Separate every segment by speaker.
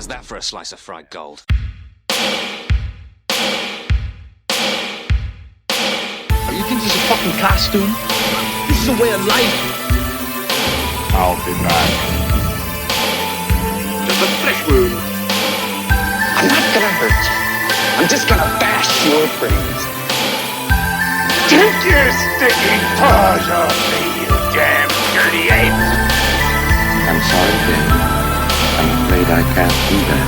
Speaker 1: How's that for a slice of fried gold?
Speaker 2: You think this is a fucking costume? This is a way of life.
Speaker 3: I'll be back.
Speaker 2: Just a flesh wound. I'm not gonna hurt you. I'm just gonna bash your brains.
Speaker 3: Take your stinking paws off me, you damn dirty ape!
Speaker 4: I'm sorry, Ben. I'm afraid I can't do that.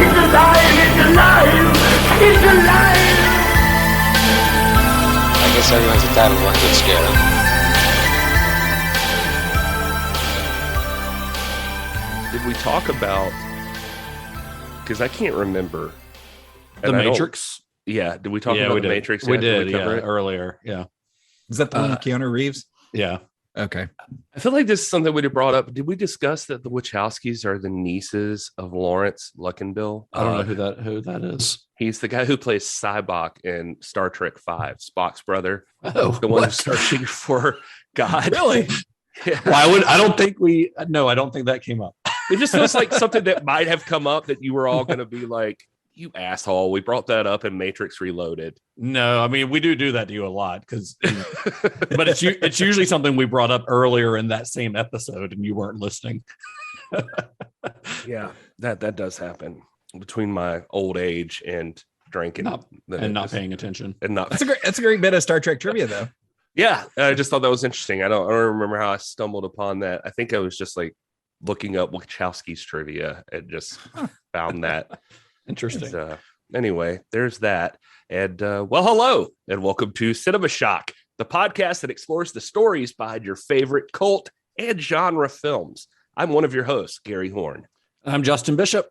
Speaker 3: It's alive! It's alive! It's alive!
Speaker 1: I guess everyone's entitled to one good scare.
Speaker 5: Did we talk about, because I can't remember.
Speaker 6: The Matrix?
Speaker 5: Yeah, did we talk about The Matrix?
Speaker 6: We did, earlier. Yeah.
Speaker 7: Is that the one with Keanu Reeves?
Speaker 6: Yeah.
Speaker 7: Okay.
Speaker 5: I feel like this is something we had brought up. Did we discuss that the Wachowskis are the nieces of Lawrence Luckinbill?
Speaker 6: I don't know who that is.
Speaker 5: He's the guy who plays Sybok in Star Trek V, Spock's brother.
Speaker 6: Oh,
Speaker 5: the one who's searching for God.
Speaker 6: Really?
Speaker 5: Yeah.
Speaker 6: I don't think that came up.
Speaker 5: It just feels like something that might have come up that you were all going to be like, you asshole. We brought that up in Matrix Reloaded.
Speaker 6: No, I mean, we do that to you a lot but it's usually something we brought up earlier in that same episode and you weren't listening.
Speaker 5: Yeah, that does happen between my old age and drinking
Speaker 6: not paying attention.
Speaker 5: And not.
Speaker 7: That's a great bit of Star Trek trivia, though.
Speaker 5: Yeah, I just thought that was interesting. I don't remember how I stumbled upon that. I think I was just like looking up Wachowskis trivia and just found that.
Speaker 6: Interesting.
Speaker 5: Anyway, there's that. And hello, and welcome to Cinema Shock, the podcast that explores the stories behind your favorite cult and genre films. I'm one of your hosts, Gary Horne.
Speaker 6: I'm Justin Bishop.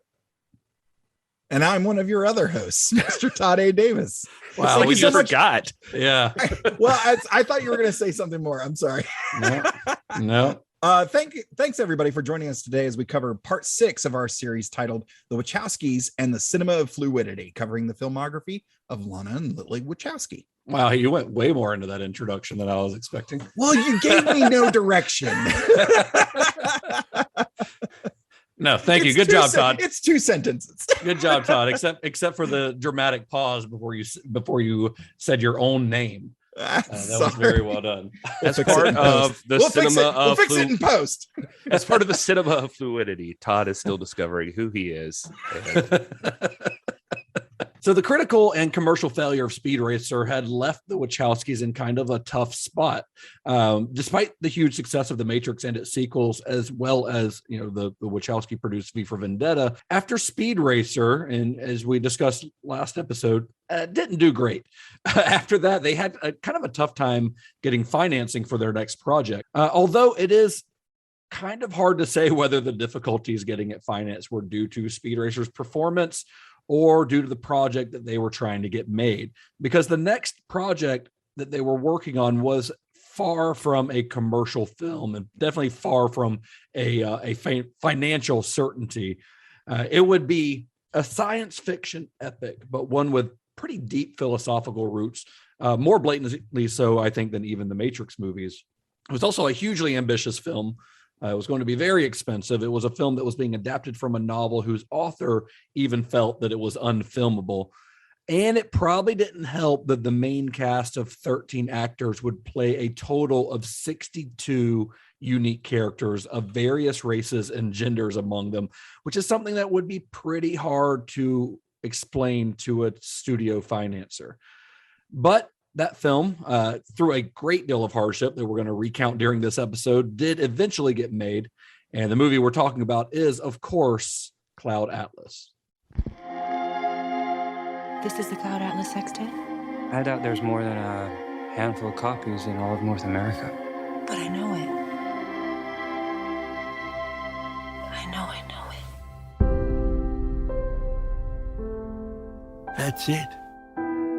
Speaker 7: And I'm one of your other hosts, Mr. Todd A. Davis.
Speaker 5: Wow, we just forgot.
Speaker 6: Yeah.
Speaker 7: I thought you were going to say something more. I'm sorry.
Speaker 6: No.
Speaker 7: Thanks everybody for joining us today as we cover part 6 of our series titled The Wachowskis and the Cinema of Fluidity, covering the filmography of Lana and Lilly Wachowski.
Speaker 6: Wow, you went way more into that introduction than I was expecting.
Speaker 7: Well, you gave me no direction.
Speaker 6: No, thank you. Good job, Todd.
Speaker 7: It's 2 sentences.
Speaker 6: Good job, Todd. Except for the dramatic pause before you said your own name. That was very well done.
Speaker 5: As part of the cinema of
Speaker 7: we'll fix it in post.
Speaker 5: As part of the cinema of fluidity, Todd is still discovering who he is.
Speaker 6: So the critical and commercial failure of Speed Racer had left the Wachowskis in kind of a tough spot. Despite the huge success of The Matrix and its sequels, as well as the Wachowski produced V for Vendetta, after Speed Racer, and as we discussed last episode, didn't do great. After that, they had kind of a tough time getting financing for their next project. Although it is kind of hard to say whether the difficulties getting it financed were due to Speed Racer's performance or due to the project that they were trying to get made, because the next project that they were working on was far from a commercial film and definitely far from a financial certainty. It would be a science fiction epic, but one with pretty deep philosophical roots, more blatantly so, I think, than even the Matrix movies. It was also a hugely ambitious film. It was going to be very expensive. It was a film that was being adapted from a novel whose author even felt that it was unfilmable. And it probably didn't help that the main cast of 13 actors would play a total of 62 unique characters of various races and genders among them, which is something that would be pretty hard to explain to a studio financer. But that film, through a great deal of hardship that we're going to recount during this episode, did eventually get made. And the movie we're talking about is, of course, Cloud Atlas.
Speaker 8: This is the Cloud Atlas sextet?
Speaker 9: I doubt there's more than a handful of copies in all of North America.
Speaker 8: But I know it. I know it.
Speaker 10: That's it.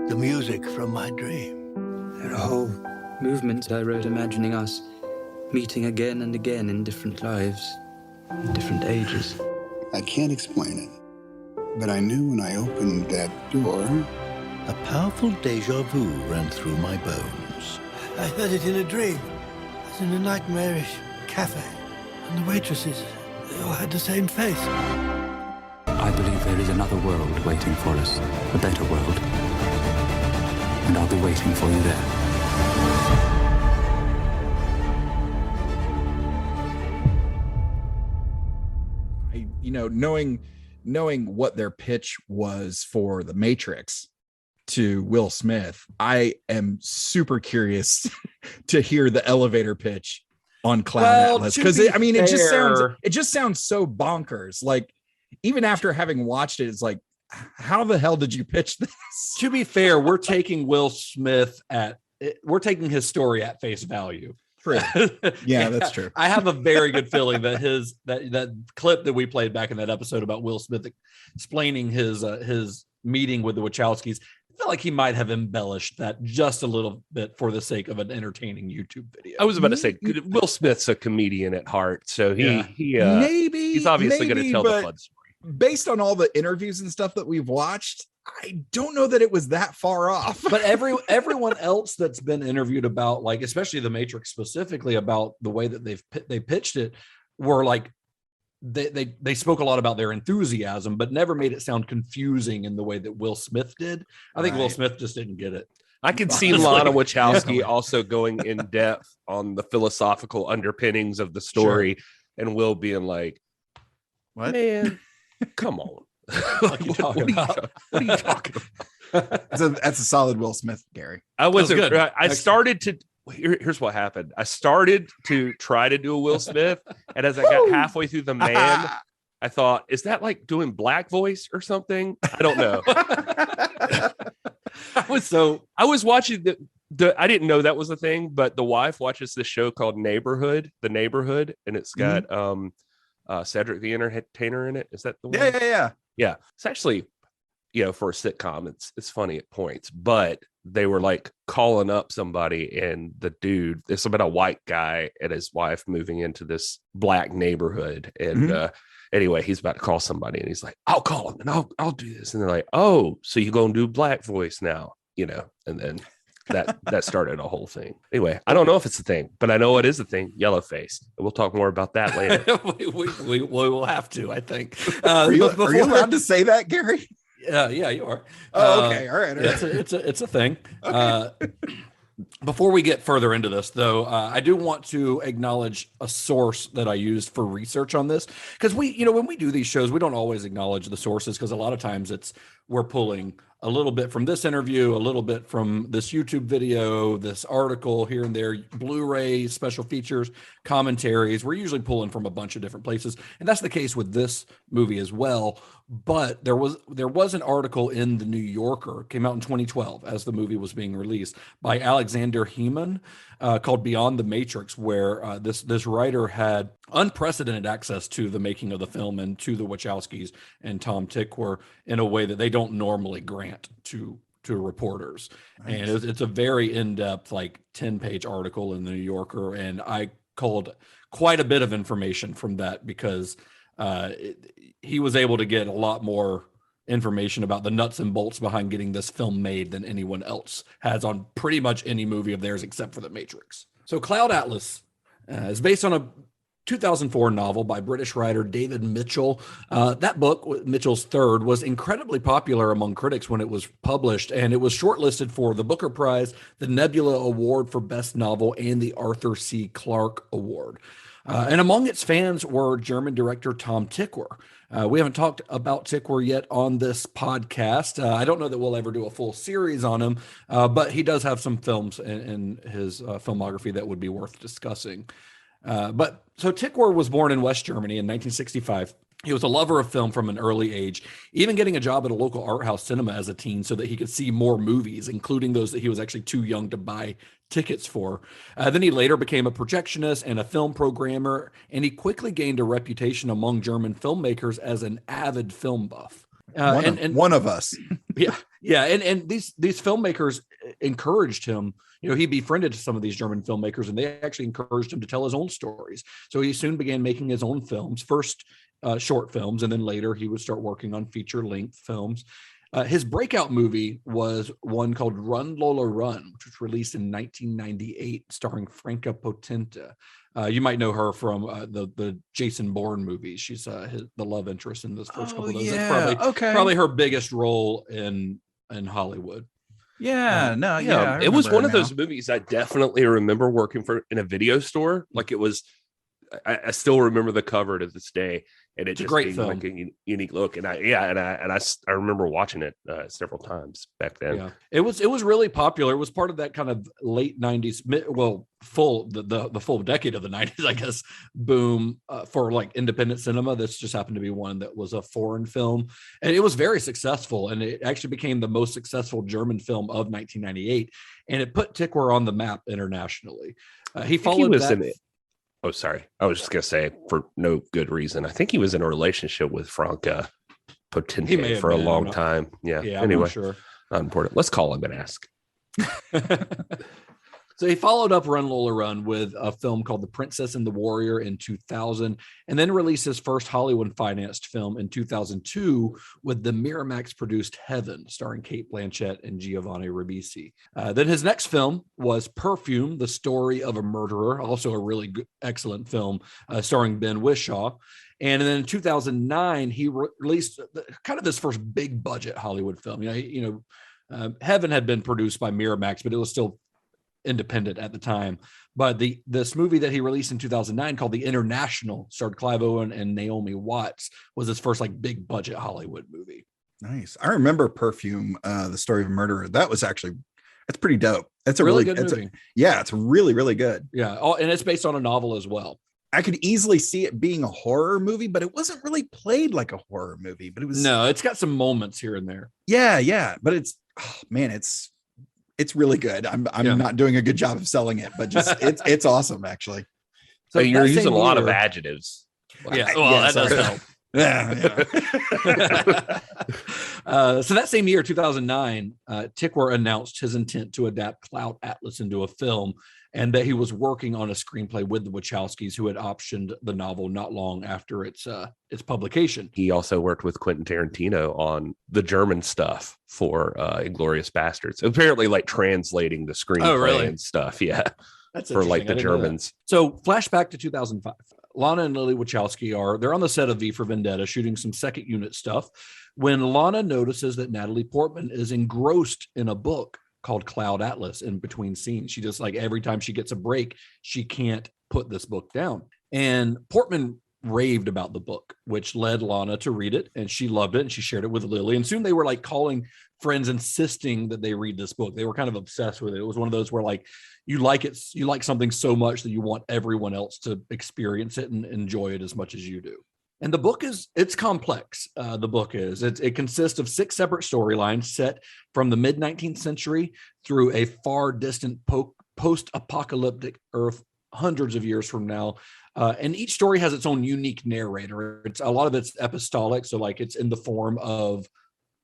Speaker 10: The music from my dream.
Speaker 9: There are whole movements I wrote imagining us meeting again and again in different lives, in different ages.
Speaker 11: I can't explain it, but I knew when I opened that door.
Speaker 10: A powerful deja vu ran through my bones. I heard it in a dream. I was in a nightmarish cafe, and the waitresses They all had the same face.
Speaker 9: I believe there is another world waiting for us, a better world. And I'll be waiting for you there.
Speaker 7: Knowing what their pitch was for The Matrix to Will Smith, I am super curious to hear the elevator pitch on Cloud Atlas, because it just sounds so bonkers. Like, even after having watched it, it's like, how the hell did you pitch this?
Speaker 6: To be fair, we're taking Will Smith we're taking his story at face value.
Speaker 7: True. Yeah, that's true.
Speaker 6: I have a very good feeling that that clip that we played back in that episode about Will Smith explaining his meeting with the Wachowskis, I feel like he might have embellished that just a little bit for the sake of an entertaining YouTube video.
Speaker 5: I was about to say, Will Smith's a comedian at heart, so he's obviously going to tell the fun story.
Speaker 7: Based on all the interviews and stuff that we've watched, I don't know that it was that far off.
Speaker 6: But everyone else that's been interviewed about, like, especially The Matrix specifically, about the way that they pitched it, were like, they spoke a lot about their enthusiasm, but never made it sound confusing in the way that Will Smith did. I think Will Smith just didn't get it.
Speaker 5: I could see Lana Wachowski also going in depth on the philosophical underpinnings of the story, and Will being like,
Speaker 7: "What,
Speaker 5: man? Come on."
Speaker 6: What are you talking about?
Speaker 7: That's a solid Will Smith, Gary.
Speaker 5: Here's what happened. I started to try to do a Will Smith, and as I got halfway through the man, I thought, is that like doing black voice or something? I don't know. I was watching I didn't know that was a thing, but the wife watches this show called The Neighborhood, and it's got Cedric the Entertainer in it. Is that the one? Yeah. It's actually, for a sitcom, it's funny at points, but they were like calling up somebody, and the dude, it's about a white guy and his wife moving into this black neighborhood. And anyway, he's about to call somebody, and he's like, I'll call him and I'll do this. And they're like, oh, so you're going to do black voice now, and then that started a whole thing. Anyway, I don't know if it's a thing, but I know it is a thing. Yellow face. We'll talk more about that later.
Speaker 6: we will have to, I think.
Speaker 7: Are you allowed to say that, Gary?
Speaker 6: Yeah, you are.
Speaker 7: Oh, okay. All right.
Speaker 6: It's a thing.
Speaker 7: Okay.
Speaker 6: Before we get further into this, though, I do want to acknowledge a source that I used for research on this, because when we do these shows, we don't always acknowledge the sources, because a lot of times we're pulling a little bit from this interview, a little bit from this YouTube video, this article here and there, Blu-ray, special features, commentaries. We're usually pulling from a bunch of different places, and that's the case with this movie as well. But there was an article in the New Yorker, came out in 2012 as the movie was being released, by Alexander Heeman, called Beyond the Matrix, where this writer had unprecedented access to the making of the film and to the Wachowskis and Tom Tykwer in a way that they don't normally grant to reporters. Nice. And it's a very in-depth, like 10-page article in the New Yorker, and I culled quite a bit of information from that, because he was able to get a lot more information about the nuts and bolts behind getting this film made than anyone else has on pretty much any movie of theirs except for The Matrix. So Cloud Atlas is based on a 2004 novel by British writer David Mitchell. That book, Mitchell's third, was incredibly popular among critics when it was published, and it was shortlisted for the Booker Prize, the Nebula Award for Best Novel, and the Arthur C. Clarke Award. And among its fans were German director Tom Tykwer. We haven't talked about Tykwer yet on this podcast. I don't know that we'll ever do a full series on him, but he does have some films in his filmography that would be worth discussing. So Tykwer was born in West Germany in 1965. He was a lover of film from an early age, even getting a job at a local art house cinema as a teen so that he could see more movies, including those that he was actually too young to buy tickets for. Then he later became a projectionist and a film programmer, and he quickly gained a reputation among German filmmakers as an avid film buff.
Speaker 7: One of us.
Speaker 6: Yeah. And these filmmakers encouraged him. He befriended some of these German filmmakers, and they actually encouraged him to tell his own stories. So he soon began making his own films, first short films, and then later he would start working on feature-length films. His breakout movie was one called Run Lola Run, which was released in 1998, starring Franca Potente. You might know her from the Jason Bourne movies. She's the love interest in those first couple of those. That's probably her biggest role in Hollywood.
Speaker 7: Yeah,
Speaker 5: it was one of those movies I definitely remember working in a video store. Like it was, I still remember the cover to this day, and it's just
Speaker 6: great
Speaker 5: being
Speaker 6: film.
Speaker 5: like a unique look. And I remember watching it several times back then.
Speaker 6: Yeah, it was really popular. It was part of that kind of late 90s, the full decade of the 90s, I guess, boom for like independent cinema. This just happened to be one that was a foreign film, and it was very successful, and it actually became the most successful German film of 1998, and it put Tickwar on the map internationally. He followed that.
Speaker 5: Oh, sorry. I was just going to say, for no good reason, I think he was in a relationship with Franca Potente for a long time. Yeah. Anyway,
Speaker 6: I'm sure.
Speaker 5: Not important. Let's call him and ask.
Speaker 6: So he followed up Run Lola Run with a film called The Princess and the Warrior in 2000, and then released his first Hollywood-financed film in 2002 with the Miramax-produced Heaven, starring Cate Blanchett and Giovanni Ribisi. Then his next film was Perfume, The Story of a Murderer, also a really good, excellent film, starring Ben Whishaw. And then in 2009, he released kind of his first big-budget Hollywood film. Heaven had been produced by Miramax, but it was still independent at the time. But this movie that he released in 2009 called The International, starred Clive Owen and Naomi Watts, was his first like big budget Hollywood movie.
Speaker 7: Nice. I remember Perfume, The Story of a Murderer. That's pretty dope. That's a
Speaker 6: really good movie.
Speaker 7: It's really, really good.
Speaker 6: Yeah. And it's based on a novel as well.
Speaker 7: I could easily see it being a horror movie, but it wasn't really played like a horror movie, but it was.
Speaker 6: No, it's got some moments here and there.
Speaker 7: Yeah. But it's really good. I'm not doing a good job of selling it, but just it's awesome actually.
Speaker 5: So you're using a lot of adjectives.
Speaker 6: Yeah, well, that does help.
Speaker 7: Yeah.
Speaker 6: So that same year, 2009, Tickwar announced his intent to adapt Cloud Atlas into a film, and that he was working on a screenplay with the Wachowskis, who had optioned the novel not long after its publication.
Speaker 5: He also worked with Quentin Tarantino on the German stuff for Inglourious Bastards. Apparently, like translating the screenplay and stuff. Yeah,
Speaker 6: that's
Speaker 5: for like the Germans.
Speaker 6: So, flashback to 2005. Lana and Lilly Wachowski they're on the set of V for Vendetta shooting some second unit stuff when Lana notices that Natalie Portman is engrossed in a book called Cloud Atlas in between scenes. She just like every time she gets a break, she can't put this book down. And Portman raved about the book, which led Lana to read it, and she loved it, and she shared it with Lily. And soon they were like calling friends, insisting that they read this book. They were kind of obsessed with it. It was one of those where like you like something so much that you want everyone else to experience it and enjoy it as much as you do. And the book it's complex. The book it consists of 6 separate storylines set from the mid 19th century through a far distant post-apocalyptic Earth hundreds of years from now. And each story has its own unique narrator. A lot of it's epistolic, so like it's in the form of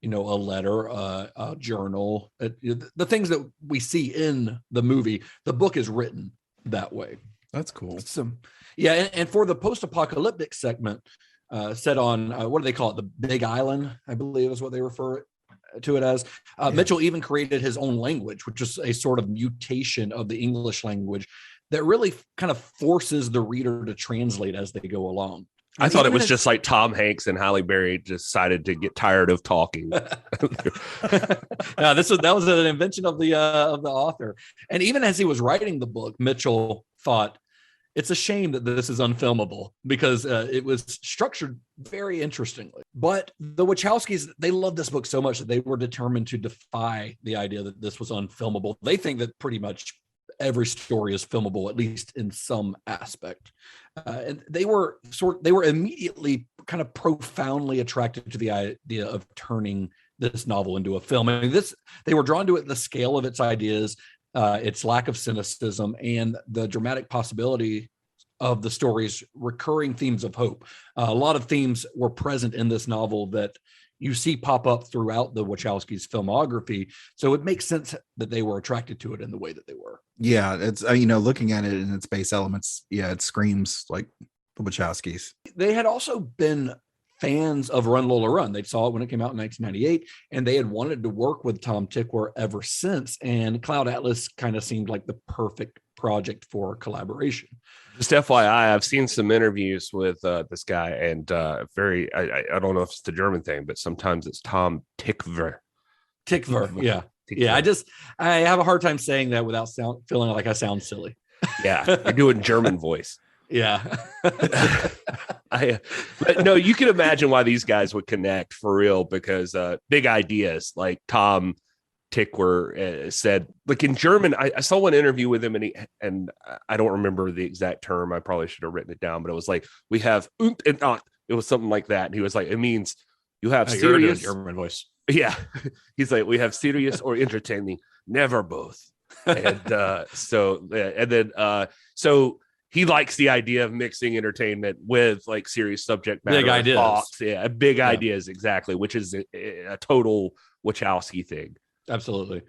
Speaker 6: a letter, a journal, the things that we see in the movie. The book is written that way.
Speaker 7: That's cool.
Speaker 6: And for the post-apocalyptic segment, set on what do they call it? The Big Island, I believe is what they refer to it as. Mitchell even created his own language, which is a sort of mutation of the English language that really kind of forces the reader to translate as they go along.
Speaker 5: I thought it was just like Tom Hanks and Halle Berry decided to get tired of talking.
Speaker 6: that was an invention of the author. And even as he was writing the book, Mitchell thought it's a shame that this is unfilmable because it was structured very interestingly. But the Wachowskis, they loved this book so much that they were determined to defy the idea that this was unfilmable. They think that pretty much every story is filmable, at least in some aspect. And they were immediately kind of profoundly attracted to the idea of turning this novel into a film. I mean, they were drawn to it, the scale of its ideas, its lack of cynicism, and the dramatic possibility of the story's recurring themes of hope. A lot of themes were present in this novel that you see pop up throughout the Wachowskis' filmography. So it makes sense that they were attracted to it in the way that they were.
Speaker 7: Yeah, it's looking at it in its base elements, it screams like the Wachowskis.
Speaker 6: They had also been fans of Run Lola Run. They saw it when it came out in 1998, and they had wanted to work with Tom Tykwer ever since. And Cloud Atlas kind of seemed like the perfect project for collaboration.
Speaker 5: Just FYI, I've seen some interviews with this guy, and I don't know if it's the German thing, but sometimes it's Tom Tykwer.
Speaker 6: Tykwer, yeah. Yeah, I have a hard time saying that without feeling like I sound silly.
Speaker 5: Yeah, you're doing German voice.
Speaker 6: Yeah.
Speaker 5: But no, you can imagine why these guys would connect for real, because big ideas, like Tom Tykwer said, like in German, I saw one interview with him, and I don't remember the exact term. I probably should have written it down, but it was like, we have und and not. It was something like that. And he was like, it means you have serious
Speaker 6: German voice.
Speaker 5: Yeah. He's like, we have serious or entertaining, never both. And so he likes the idea of mixing entertainment with like serious subject matter,
Speaker 6: big ideas.
Speaker 5: Thoughts. Yeah, big ideas, exactly, which is a total Wachowski thing.
Speaker 6: Absolutely.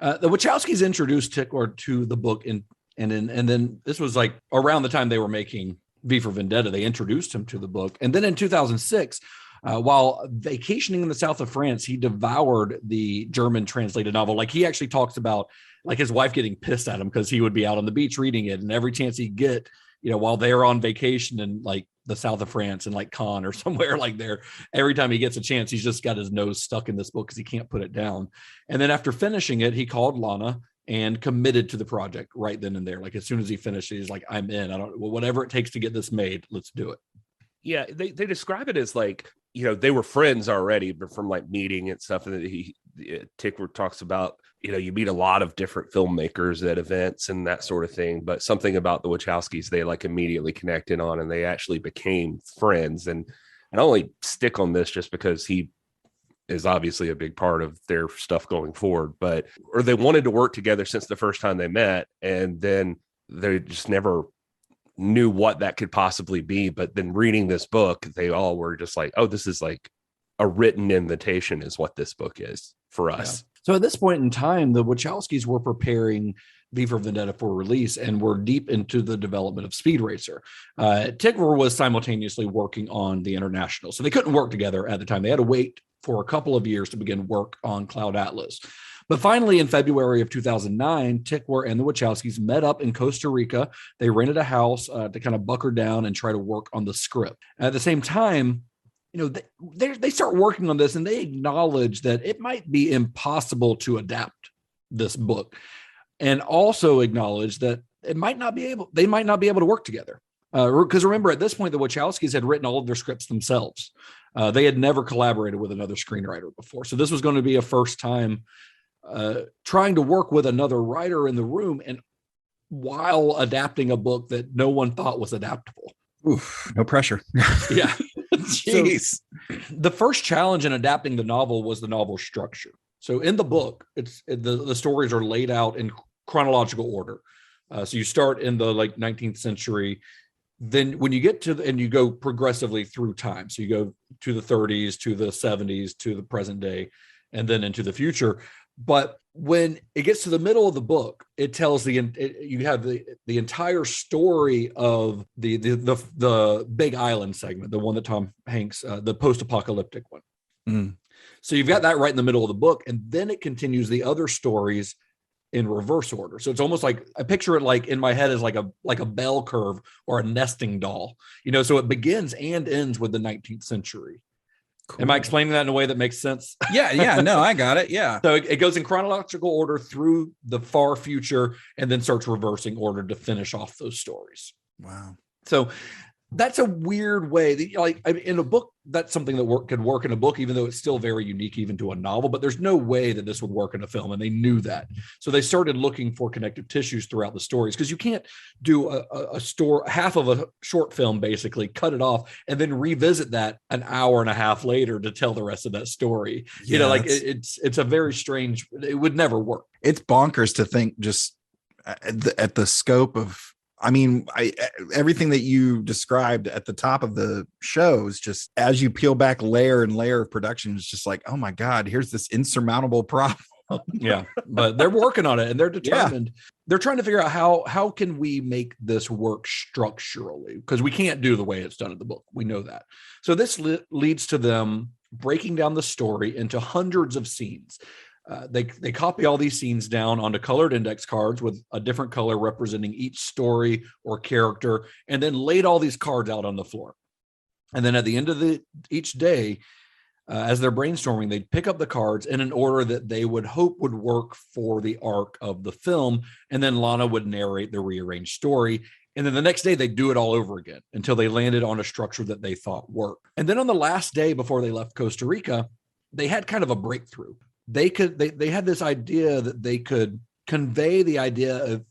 Speaker 6: The Wachowskis introduced Tykwer to the book, and then this was like around the time they were making V for Vendetta. They introduced him to the book, and then in 2006. While vacationing in the south of France, he devoured the German translated novel. Like, he actually talks about like his wife getting pissed at him because he would be out on the beach reading it, and every chance he'd get, while they're on vacation in like the south of France and like Cannes or somewhere like there, every time he gets a chance, he's just got his nose stuck in this book because he can't put it down. And then after finishing it, he called Lana and committed to the project right then and there. Like, as soon as he finished it, he's like, I'm in. Whatever it takes to get this made, let's do it.
Speaker 5: Yeah, they describe it as like, they were friends already, but from like meeting and stuff. And Tykwer talks about, you meet a lot of different filmmakers at events and that sort of thing. But something about the Wachowskis, they like immediately connected on, and they actually became friends. And I only stick on this just because he is obviously a big part of their stuff going forward. Or they wanted to work together since the first time they met, and then they just never knew what that could possibly be. But then reading this book, they all were just like, oh, this is like a written invitation is what this book is for us.
Speaker 6: Yeah. So at this point in time, the Wachowskis were preparing V for Vendetta for release and were deep into the development of Speed Racer. Tykwer was simultaneously working on the International, so they couldn't work together at the time. They had to wait for a couple of years to begin work on Cloud Atlas. But finally, in February of 2009, Tykwer and the Wachowskis met up in Costa Rica. They rented a house to kind of bunker down and try to work on the script. At the same time, they start working on this, and they acknowledge that it might be impossible to adapt this book, and also acknowledge that they might not be able to work together. Because remember, at this point, the Wachowskis had written all of their scripts themselves. They had never collaborated with another screenwriter before. So this was going to be a first time trying to work with another writer in the room, and while adapting a book that no one thought was adaptable.
Speaker 7: Oof, no pressure.
Speaker 6: Yeah.
Speaker 7: Jeez.
Speaker 6: So, the first challenge in adapting the novel was the novel structure. So in the book, the stories are laid out in chronological order. So you start in the 19th century. Then when you get to and you go progressively through time. So you go to the 30s, to the 70s, to the present day, and then into the future. But when it gets to the middle of the book, it tells you have the entire story of the Big Island segment, the one that Tom Hanks, the post-apocalyptic one.
Speaker 7: Mm.
Speaker 6: So you've got that right in the middle of the book, and then it continues the other stories in reverse order. So it's almost like I picture it like in my head as like a bell curve or a nesting doll. So it begins and ends with the 19th century. Cool. Am I explaining that in a way that makes sense?
Speaker 7: Yeah, no, I got it. Yeah.
Speaker 6: So it goes in chronological order through the far future and then starts reversing order to finish off those stories.
Speaker 7: Wow.
Speaker 6: So that's a weird way. In a book, that's something that could work in a book, even though it's still very unique even to a novel, but there's no way that this would work in a film, and they knew that. So they started looking for connective tissues throughout the stories, because you can't do half of a short film, basically cut it off and then revisit that an hour and a half later to tell the rest of that story.
Speaker 7: Yeah,
Speaker 6: it's a very strange, it would never work.
Speaker 7: It's bonkers to think just at the scope of, everything that you described at the top of the show is just, as you peel back layer and layer of production, it's just like, oh my God, here's this insurmountable problem.
Speaker 6: Yeah, but they're working on it, and they're determined. they're trying to figure out how can we make this work structurally, because we can't do the way it's done in the book. We know that. So this leads to them breaking down the story into hundreds of scenes. They copy all these scenes down onto colored index cards with a different color representing each story or character, and then laid all these cards out on the floor. And then at the end of each day, as they're brainstorming, they'd pick up the cards in an order that they would hope would work for the arc of the film. And then Lana would narrate the rearranged story. And then the next day they'd do it all over again until they landed on a structure that they thought worked. And then on the last day before they left Costa Rica, they had kind of a breakthrough. They had this idea that they could convey the idea of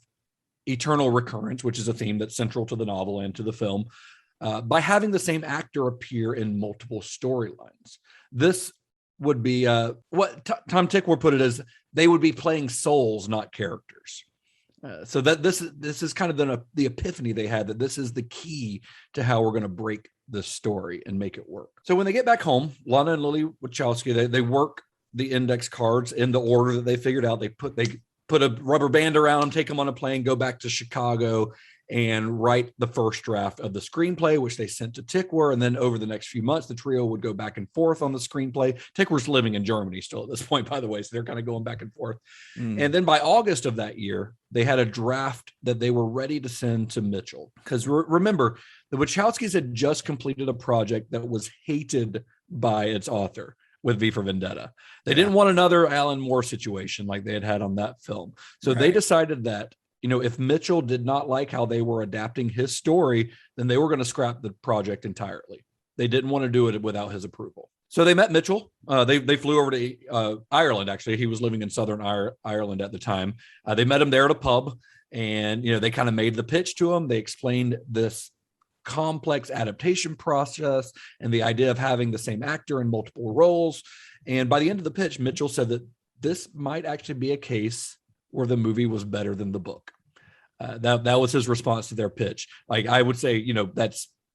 Speaker 6: eternal recurrence, which is a theme that's central to the novel and to the film, by having the same actor appear in multiple storylines. This would be what Tom Tickwer put it as, they would be playing souls, not characters. So that this is kind of the epiphany they had, that this is the key to how we're going to break this story and make it work. So when they get back home, Lana and Lilly Wachowski, they work the index cards in the order that they figured out. They put a rubber band around them, take them on a plane, go back to Chicago, and write the first draft of the screenplay, which they sent to Tickwer. And then over the next few months, the trio would go back and forth on the screenplay. Tickwer's living in Germany still at this point, by the way, so they're kind of going back and forth. And then by August of that year, they had a draft that they were ready to send to Mitchell. Because remember, the Wachowskis had just completed a project that was hated by its author with V for Vendetta. They didn't want another Alan Moore situation like they had on that film. So they decided that, if Mitchell did not like how they were adapting his story, then they were going to scrap the project entirely. They didn't want to do it without his approval. So they met Mitchell. They flew over to Ireland, actually. He was living in Southern Ireland at the time. They met him there at a pub, and, they kind of made the pitch to him. They explained this complex adaptation process and the idea of having the same actor in multiple roles. And by the end of the pitch, Mitchell said that this might actually be a case where the movie was better than the book. That was his response to their pitch. Like, I would say,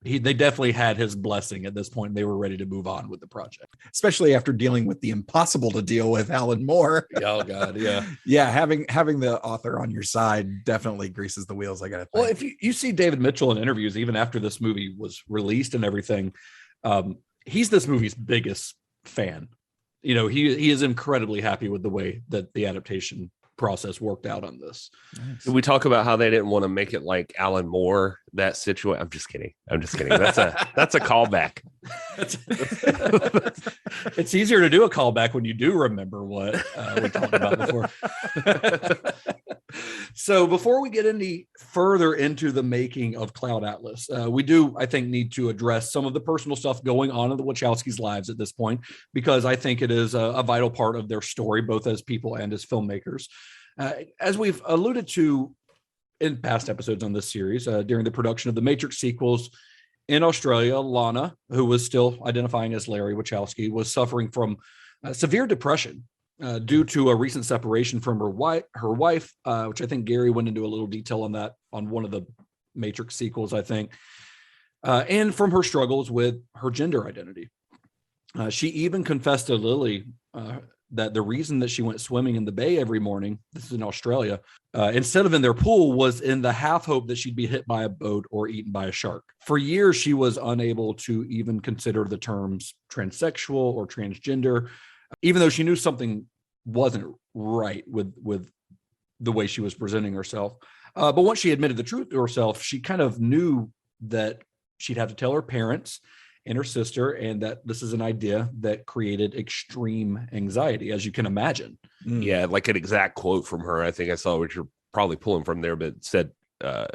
Speaker 6: they definitely had his blessing at this point. They were ready to move on with the project,
Speaker 7: especially after dealing with the impossible to deal with Alan Moore.
Speaker 6: Oh God, yeah,
Speaker 7: yeah. Having the author on your side definitely greases the wheels, I gotta think.
Speaker 6: Well, if you see David Mitchell in interviews, even after this movie was released and everything, he's this movie's biggest fan. He is incredibly happy with the way that the adaptation process worked out on this.
Speaker 5: Nice. Did we talk about how they didn't want to make it like Alan Moore, that situation? I'm just kidding. That's a callback.
Speaker 6: It's easier to do a callback when you do remember what we talked about before. So before we get any further into the making of Cloud Atlas, we do, I think, need to address some of the personal stuff going on in the Wachowskis' lives at this point, because I think it is a vital part of their story, both as people and as filmmakers. As we've alluded to in past episodes on this series, during the production of the Matrix sequels in Australia, Lana, who was still identifying as Larry Wachowski, was suffering from severe depression due to a recent separation from her wife, which I think Gary went into a little detail on that on one of the Matrix sequels, I think, and from her struggles with her gender identity. She even confessed to Lilly that the reason that she went swimming in the bay every morning, this is in Australia, instead of in their pool, was in the half hope that she'd be hit by a boat or eaten by a shark. For years, she was unable to even consider the terms transsexual or transgender, even though she knew something wasn't right with the way she was presenting herself. But once she admitted the truth to herself, she kind of knew that she'd have to tell her parents and her sister, and that this is an idea that created extreme anxiety, as you can imagine.
Speaker 5: Yeah, like an exact quote from her, I think I saw, which you're probably pulling from there, but said,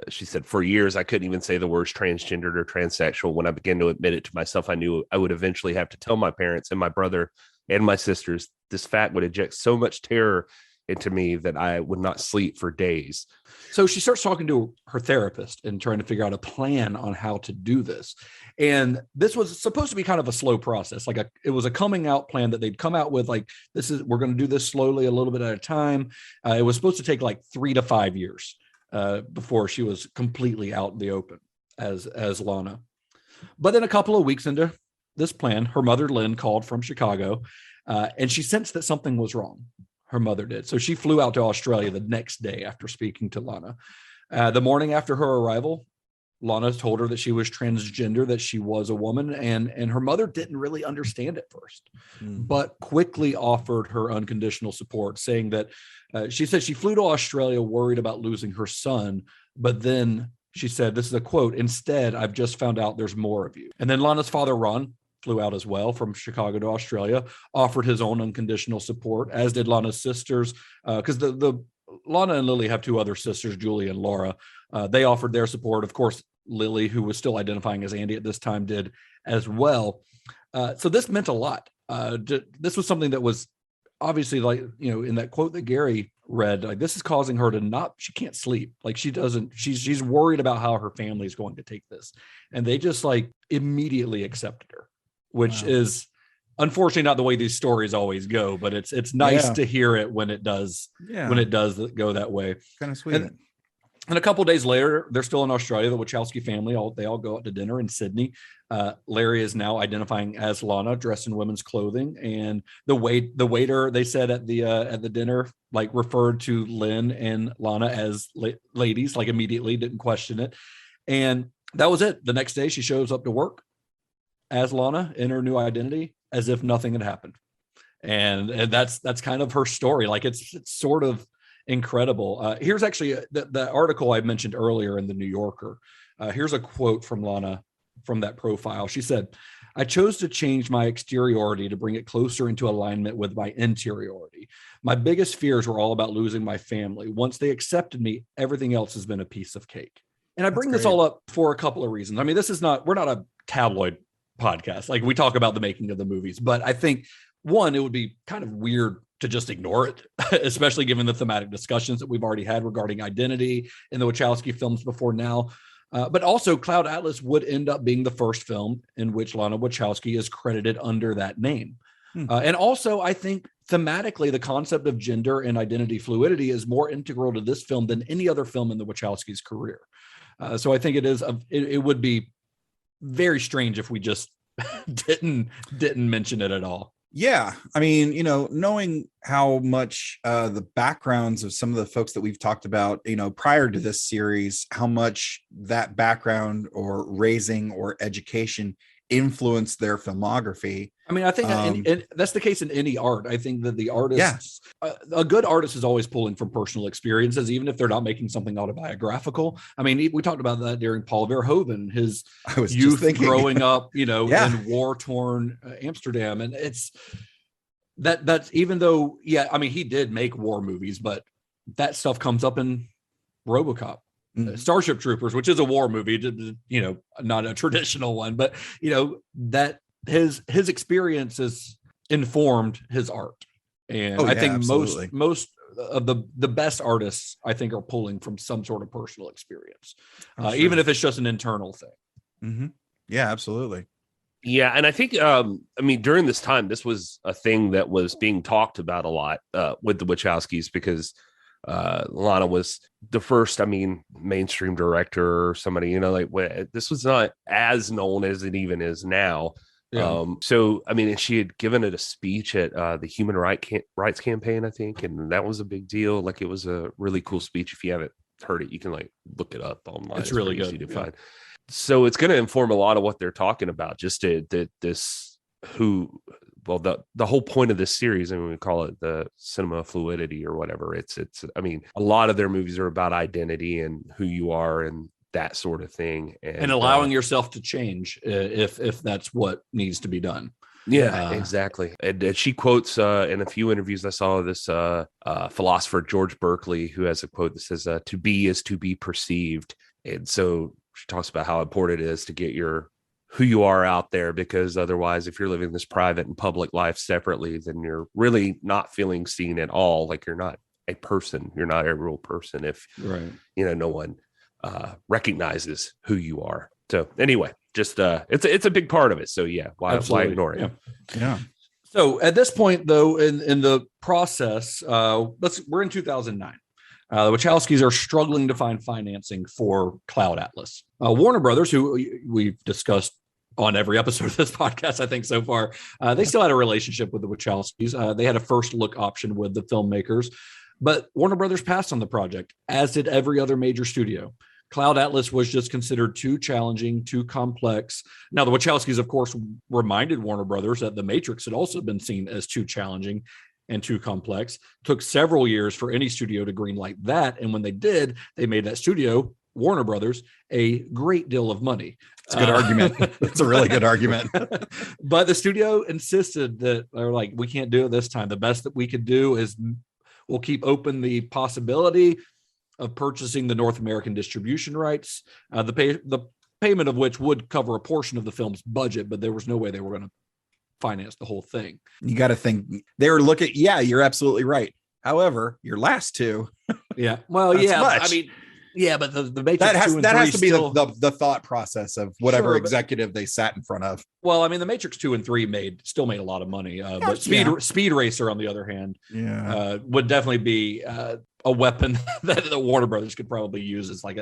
Speaker 5: she said, "For years, I couldn't even say the words transgendered or transsexual. When I began to admit it to myself, I knew I would eventually have to tell my parents and my brother and my sisters. This fact would inject so much terror into me that I would not sleep for days."
Speaker 6: So she starts talking to her therapist and trying to figure out a plan on how to do this. And this was supposed to be kind of a slow process. It was a coming out plan that they'd come out with, like, we're going to do this slowly, a little bit at a time. It was supposed to take like 3 to 5 years before she was completely out in the open as Lana. But then a couple of weeks into this plan, her mother, Lynn, called from Chicago, and she sensed that something was wrong. her mother did. So she flew out to Australia the next day after speaking to Lana. The morning after her arrival, Lana told her that she was transgender, that she was a woman, and her mother didn't really understand at first, but quickly offered her unconditional support, saying that she said she flew to Australia worried about losing her son, but then she said, this is a quote, "Instead, I've just found out there's more of you." And then Lana's father, Ron, flew out as well from Chicago to Australia, offered his own unconditional support, as did Lana's sisters, because the Lana and Lily have two other sisters, Julie and Laura. They offered their support. Of course, Lily, who was still identifying as Andy at this time, did as well. So this meant a lot. This was something that was obviously, like, in that quote that Gary read, like, this is causing her to she can't sleep. Like, she's worried about how her family is going to take this. And they just like immediately accepted her, which is unfortunately not the way these stories always go, but it's nice to hear it when it does, when it does go that way.
Speaker 7: Kind of sweet.
Speaker 6: And a couple of days later, they're still in Australia. The Wachowski family, they all go out to dinner in Sydney. Larry is now identifying as Lana, dressed in women's clothing, and the waiter, they said at the dinner, like, referred to Lynn and Lana as ladies, like, immediately, didn't question it. And that was it. The next day, she shows up to work as Lana in her new identity, as if nothing had happened. And that's kind of her story. Like, it's sort of incredible. Here's actually the article I mentioned earlier in the New Yorker. Here's a quote from Lana from that profile. She said, "I chose to change my exteriority to bring it closer into alignment with my interiority. My biggest fears were all about losing my family. Once they accepted me, everything else has been a piece of cake." And I bring this all up for a couple of reasons. I mean, we're not a tabloid podcast. Like, we talk about the making of the movies, but I think, one, it would be kind of weird to just ignore it, especially given the thematic discussions that we've already had regarding identity in the Wachowski films before now. But also, Cloud Atlas would end up being the first film in which Lana Wachowski is credited under that name. And also, I think thematically, the concept of gender and identity fluidity is more integral to this film than any other film in the Wachowskis' career. So I think it would be very strange if we just didn't mention it at all.
Speaker 7: Yeah. I mean, knowing how much the backgrounds of some of the folks that we've talked about, prior to this series, how much that background or raising or education influenced their filmography.
Speaker 6: I mean, I think that's the case in any art. I think that the artist, a good artist is always pulling from personal experiences, even if they're not making something autobiographical. I mean, we talked about that during Paul Verhoeven, his youth growing up, in war-torn Amsterdam. And that's even though, I mean, he did make war movies, but that stuff comes up in RoboCop. Starship Troopers, which is a war movie, not a traditional one, but that his experiences informed his art. And I think
Speaker 7: absolutely.
Speaker 6: most of the best artists, I think, are pulling from some sort of personal experience, even if it's just an internal thing.
Speaker 7: Yeah, absolutely.
Speaker 5: Yeah, and I think, during this time, this was a thing that was being talked about a lot with the Wachowskis, because Lana was the first, mainstream director or somebody, this was not as known as it even is now. Yeah. And she had given it a speech at the Human Rights Campaign, I think, and that was a big deal. Like, it was a really cool speech. If you haven't heard it, you can look it up online.
Speaker 6: It's really good
Speaker 5: easy to find. So it's going to inform a lot of what they're talking about. The whole point of this series, we call it the cinema fluidity or whatever. It's a lot of their movies are about identity and who you are and that sort of thing, and
Speaker 6: allowing yourself to change if that's what needs to be done.
Speaker 5: Yeah, exactly. And she quotes in a few interviews I saw this philosopher George Berkeley, who has a quote that says, "To be is to be perceived." And so she talks about how important it is to get who you are out there, because otherwise, if you're living this private and public life separately, then you're really not feeling seen at all. Like, you're not a person. You're not a real person if no one recognizes who you are. So anyway, just it's a big part of it. So why ignore it?
Speaker 6: Yeah. So at this point, though, in the process, we're in 2009. The Wachowskis are struggling to find financing for Cloud Atlas. Warner Brothers, who we've discussed on every episode of this podcast, I think, so far. They still had a relationship with the Wachowskis. They had a first look option with the filmmakers, but Warner Brothers passed on the project, as did every other major studio. Cloud Atlas was just considered too challenging, too complex. Now, the Wachowskis, of course, reminded Warner Brothers that The Matrix had also been seen as too challenging and too complex. It took several years for any studio to greenlight that. And when they did, they made that studio, Warner Brothers, a great deal of money.
Speaker 7: It's a good argument. It's a really good argument.
Speaker 6: But the studio insisted that they're like, we can't do it this time. The best that we could do is we'll keep open the possibility of purchasing the North American distribution rights, the payment of which would cover a portion of the film's budget, but there was no way they were going to finance the whole thing.
Speaker 7: You got to think they were looking. Yeah, you're absolutely right. However, your last two.
Speaker 6: Yeah. Well, yeah.
Speaker 7: Much.
Speaker 6: I mean, yeah, but the Matrix
Speaker 7: that has
Speaker 6: 2 and
Speaker 7: that
Speaker 6: 3
Speaker 7: has to be
Speaker 6: still,
Speaker 7: the thought process of whatever
Speaker 6: Sure,
Speaker 7: executive they sat in front of.
Speaker 6: Well, I mean, the Matrix 2 and 3 still made a lot of money, but Speed Racer, on the other hand, would definitely be a weapon that the Warner Brothers could probably use as like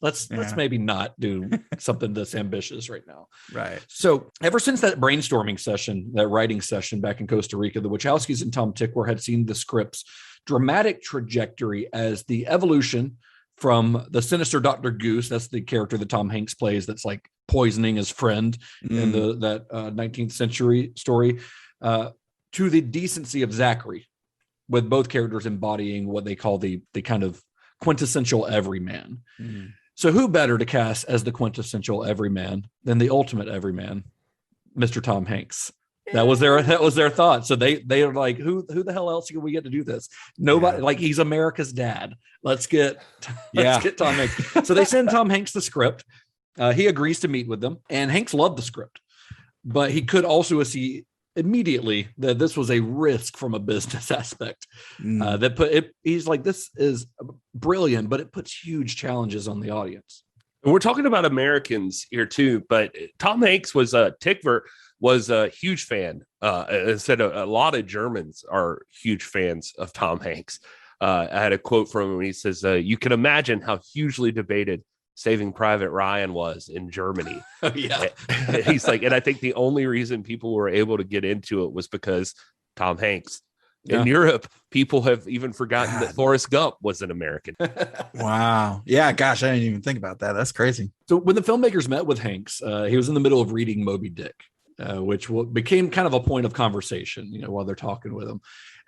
Speaker 6: let's maybe not do something this ambitious right now.
Speaker 7: Right.
Speaker 6: So ever since that brainstorming session, that writing session back in Costa Rica, the Wachowskis and Tom Tykwer had seen the script's dramatic trajectory as the evolution from the sinister Dr. Goose, that's the character that Tom Hanks plays, that's like poisoning his friend in that 19th century story, to the decency of Zachary, with both characters embodying what they call the kind of quintessential everyman. So who better to cast as the quintessential everyman than the ultimate everyman, Mr. Tom Hanks? That was their thought. So they are like, who the hell else can we get to do this? Nobody. Like, he's America's dad. Let's get Tom Hanks. So they send Tom Hanks the script. He agrees to meet with them, and Hanks loved the script, but he could also see immediately that this was a risk from a business aspect. He's like, this is brilliant, but it puts huge challenges on the audience.
Speaker 5: And we're talking about Americans here too, but Tom Hanks Tykwer was a huge fan. Said a lot of Germans are huge fans of Tom Hanks. I had a quote from him. He says, you can imagine how hugely debated Saving Private Ryan was in Germany.
Speaker 6: Yeah.
Speaker 5: He's like, and I think the only reason people were able to get into it was because Tom Hanks. In Europe, people have even forgotten that Forrest Gump was an American.
Speaker 7: Wow. Yeah. Gosh, I didn't even think about that. That's crazy.
Speaker 6: So when the filmmakers met with Hanks, he was in the middle of reading Moby Dick, which became kind of a point of conversation, while they're talking with him.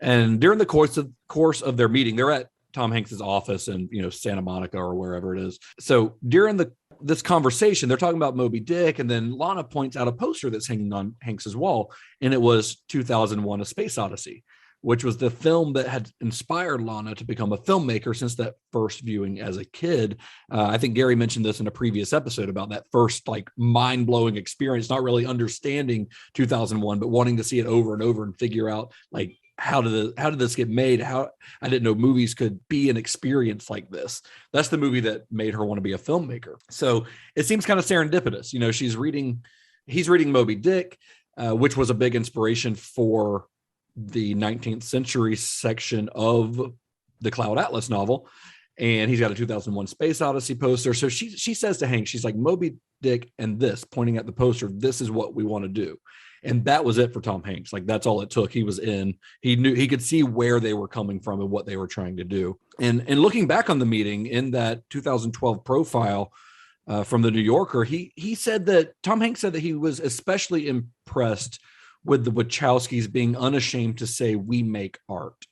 Speaker 6: And during the course of their meeting, they're at Tom Hanks's office in Santa Monica or wherever it is. So during this conversation, they're talking about Moby Dick, and then Lana points out a poster that's hanging on Hanks's wall, and it was 2001: A Space Odyssey, which was the film that had inspired Lana to become a filmmaker since that first viewing as a kid. I think Gary mentioned this in a previous episode about that first like mind-blowing experience, not really understanding 2001, but wanting to see it over and over and figure out like, how did this get made? How I didn't know movies could be an experience like this. That's the movie that made her want to be a filmmaker. So it seems kind of serendipitous. He's reading Moby Dick, which was a big inspiration for the 19th century section of the Cloud Atlas novel. And he's got a 2001 Space Odyssey poster. So she says to Hank, she's like, Moby Dick and this, pointing at the poster, this is what we want to do. And that was it for Tom Hanks. Like, that's all it took. He was in. He knew, he could see where they were coming from and what they were trying to do. And looking back on the meeting in that 2012 profile from the New Yorker, he said that Tom Hanks said that he was especially impressed with the Wachowskis being unashamed to say, we make art.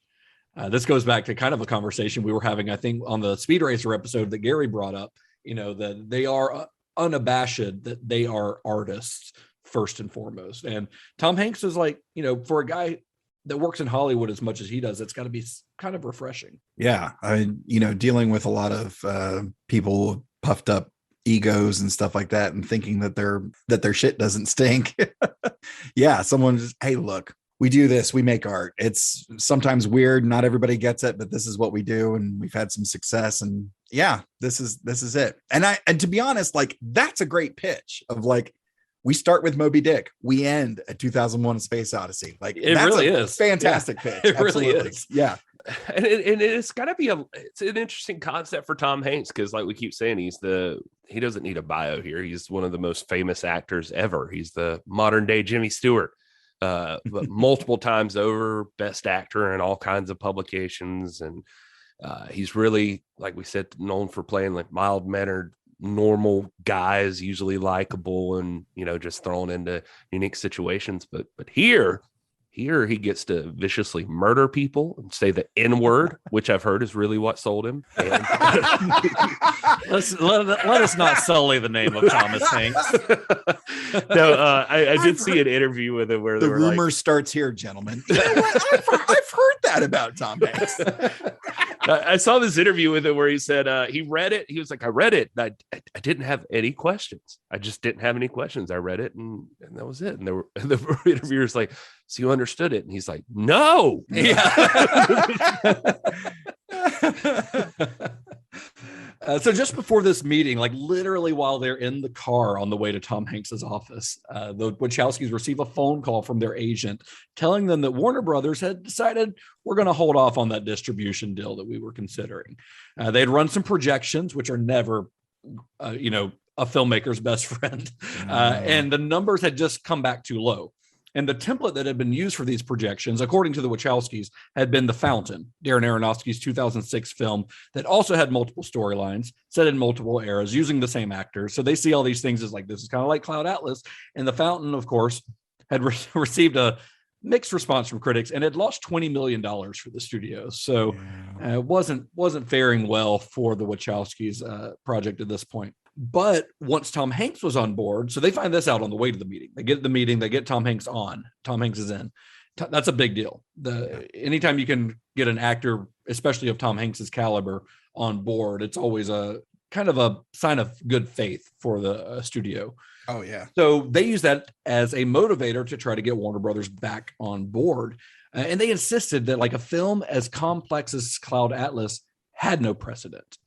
Speaker 6: This goes back to kind of a conversation we were having, I think, on the Speed Racer episode that Gary brought up, that they are unabashed, that they are artists first and foremost. And Tom Hanks is like, for a guy that works in Hollywood as much as he does, it's got to be kind of refreshing.
Speaker 7: Yeah. Dealing with a lot of people puffed up egos and stuff like that, and thinking that their shit doesn't stink. Yeah. Someone just, hey, look, we do this, we make art. It's sometimes weird. Not everybody gets it, but this is what we do. And we've had some success, and yeah, this is it. And to be honest, like, that's a great pitch of like, we start with Moby Dick, we end at 2001: A Space Odyssey. Like,
Speaker 6: it really is
Speaker 7: fantastic pitch.
Speaker 6: It really is.
Speaker 7: Yeah.
Speaker 5: and it's got to be it's an interesting concept for Tom Hanks, because like we keep saying, he doesn't need a bio here. He's one of the most famous actors ever. He's the modern day Jimmy Stewart, but multiple times over, best actor in all kinds of publications. And he's really, like we said, known for playing like mild-mannered, normal guys, usually likable and, just thrown into unique situations. But here he gets to viciously murder people and say the N-word, which I've heard is really what sold him. And
Speaker 6: let us not sully the name of Thomas Hanks.
Speaker 5: No, I did see an interview with him where
Speaker 7: the rumor starts here, gentlemen. I've heard that about Tom Hanks.
Speaker 5: I saw this interview with him where he said he read it. He was like, I read it. I didn't have any questions. I just didn't have any questions. I read it and that was it. And the interviewer's like, so you understood it? And he's like, no.
Speaker 6: Yeah. So just before this meeting, like literally while they're in the car on the way to Tom Hanks's office, the Wachowskis receive a phone call from their agent telling them that Warner Brothers had decided we're going to hold off on that distribution deal that we were considering. They'd run some projections, which are never, a filmmaker's best friend. And the numbers had just come back too low. And the template that had been used for these projections, according to the Wachowskis, had been The Fountain, Darren Aronofsky's 2006 film that also had multiple storylines, set in multiple eras, using the same actors. So they see all these things as like, this is kind of like Cloud Atlas. And The Fountain, of course, had received a mixed response from critics and had lost $20 million for the studio. So it wasn't faring well for the Wachowskis project at this point. But once Tom Hanks was on board, so they find this out on the way to the meeting. They get the meeting, they get Tom Hanks on. Tom Hanks is in. That's a big deal. Anytime you can get an actor, especially of Tom Hanks's caliber, on board, it's always a kind of a sign of good faith for the studio.
Speaker 7: Oh, yeah.
Speaker 6: So they use that as a motivator to try to get Warner Brothers back on board. And they insisted that like a film as complex as Cloud Atlas had no precedent.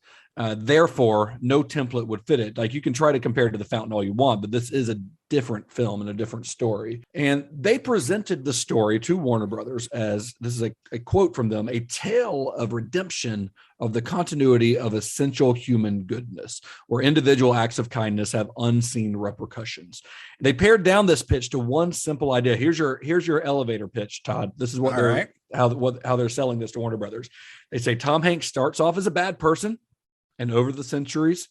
Speaker 6: Therefore, no template would fit it. Like you can try to compare it to The Fountain all you want, but this is a different film and a different story. And they presented the story to Warner Brothers as, this is a quote from them, a tale of redemption of the continuity of essential human goodness, where individual acts of kindness have unseen repercussions. They pared down this pitch to one simple idea. Here's your elevator pitch, Todd. This is what how they're selling this to Warner Brothers. They say Tom Hanks starts off as a bad person, and over the centuries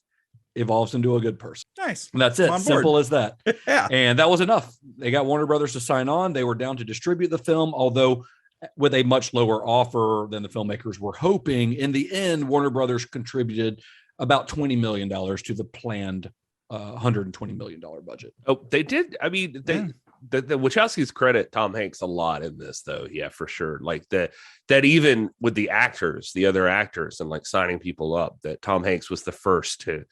Speaker 6: evolves into a good person.
Speaker 7: Nice.
Speaker 6: And that's it. Simple as that.
Speaker 7: Yeah.
Speaker 6: And that was enough. They got Warner Brothers to sign on. They were down to distribute the film, although with a much lower offer than the filmmakers were hoping. In the end, Warner Brothers contributed about $20 million to the planned $120 million budget.
Speaker 5: Oh, they did. I mean, the Wachowskis credit Tom Hanks a lot in this, though. Yeah, for sure. Like that even with the other actors, and like signing people up, that Tom Hanks was the first to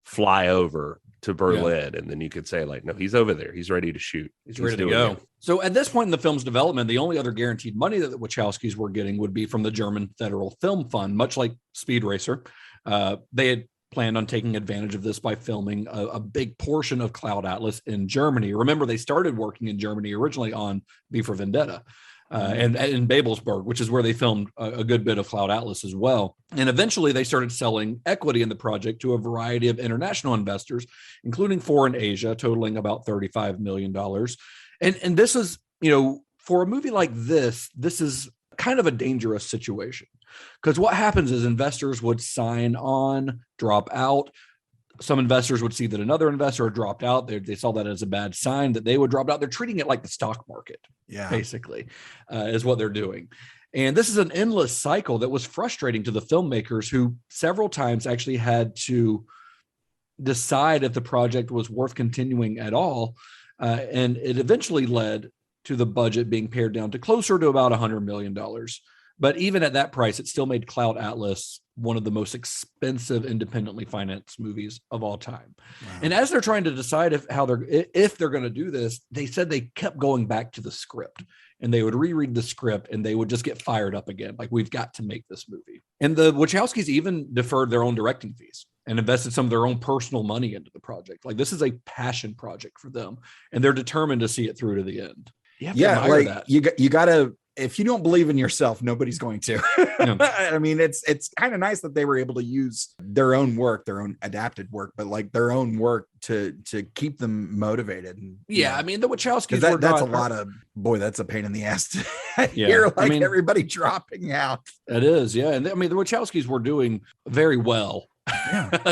Speaker 5: fly over to Berlin. And then you could say like, no, he's over there. He's ready to shoot.
Speaker 6: He's ready to go. So at this point in the film's development, the only other guaranteed money that the Wachowskis were getting would be from the German Federal Film Fund, much like Speed Racer. They had planned on taking advantage of this by filming a big portion of Cloud Atlas in Germany. Remember, they started working in Germany originally on V for Vendetta and in Babelsberg, which is where they filmed a good bit of Cloud Atlas as well. And eventually they started selling equity in the project to a variety of international investors, including four in Asia, totaling about $35 million. And this is, for a movie like this is kind of a dangerous situation. Because what happens is investors would sign on, drop out. Some investors would see that another investor had dropped out. They saw that as a bad sign that they would drop out. They're treating it like the stock market, basically, is what they're doing. And this is an endless cycle that was frustrating to the filmmakers, who several times actually had to decide if the project was worth continuing at all. And it eventually led to the budget being pared down to closer to about $100 million. But even at that price, it still made Cloud Atlas one of the most expensive independently financed movies of all time. Wow. And as they're trying to decide if they're going to do this, they said they kept going back to the script, and they would reread the script and they would just get fired up again. Like, we've got to make this movie. And the Wachowskis even deferred their own directing fees and invested some of their own personal money into the project. Like, this is a passion project for them, and they're determined to see it through to the end.
Speaker 7: Yeah, like that. You gotta, if you don't believe in yourself, nobody's going to. I mean, it's kind of nice that they were able to use their own work, their own adapted work, but like their own work to keep them motivated. And,
Speaker 6: I mean, the Wachowskis
Speaker 7: that's a lot of that's a pain in the ass to hear everybody dropping out.
Speaker 6: It is, yeah. And I mean, the Wachowskis were doing very well.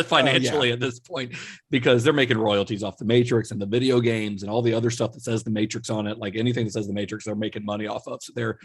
Speaker 6: Financially at this point, because they're making royalties off the Matrix and the video games and all the other stuff that says the Matrix on it. Like anything that says the Matrix, they're making money off of. So they're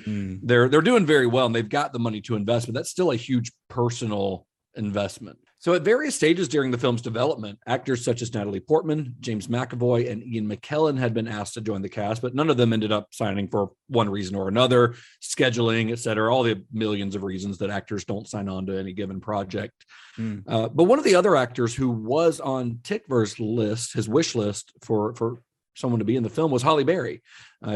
Speaker 6: doing very well, and they've got the money to invest, but that's still a huge personal investment. So at various stages during the film's development, actors such as Natalie Portman, James McAvoy, and Ian McKellen had been asked to join the cast, but none of them ended up signing for one reason or another, scheduling, et cetera, all the millions of reasons that actors don't sign on to any given project. But one of the other actors who was on Tickver's list, his wish list for someone to be in the film, was Halle Berry.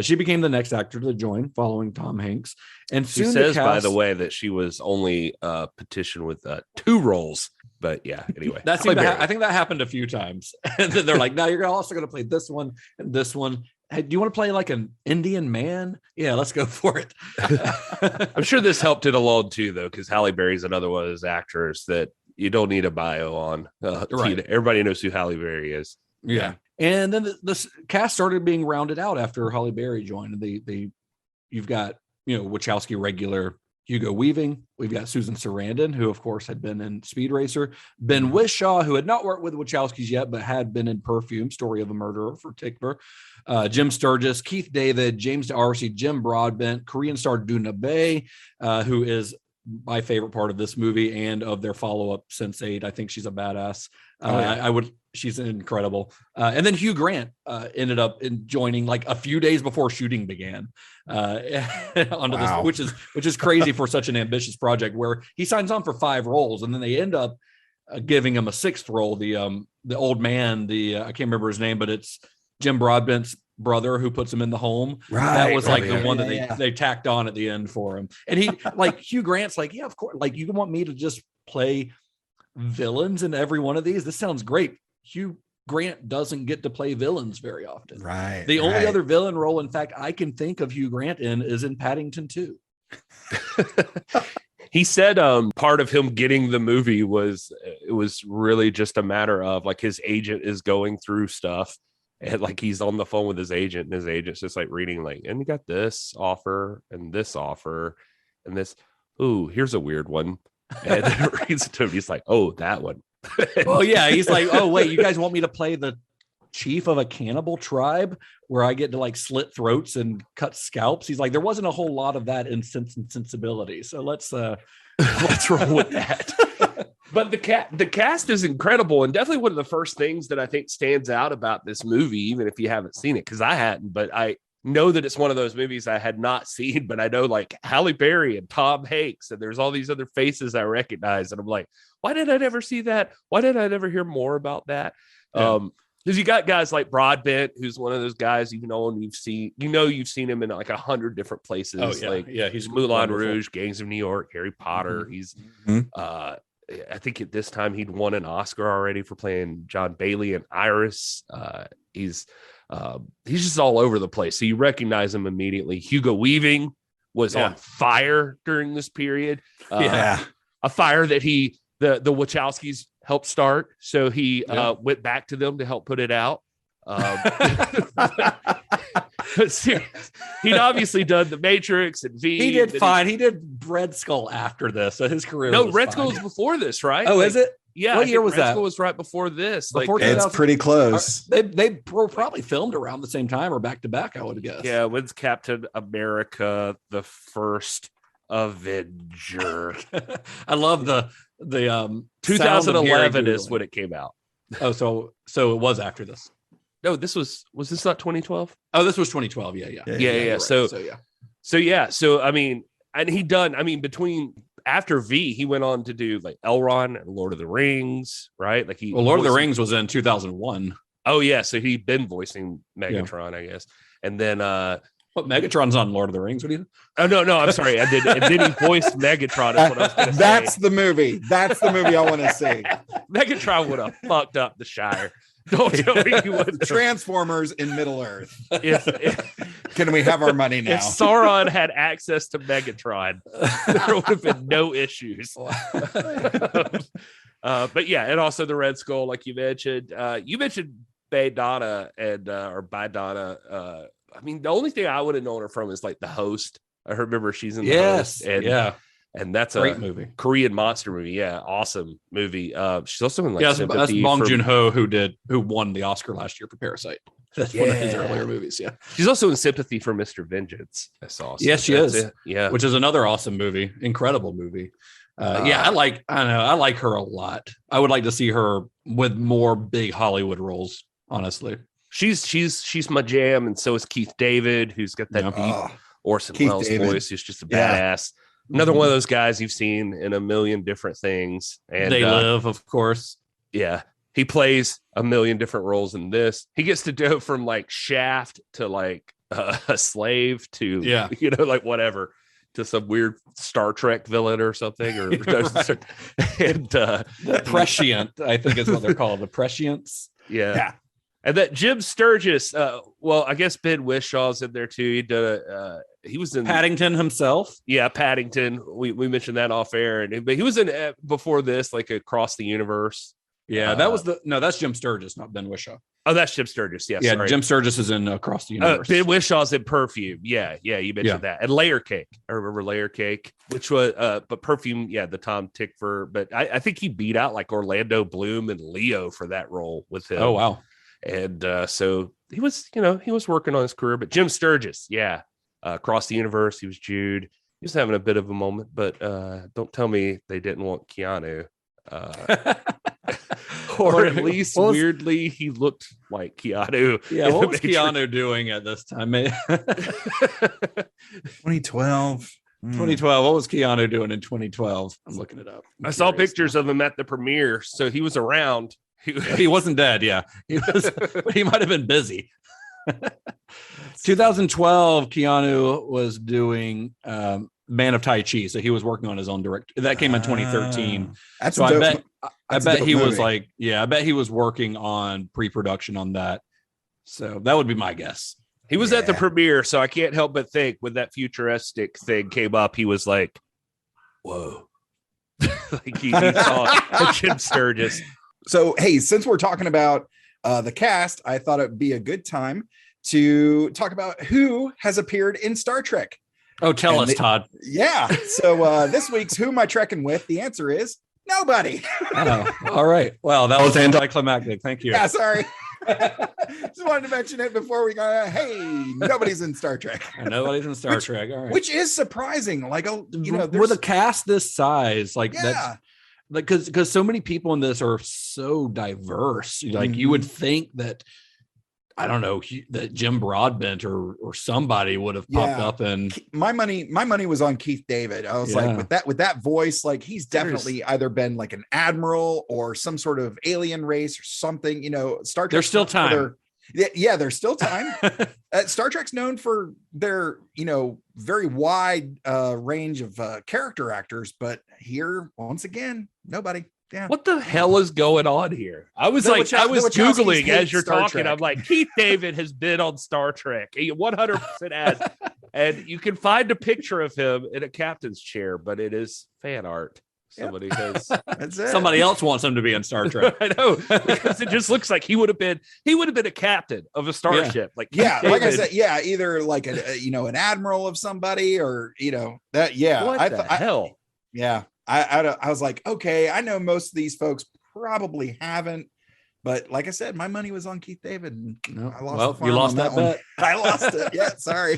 Speaker 6: She became the next actor to join following Tom Hanks. And
Speaker 5: she says, by the way, that she was only petitioned with 2 roles. But yeah, anyway,
Speaker 6: I think that happened a few times. And then they're like, no, you're also going to play this one and this one. Hey, do you want to play like an Indian man? Yeah, let's go for it.
Speaker 5: I'm sure this helped it along too, though, because Halle Berry's another one of those actors that you don't need a bio on. Right. Everybody knows who Halle Berry is.
Speaker 6: Yeah. And then the cast started being rounded out after Halle Berry joined. You've got, Wachowski regular Hugo Weaving. We've got Susan Sarandon, who of course had been in Speed Racer. Ben Whishaw, who had not worked with the Wachowskis yet, but had been in Perfume, Story of a Murderer for Tickver. Jim Sturgis, Keith David, James D'Arcy, Jim Broadbent, Korean star Doona Bae, who is my favorite part of this movie and of their follow-up Sense8. I think she's a badass. She's incredible. And then Hugh Grant ended up joining like a few days before shooting began onto this, which is crazy for such an ambitious project, where he signs on for 5 roles and then they end up giving him a 6th role. The old man, I can't remember his name, but it's Jim Broadbent's brother who puts him in the home. That was like the one that they tacked on at the end for him. And he like Hugh Grant's like, yeah, of course, like you want me to just play villains in every one of these? This sounds great. Hugh Grant doesn't get to play villains very often.
Speaker 7: Right.
Speaker 6: The only other villain role, in fact, I can think of Hugh Grant in is in Paddington 2.
Speaker 5: He said part of him getting the movie was really just a matter of like his agent is going through stuff and like he's on the phone with his agent and his agent's just like reading like, and you got this offer and this offer and this. Ooh, here's a weird one. And then reads it to him. He's like, oh, that one.
Speaker 6: Oh yeah, he's like, oh wait, you guys want me to play the chief of a cannibal tribe where I get to like slit throats and cut scalps? He's like, there wasn't a whole lot of that in Sense and Sensibility, so let's roll with that.
Speaker 5: But the cast is incredible, and definitely one of the first things that I think stands out about this movie, even if you haven't seen it, because I hadn't, but I know that it's one of those movies I had not seen, but I know like Halle Berry and Tom Hanks, and there's all these other faces I recognize, and I'm like, why did I never see that? Why did I never hear more about that? Because you got guys like Broadbent, who's one of those guys you've seen him in like 100 different places.
Speaker 6: Oh yeah,
Speaker 5: like
Speaker 6: he's
Speaker 5: Moulin
Speaker 6: wonderful.
Speaker 5: Rouge, Gangs of New York, Harry Potter. He's I think at this time he'd won an Oscar already for playing John Bailey in Iris. He's just all over the place, so you recognize him immediately. Hugo Weaving was on fire during this period. A fire that the Wachowskis helped start, so he went back to them to help put it out. He'd obviously done The Matrix and V.
Speaker 6: He did fine. He did Red Skull after this, so his career.
Speaker 5: No, Red Skull was before this, right?
Speaker 6: Oh, is it?
Speaker 5: Yeah.
Speaker 6: What year was that?
Speaker 5: Red Skull was right before this.
Speaker 7: It's pretty close.
Speaker 6: They were probably filmed around the same time or back to back, I would guess.
Speaker 5: Yeah, when's Captain America: The First Avenger?
Speaker 6: I love the
Speaker 5: 2011 is when it came out.
Speaker 6: Oh, so it was after this.
Speaker 5: No, was this not 2012?
Speaker 6: Oh, this was 2012. Yeah.
Speaker 5: Right. So I mean, and after V, he went on to do like Elrond and Lord of the Rings, right? Like
Speaker 6: Lord of the Rings was in 2001.
Speaker 5: Oh yeah, so he'd been voicing Megatron, I guess, and then
Speaker 6: what, Megatron's on Lord of the Rings? What do you?
Speaker 5: Oh no, I'm sorry. And then he voiced Megatron. Is what I was going to say.
Speaker 7: That's the movie I want to see.
Speaker 5: Megatron would have fucked up the Shire. Don't tell me he wouldn't.
Speaker 7: Transformers in Middle Earth. Can we have our money now?
Speaker 5: If Sauron had access to Megatron, there would have been no issues. But yeah, and also the Red Skull, like you mentioned. You mentioned Baydana and or Baydana. I mean, the only thing I would have known her from is like The Host. I remember she's in The Host. And that's
Speaker 6: great
Speaker 5: a
Speaker 6: movie,
Speaker 5: Korean monster movie. Yeah, awesome movie. She's also in like
Speaker 6: that's Bong Joon-ho who won the Oscar last year for Parasite. That's one of his earlier movies. Yeah,
Speaker 5: she's also in Sympathy for Mr. Vengeance. That's awesome.
Speaker 6: Yes, she is.
Speaker 5: Yeah,
Speaker 6: which is another awesome movie, incredible movie. I like her a lot. I would like to see her with more big Hollywood roles. Honestly,
Speaker 5: she's my jam, and so is Keith David, who's got that deep Orson Welles voice. Who's just a badass. Another one of those guys you've seen in a million different things. And
Speaker 6: They Live, of course.
Speaker 5: Yeah. He plays a million different roles in this. He gets to go from like Shaft to like a slave to, like whatever, to some weird Star Trek villain or something. Or and
Speaker 6: the Prescient, I think is what they're called. The Prescients.
Speaker 5: Yeah. And that Jim Sturgis, I guess Ben Wishaw's in there too. He was in
Speaker 6: Paddington himself.
Speaker 5: Yeah, Paddington. We mentioned that off air, but he was in before this, like Across the Universe.
Speaker 6: Yeah, that's Jim Sturgis, not Ben Whishaw.
Speaker 5: Oh, that's Jim Sturgis. Yes,
Speaker 6: yeah,
Speaker 5: sorry.
Speaker 6: Jim Sturgis is in Across the Universe.
Speaker 5: Ben Wishaw's in Perfume. Yeah, you mentioned that. And Layer Cake. I remember Layer Cake, which was but Perfume, the Tom Tickfor. But I think he beat out like Orlando Bloom and Leo for that role with him.
Speaker 6: Oh wow.
Speaker 5: And so he was working on his career. But Jim Sturgis, Across the Universe, he was Jude. He was having a bit of a moment, but don't tell me they didn't want Keanu. Or at least weirdly, he looked like Keanu.
Speaker 6: Yeah, what was Keanu doing at this time?
Speaker 7: 2012.
Speaker 6: 2012. What was Keanu doing in 2012? I'm looking it up.
Speaker 5: I saw pictures of him at the premiere, so he was around.
Speaker 6: He wasn't dead. Yeah, he was. But he might have been busy. 2012, Keanu was doing Man of Tai Chi, so he was working on his own direct. That came in 2013.
Speaker 7: That's
Speaker 6: so
Speaker 7: I
Speaker 6: bet he was like, I bet he was working on pre-production on that. So that would be my guess.
Speaker 5: He was at the premiere, so I can't help but think when that futuristic thing came up, he was like, "Whoa!" Like he saw Jim Sturgis.
Speaker 7: So hey, since we're talking about the cast, I thought it'd be a good time to talk about who has appeared in Star Trek.
Speaker 6: Oh, tell us, Todd.
Speaker 7: Yeah. So this week's Who Am I Trekking With? The answer is nobody.
Speaker 6: Oh, all right. Well, that was anticlimactic. Thank you.
Speaker 7: Yeah, sorry. Just wanted to mention it before we go. Hey, nobody's in Star Trek.
Speaker 6: Nobody's in Star Trek. All right.
Speaker 7: Which is surprising. Like,
Speaker 6: with a cast this size, that's like because so many people in this are so diverse. Like you would think that, I don't know, that Jim Broadbent or somebody would have popped up. And
Speaker 7: my money was on Keith David. I was like, with that voice, like he's definitely either been like an admiral or some sort of alien race or something. Star Trek.
Speaker 6: There's still time.
Speaker 7: There's still time. Star Trek's known for their very wide range of character actors, but here once again, nobody. Yeah.
Speaker 5: What the hell is going on here? I was Googling as you're talking.
Speaker 7: Trek.
Speaker 5: I'm like, Keith David has been on Star Trek. He 100% has. And you can find a picture of him in a captain's chair, but it is fan art. Somebody has.
Speaker 7: That's it.
Speaker 6: Somebody else wants him to be in Star Trek.
Speaker 5: I know, because it just looks like he would have been a captain of a starship.
Speaker 7: Like I said, either like an admiral of somebody or that. Yeah.
Speaker 5: What the hell?
Speaker 7: I was like, okay, I know most of these folks probably haven't, but like I said, my money was on Keith David. And I lost.
Speaker 6: You lost that bet.
Speaker 7: I lost it. Yeah, sorry.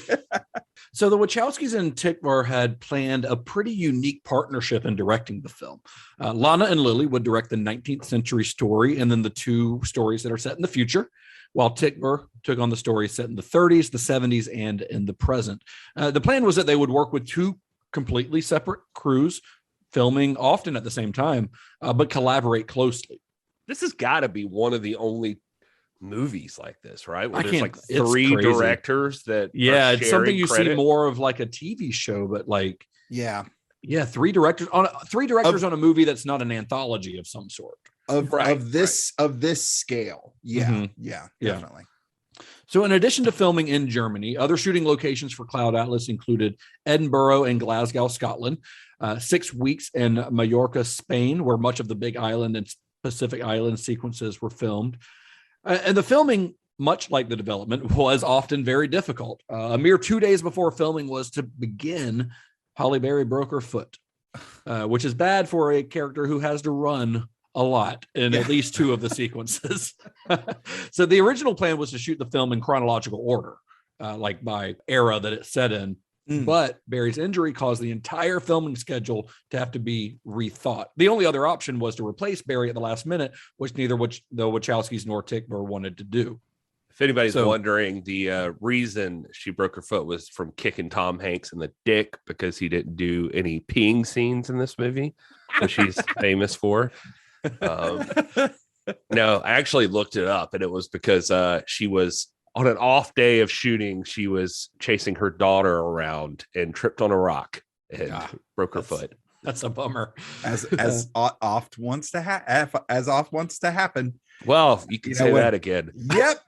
Speaker 6: So the Wachowskis and Tickfor had planned a pretty unique partnership in directing the film. Lana and Lilly would direct the 19th century story, and then the two stories that are set in the future, while Tickfor took on the stories set in the 30s, the 70s, and in the present. The plan was that they would work with two completely separate crews, filming often at the same time, but collaborate closely.
Speaker 5: This has got to be one of the only movies like this, right? Where there's like
Speaker 6: it's
Speaker 5: three
Speaker 6: crazy.
Speaker 5: Directors that
Speaker 6: it's something you
Speaker 5: credit.
Speaker 6: see more of like a TV show, but like three directors on a movie that's not an anthology of some sort
Speaker 7: of this scale. Definitely.
Speaker 6: So in addition to filming in Germany, other shooting locations for Cloud Atlas included Edinburgh and Glasgow, Scotland, 6 weeks in Mallorca, Spain, where much of the Big Island and Pacific Island sequences were filmed. And the filming, much like the development, was often very difficult. A mere 2 days before filming was to begin, Halle Berry broke her foot, which is bad for a character who has to run a lot in at least 2 of the sequences. So the original plan was to shoot the film in chronological order, like by era that it's set in. But Barry's injury caused the entire filming schedule to have to be rethought. The only other option was to replace Barry at the last minute, which neither the Wachowskis nor Tickver wanted to do.
Speaker 5: If anybody's wondering, the reason she broke her foot was from kicking Tom Hanks in the dick because he didn't do any peeing scenes in this movie, which he's famous for. No, I actually looked it up, and it was because she was on an off day of shooting. She was chasing her daughter around and tripped on a rock and broke her foot.
Speaker 6: That's a bummer.
Speaker 7: As oft wants to happen.
Speaker 5: Well, you can say that again.
Speaker 7: Yep.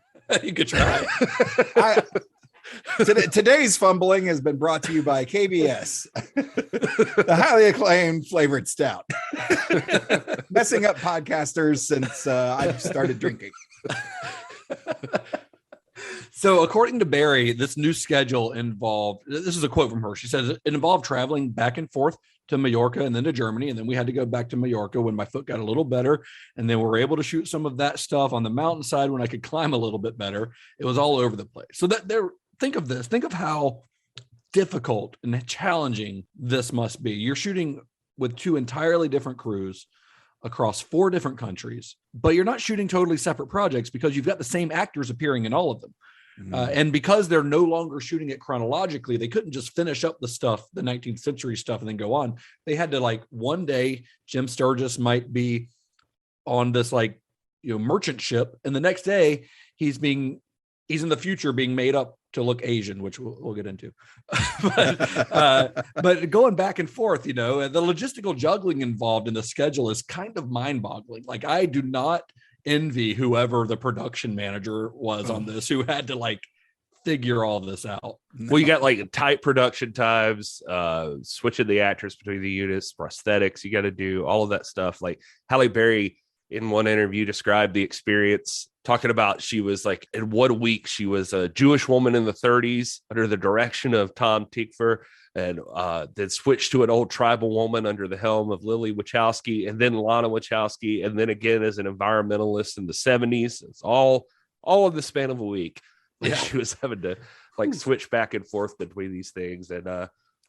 Speaker 6: You could try.
Speaker 7: Today's fumbling has been brought to you by KBS, the highly acclaimed flavored stout. Messing up podcasters since I've started drinking.
Speaker 6: So according to Barry, this new schedule involved, this is a quote from her. She says it involved traveling back and forth to Mallorca and then to Germany. And then we had to go back to Mallorca when my foot got a little better. And then we were able to shoot some of that stuff on the mountainside when I could climb a little bit better. It was all over the place. So think of this. Think of how difficult and challenging this must be. You're shooting with 2 entirely different crews across 4 different countries, but you're not shooting totally separate projects because you've got the same actors appearing in all of them. And because they're no longer shooting it chronologically, they couldn't just finish up the stuff, the 19th century stuff, and then go on. They had to, like, one day Jim Sturgis might be on this, like, merchant ship, and the next day he's in the future being made up to look Asian, which we'll get into. but going back and forth, the logistical juggling involved in the schedule is kind of mind-boggling. Like, I do not envy whoever the production manager was on this, who had to, like, figure all this out.
Speaker 5: Well, you got, like, tight production times, switching the actors between the units, prosthetics, you got to do all of that stuff. Like, Halle Berry in one interview described the experience, talking about she was, like, in 1 week she was a Jewish woman in the 30s under the direction of Tom Tickver, and then switched to an old tribal woman under the helm of Lilly Wachowski, and then Lana Wachowski, and then again as an environmentalist in the 70s. It's all in the span of a week. Like, she was having to, like, switch back and forth between these things, and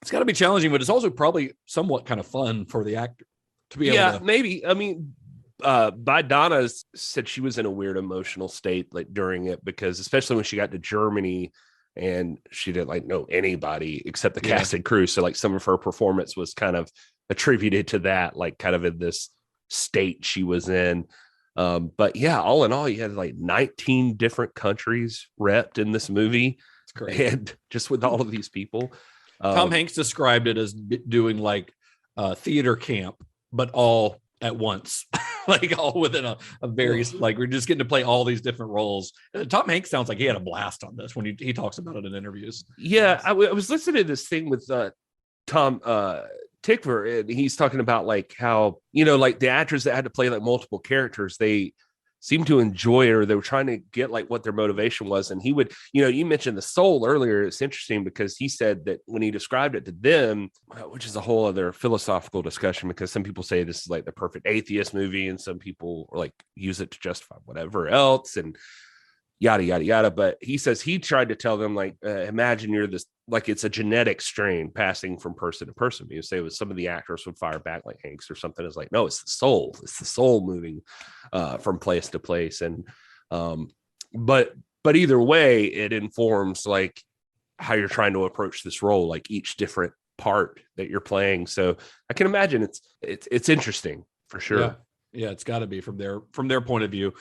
Speaker 6: it's got to be challenging, but it's also probably somewhat kind of fun for the actor to be able to.
Speaker 5: Maybe. I mean, Donna said she was in a weird emotional state, like, during it, because especially when she got to Germany and she didn't, like, know anybody except the cast and crew. So, like, some of her performance was kind of attributed to that, like, kind of in this state she was in. But yeah, all in all, you had, like, 19 different countries repped in this movie.
Speaker 6: It's great.
Speaker 5: And just with all of these people.
Speaker 6: Tom Hanks described it as doing, like, theater camp, but all at once. Like, all within a very, like, we're just getting to play all these different roles. Tom Hanks sounds like he had a blast on this when he talks about it in interviews.
Speaker 5: Yeah, I was listening to this thing with Tom Tickver, and he's talking about, like, how, like, the actors that had to play, like, multiple characters, they seemed to enjoy it, or they were trying to get, like, what their motivation was. And he would, you mentioned the soul earlier. It's interesting because he said that when he described it to them, which is a whole other philosophical discussion, because some people say this is, like, the perfect atheist movie, and some people, like, use it to justify whatever else, and yada, yada, yada. But he says he tried to tell them, like, imagine you're this, like, it's a genetic strain passing from person to person. You say it was, some of the actors would fire back, like Hanks or something. It's like, no, it's the soul moving from place to place. And but either way, it informs, like, how you're trying to approach this role, like, each different part that you're playing. So I can imagine it's interesting for sure.
Speaker 6: Yeah, it's got to be from their point of view.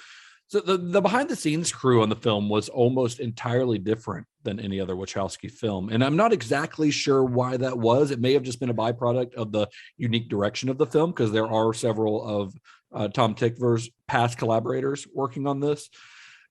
Speaker 6: So the behind the scenes crew on the film was almost entirely different than any other Wachowski film. And I'm not exactly sure why that was. It may have just been a byproduct of the unique direction of the film, because there are several of Tom Tickver's past collaborators working on this.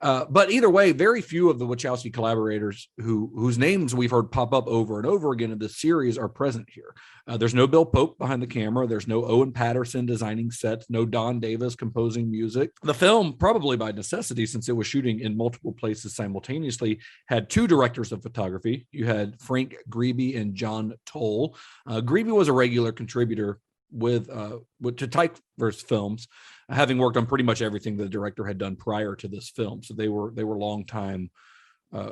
Speaker 6: But either way, very few of the Wachowski collaborators whose names we've heard pop up over and over again in this series are present here. There's no Bill Pope behind the camera. There's no Owen Patterson designing sets, no Don Davis composing music. The film, probably by necessity, since it was shooting in multiple places simultaneously, had two directors of photography. You had Frank Grebe and John Toll. Grebe was a regular contributor to Typeverse Films, having worked on pretty much everything the director had done prior to this film. So they were longtime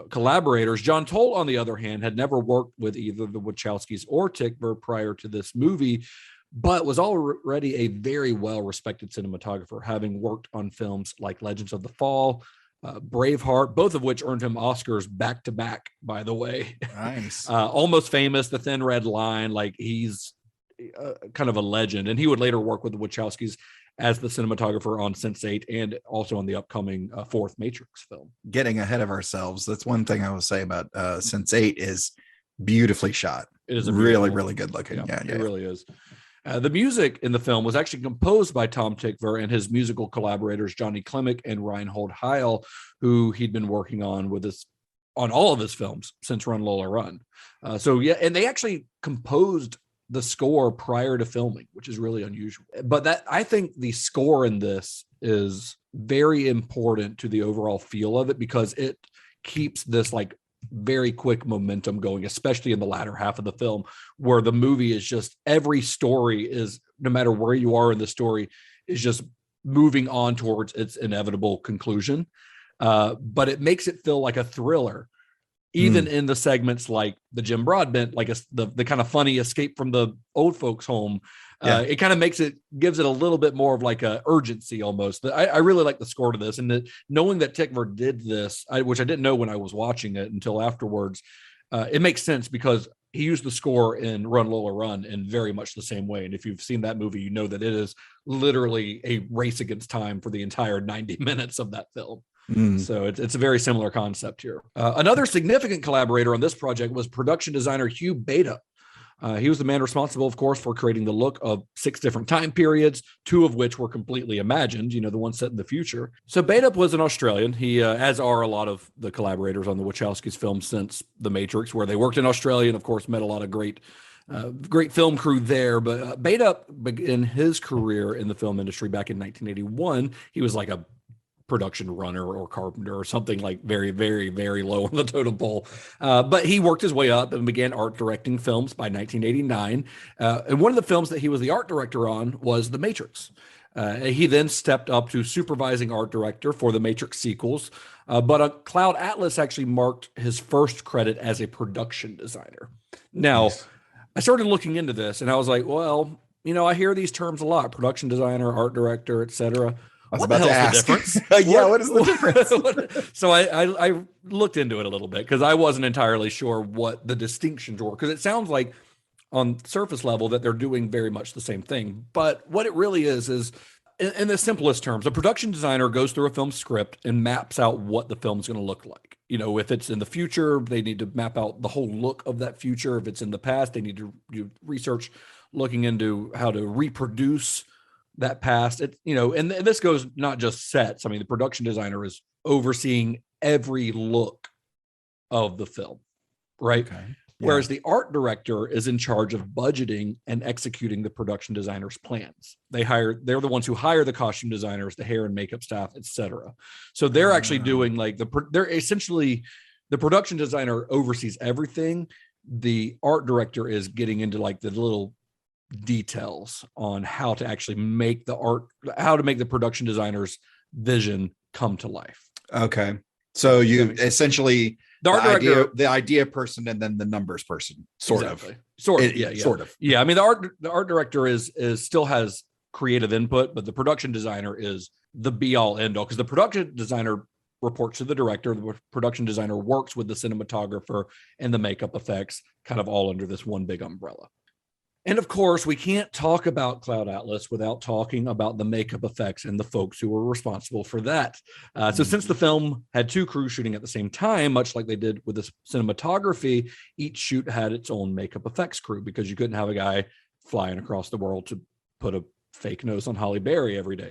Speaker 6: collaborators. John Toll, on the other hand, had never worked with either the Wachowskis or Tickver prior to this movie, but was already a very well-respected cinematographer, having worked on films like Legends of the Fall, Braveheart, both of which earned him Oscars back-to-back, by the way.
Speaker 7: Nice.
Speaker 6: Almost Famous, The Thin Red Line, like he's kind of a legend. And he would later work with the Wachowskis as the cinematographer on Sense8 and also on the upcoming fourth Matrix film.
Speaker 7: Getting ahead of ourselves. That's one thing I will say about Sense8 is beautifully shot.
Speaker 6: It is
Speaker 7: really, really good looking. Yeah,
Speaker 6: it really is. The music in the film was actually composed by Tom Tykwer and his musical collaborators, Johnny Klimek and Reinhold Heil, who he'd been working on on all of his films since Run Lola Run. And they actually composed the score prior to filming, which is really unusual. But I think the score in this is very important to the overall feel of it, because it keeps this like very quick momentum going, especially in the latter half of the film, where the movie is just, every story is, no matter where you are in the story, is just moving on towards its inevitable conclusion. But it makes it feel like a thriller, even in the segments like the Jim Broadbent, like the kind of funny escape from the old folks home. It kind of gives it a little bit more of like a urgency almost. I really like the score to this, and knowing that Tykwer did this, which I didn't know when I was watching it until afterwards, it makes sense because he used the score in Run Lola Run in very much the same way. And if you've seen that movie, you know that it is literally a race against time for the entire 90 minutes of that film. So it's a very similar concept here. Another significant collaborator on this project was production designer Hugh Beta. He was the man responsible, of course, for creating the look of 6 different time periods, 2 of which were completely imagined, the one set in the future. So Beta was an Australian. He, as are a lot of the collaborators on the Wachowskis films since The Matrix, where they worked in Australia and, of course, met a lot of great film crew there. But Beta began his career in the film industry back in 1981. He was like a production runner or carpenter or something, like very, very, very low on the totem pole. But he worked his way up and began art directing films by 1989. And one of the films that he was the art director on was The Matrix. He then stepped up to supervising art director for the Matrix sequels. But Cloud Atlas actually marked his first credit as a production designer. Now, I started looking into this and I was like, well, I hear these terms a lot: production designer, art director, etc. What the hell's the difference?
Speaker 7: What is the difference?
Speaker 6: So I looked into it a little bit because I wasn't entirely sure what the distinctions were, because it sounds like on surface level that they're doing very much the same thing. But what it really is in the simplest terms, a production designer goes through a film script and maps out what the film's going to look like. If it's in the future, they need to map out the whole look of that future. If it's in the past, they need to do research looking into how to reproduce that past. And this goes not just sets. I mean, the production designer is overseeing every look of the film, right? Okay. Yeah. Whereas the art director is in charge of budgeting and executing the production designer's plans. They're the ones who hire the costume designers, the hair and makeup staff, etc. So they're actually doing they're essentially, the production designer oversees everything. The art director is getting into like the little details on how to actually make how to make the production designer's vision come to life. Okay.
Speaker 7: So you essentially the idea person and then the numbers person, sort of.
Speaker 6: Yeah. I mean, the art director is still has creative input, but the production designer is the be all end all, because the production designer reports to the director. The production designer works with the cinematographer and the makeup effects, kind of all under this one big umbrella. And of course, we can't talk about Cloud Atlas without talking about the makeup effects and the folks who were responsible for that. So since the film had 2 crews shooting at the same time, much like they did with the cinematography, each shoot had its own makeup effects crew, because you couldn't have a guy flying across the world to put a fake nose on Halle Berry every day.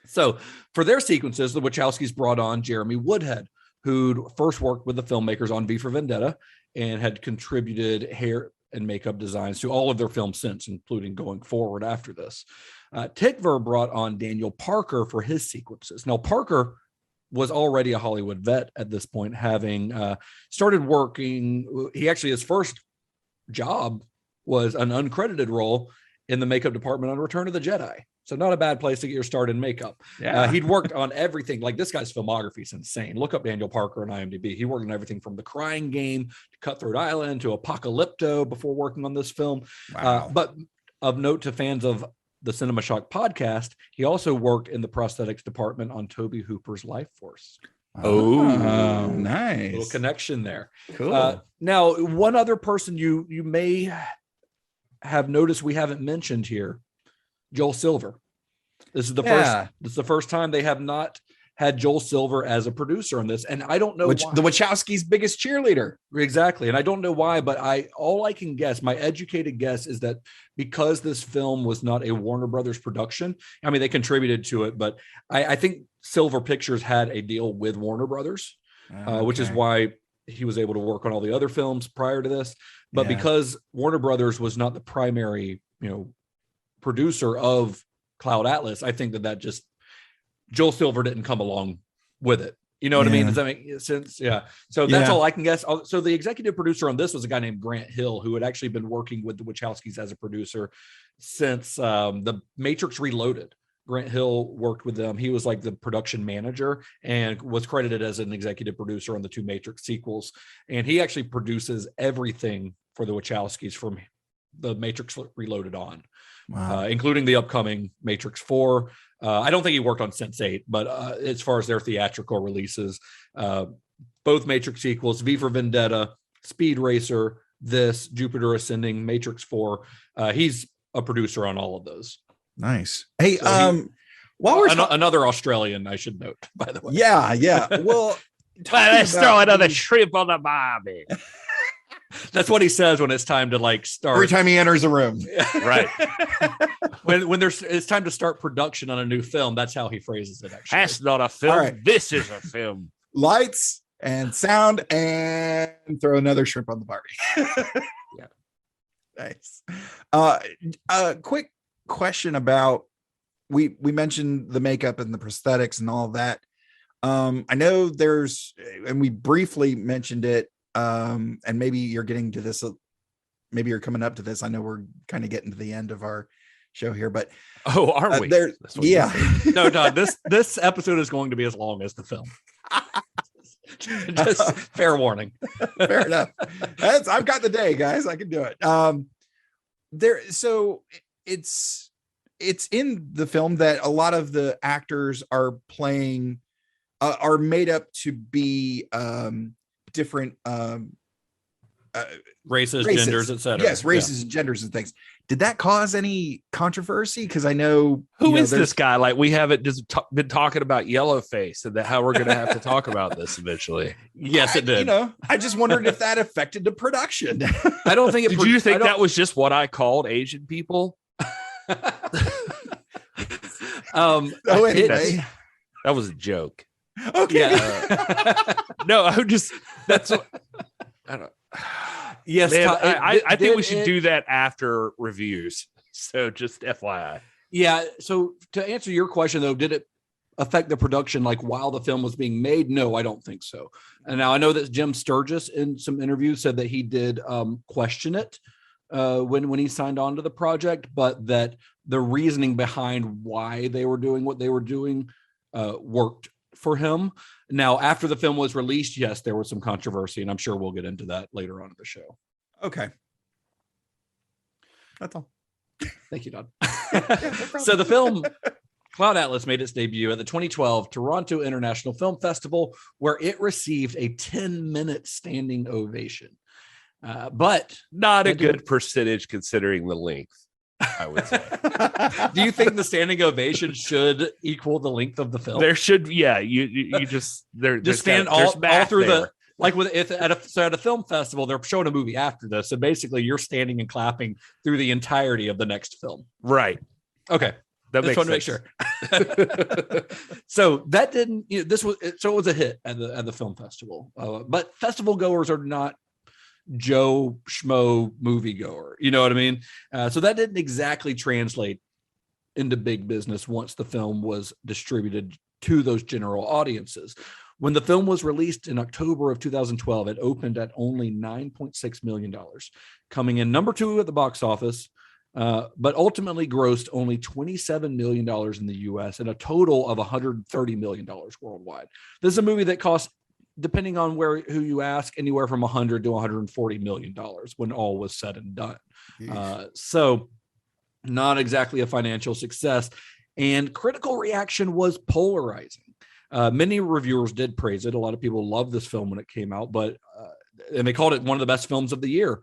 Speaker 6: So for their sequences, the Wachowskis brought on Jeremy Woodhead, who'd first worked with the filmmakers on V for Vendetta and had contributed hair and makeup designs to all of their films since, including going forward after this. Tickver brought on Daniel Parker for his sequences. Now, Parker was already a Hollywood vet at this point, having started working. His first job was an uncredited role in the makeup department on Return of the Jedi. So not a bad place to get your start in makeup.
Speaker 5: Yeah.
Speaker 6: He'd worked on everything. Like, this guy's filmography is insane. Look up Daniel Parker on IMDb. He worked on everything from The Crying Game to Cutthroat Island to Apocalypto before working on this film.
Speaker 7: Wow.
Speaker 6: But of note to fans of the Cinema Shock podcast, he also worked in the prosthetics department on Toby Hooper's Life Force.
Speaker 7: Oh, nice.
Speaker 6: Little connection there.
Speaker 7: Cool.
Speaker 6: Now, one other person you may have noticed we haven't mentioned here, Joel Silver. This is the first time they have not had Joel Silver as a producer on this, and I don't know why.
Speaker 7: The Wachowskis' biggest cheerleader.
Speaker 6: Exactly, and I don't know why, but all I can guess, my educated guess, is that because this film was not a Warner Brothers production, I mean, they contributed to it, but I think Silver Pictures had a deal with Warner Brothers, which is why he was able to work on all the other films prior to this. But because Warner Brothers was not the primary, producer of Cloud Atlas, I think that just Joel Silver didn't come along with it. You know what I mean? Does that make sense? Yeah. So that's all I can guess. So the executive producer on this was a guy named Grant Hill, who had actually been working with the Wachowskis as a producer since the Matrix Reloaded. Grant Hill worked with them. He was like the production manager and was credited as an executive producer on the 2 Matrix sequels. And he actually produces everything for the Wachowskis from the Matrix Reloaded on.
Speaker 7: Wow.
Speaker 6: Including the upcoming Matrix 4. I don't think he worked on Sense8, but as far as their theatrical releases, both Matrix sequels, V for Vendetta, Speed Racer, this, Jupiter Ascending, Matrix 4, he's a producer on all of those.
Speaker 7: Nice. Hey,
Speaker 6: So
Speaker 7: while we're
Speaker 6: another Australian, I should note, by the way.
Speaker 7: Yeah. Well,
Speaker 5: let's throw another shrimp on the barbie.
Speaker 6: That's what he says when it's time to start.
Speaker 7: Every time he enters a room.
Speaker 5: Right.
Speaker 6: when it's time to start production on a new film, that's how he phrases it, actually.
Speaker 5: That's not a film.
Speaker 7: Right.
Speaker 5: This is a film.
Speaker 7: Lights and sound, and throw another shrimp on the Barbie.
Speaker 6: Yeah.
Speaker 7: Nice. A quick question about, we mentioned the makeup and the prosthetics and all of that. I know and we briefly mentioned it, and maybe you're getting to this, maybe you're coming up to this. I know we're kind of getting to the end of our show here, but
Speaker 5: are we?
Speaker 6: No, Todd, this episode is going to be as long as the film. Just fair warning.
Speaker 7: Fair enough. I've got the day, guys. I can do it. So it's in the film that a lot of the actors are playing, are made up to be different
Speaker 6: races, genders, etc.
Speaker 7: Yes, races and genders and things. Did that cause any controversy? Because I know
Speaker 5: who is this guy? Like, we haven't just been talking about Yellowface and how we're going to have to talk about this eventually.
Speaker 6: Yes, it did.
Speaker 7: I just wondered if that affected the production.
Speaker 6: I don't think it.
Speaker 5: Did you think that was just what I called Asian people?
Speaker 7: Anyway,
Speaker 5: that was a joke.
Speaker 7: Okay.
Speaker 5: No, that's what I don't.
Speaker 6: Yes,
Speaker 5: man, I think we should do that after reviews. So just FYI.
Speaker 6: Yeah. So to answer your question, though, did it affect the production while the film was being made? No, I don't think so. And now I know that Jim Sturgis in some interviews said that he did question it when he signed on to the project, but that the reasoning behind why they were doing what they were doing worked for him. Now, after the film was released, yes, there was some controversy, and I'm sure we'll get into that later on in the show.
Speaker 7: Okay. That's all.
Speaker 6: Thank you, Todd. So the film Cloud Atlas made its debut at the 2012 Toronto International Film Festival, where it received a 10-minute standing ovation. But
Speaker 5: not a good percentage considering the length, I would say.
Speaker 6: Do you think the standing ovation should equal the length of the film?
Speaker 5: There should, yeah. You just
Speaker 6: stand all through there. At a film festival, they're showing a movie after this, so basically you're standing and clapping through the entirety of the next film.
Speaker 5: Right.
Speaker 6: Okay.
Speaker 5: That
Speaker 6: Just
Speaker 5: makes
Speaker 6: want to make
Speaker 5: sense.
Speaker 6: sure. So that didn't. It was a hit at the film festival. But festival goers are not Joe Schmo moviegoer. You know what I mean? So that didn't exactly translate into big business once the film was distributed to those general audiences. When the film was released in October of 2012, it opened at only $9.6 million, coming in number 2 at the box office, but ultimately grossed only $27 million in the US and a total of $130 million worldwide. This is a movie that cost, depending on who you ask, anywhere from $100 to $140 million when all was said and done. So not exactly a financial success, and critical reaction was polarizing. Many reviewers did praise it. A lot of people loved this film when it came out, and they called it one of the best films of the year.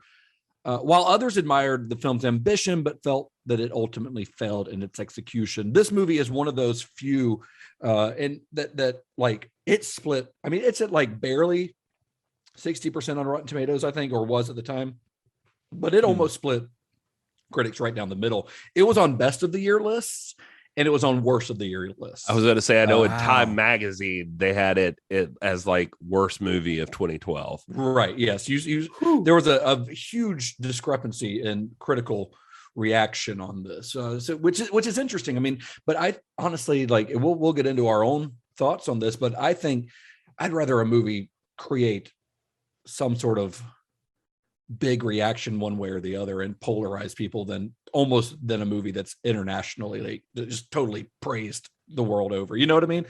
Speaker 6: While others admired the film's ambition, but felt that it ultimately failed in its execution. This movie is one of those few, and that like it split. I mean, it's at like barely 60% on Rotten Tomatoes, I think, or was at the time, but it almost split critics right down the middle. It was on best of the year lists, and it was on worst of the year lists.
Speaker 5: I was going to say, I know in Time Magazine, they had it as like worst movie of 2012.
Speaker 6: Right. Yes. There was a huge discrepancy in critical reaction on this, which is interesting. I mean, but I honestly, like, we'll get into our own thoughts on this, but I think I'd rather a movie create some sort of big reaction one way or the other and polarize people than a movie that's internationally just totally praised the world over. You know what I mean?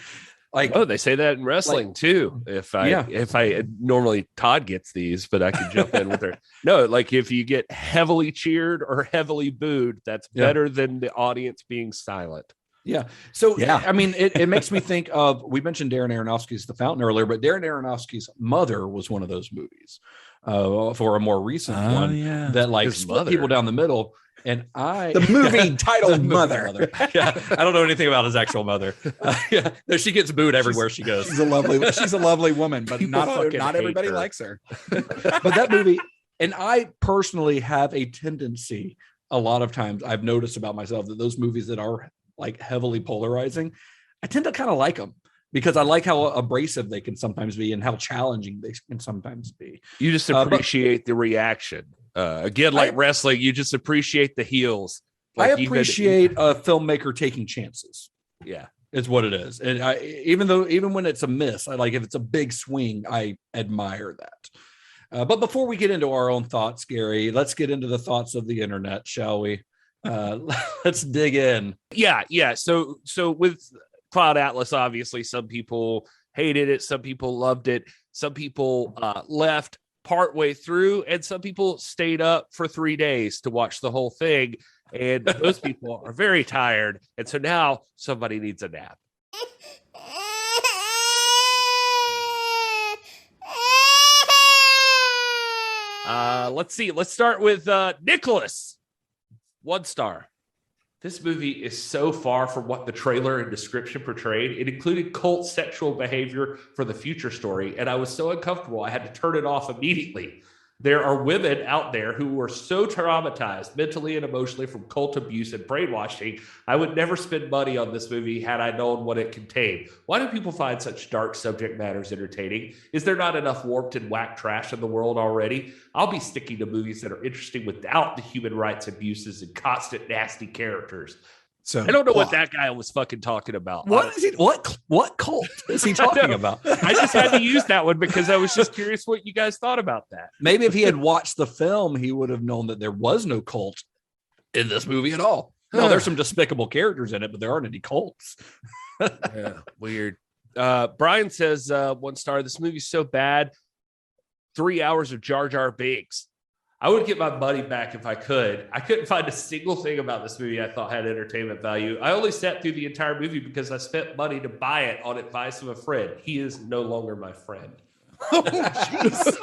Speaker 6: Like,
Speaker 5: they say that in wrestling too. If I normally Todd gets these, but I could jump in with her. No, like if you get heavily cheered or heavily booed, that's better than the audience being silent.
Speaker 6: Yeah. So, I mean, it makes me think of, we mentioned Darren Aronofsky's The Fountain earlier, but Darren Aronofsky's Mother was one of those movies for a more recent one that like split people down the middle. And
Speaker 7: the movie titled Mother.
Speaker 6: Yeah, I don't know anything about his actual mother. No, she gets booed everywhere she goes.
Speaker 7: She's a lovely woman, but not everybody likes her.
Speaker 6: But that movie, and I personally have a tendency, a lot of times I've noticed about myself that those movies that are like heavily polarizing, I tend to kind of like them because I like how abrasive they can sometimes be and how challenging they can sometimes be.
Speaker 5: You just appreciate the reaction. Again, like wrestling, you just appreciate the heels. Like
Speaker 6: I appreciate a filmmaker taking chances.
Speaker 5: Yeah,
Speaker 6: is what it is. And even when it's a miss, I like, if it's a big swing, I admire that. But before we get into our own thoughts, Gary, let's get into the thoughts of the internet, shall we? Let's dig in.
Speaker 5: Yeah. So with Cloud Atlas, obviously, some people hated it, some people loved it, some people left partway through, and some people stayed up for 3 days to watch the whole thing. And those people are very tired, and so now somebody needs a nap. Let's see. Let's start with Nicholas. 1 star. This movie is so far from what the trailer and description portrayed. It included cult sexual behavior for the future story, and I was so uncomfortable I had to turn it off immediately. There are women out there who were so traumatized mentally and emotionally from cult abuse and brainwashing. I would never spend money on this movie had I known what it contained. Why do people find such dark subject matters entertaining? Is there not enough warped and whack trash in the world already? I'll be sticking to movies that are interesting without the human rights abuses and constant nasty characters.
Speaker 7: So
Speaker 5: I don't know what that guy was fucking talking about.
Speaker 6: What cult is he talking about?
Speaker 5: I just had to use that one because I was just curious what you guys thought about that.
Speaker 6: Maybe if he had watched the film, he would have known that there was no cult in this movie at all. No, there's some despicable characters in it, but there aren't any cults.
Speaker 5: Yeah, weird. Brian says 1 star. This movie's so bad. 3 hours of Jar Jar Binks. I would get my money back if I could. I couldn't find a single thing about this movie I thought had entertainment value. I only sat through the entire movie because I spent money to buy it on advice of a friend. He is no longer my friend.
Speaker 7: Oh, jeez.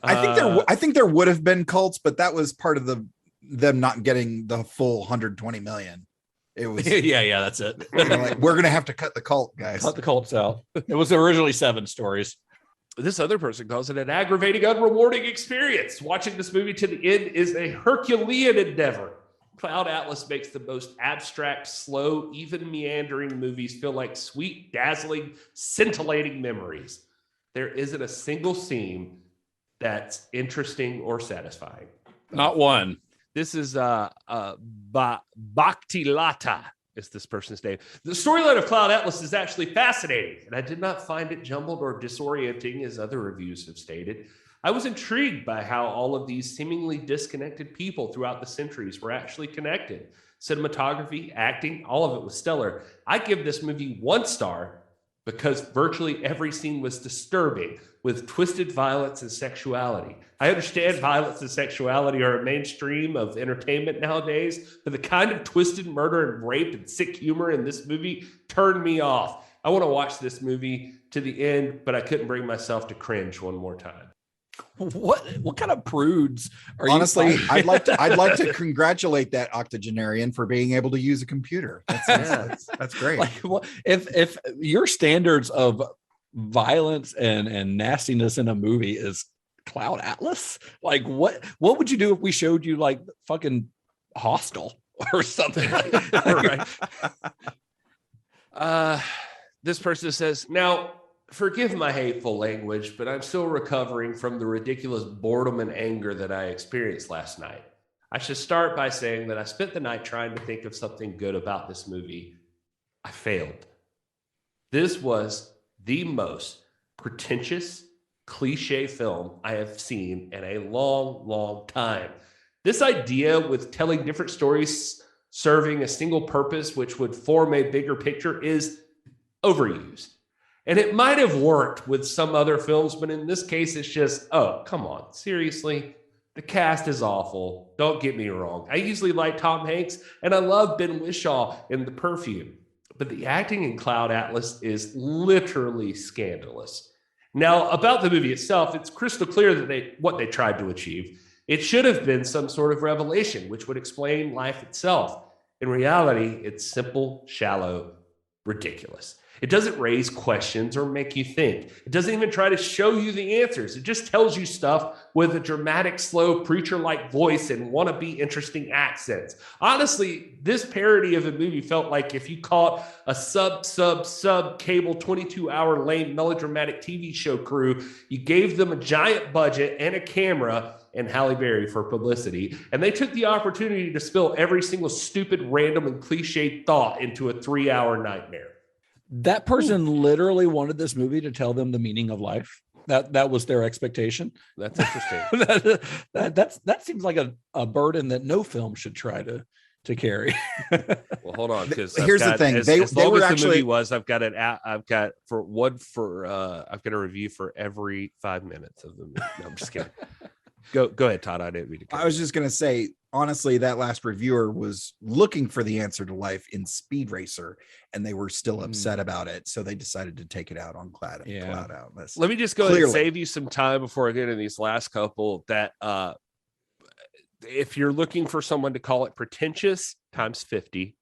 Speaker 7: I think there would have been cults, but that was part of them not getting the full 120 million. It was
Speaker 6: yeah, that's it.
Speaker 7: Like, we're gonna have to cut the cult, guys.
Speaker 6: Cut the cults out. It was originally 7 stories.
Speaker 5: This other person calls it an aggravating, unrewarding experience. Watching this movie to the end is a Herculean endeavor. Cloud Atlas makes the most abstract, slow, even meandering movies feel like sweet, dazzling, scintillating memories. There isn't a single scene that's interesting or satisfying.
Speaker 6: Not one.
Speaker 5: This is Bhakti Lata is this person's name. The storyline of Cloud Atlas is actually fascinating, and I did not find it jumbled or disorienting as other reviews have stated. I was intrigued by how all of these seemingly disconnected people throughout the centuries were actually connected. Cinematography, acting, all of it was stellar. I give this movie 1 star because virtually every scene was disturbing with twisted violence and sexuality. I understand violence and sexuality are a mainstream of entertainment nowadays, but the kind of twisted murder and rape and sick humor in this movie turned me off. I want to watch this movie to the end, but I couldn't bring myself to cringe one more time.
Speaker 6: What kind of prudes are
Speaker 7: Honestly,
Speaker 6: you?
Speaker 7: I'd like to congratulate that octogenarian for being able to use a computer. That's great.
Speaker 6: Like, if your standards of violence and nastiness in a movie is Cloud Atlas, like what would you do if we showed you like fucking Hostel or something?
Speaker 5: Right. This person says, now, forgive my hateful language, but I'm still recovering from the ridiculous boredom and anger that I experienced last night. I should start by saying that I spent the night trying to think of something good about this movie. I failed. This was the most pretentious, cliche film I have seen in a long, long time. This idea with telling different stories, serving a single purpose, which would form a bigger picture, is overused. And it might have worked with some other films, but in this case, it's just, oh, come on. Seriously, the cast is awful. Don't get me wrong. I usually like Tom Hanks, and I love Ben Whishaw in The Perfume. But the acting in Cloud Atlas is literally scandalous. Now, about the movie itself, it's crystal clear that what they tried to achieve. It should have been some sort of revelation, which would explain life itself. In reality, it's simple, shallow, ridiculous. It doesn't raise questions or make you think. It doesn't even try to show you the answers. It just tells you stuff with a dramatic, slow, preacher-like voice and wannabe interesting accents. Honestly, this parody of a movie felt like if you caught a sub cable 22-hour lame melodramatic TV show crew, you gave them a giant budget and a camera and Halle Berry for publicity, and they took the opportunity to spill every single stupid, random, and cliched thought into a 3-hour nightmare.
Speaker 6: That person literally wanted this movie to tell them the meaning of life. That was their expectation.
Speaker 5: That's interesting.
Speaker 6: that seems like a burden that no film should try to carry.
Speaker 5: Well, hold on, because
Speaker 7: here's the thing:
Speaker 5: as long as the movie was, I've got a review for every 5 minutes of the movie. No, I'm just kidding. Go ahead, Todd. I didn't mean to.
Speaker 7: I was just going to say, honestly, that last reviewer was looking for the answer to life in Speed Racer, and they were still upset about it. So they decided to take it out on Cloud Atlas.
Speaker 5: Let me just go ahead and save you some time before I get into these last couple. That if you're looking for someone to call it pretentious, times 50,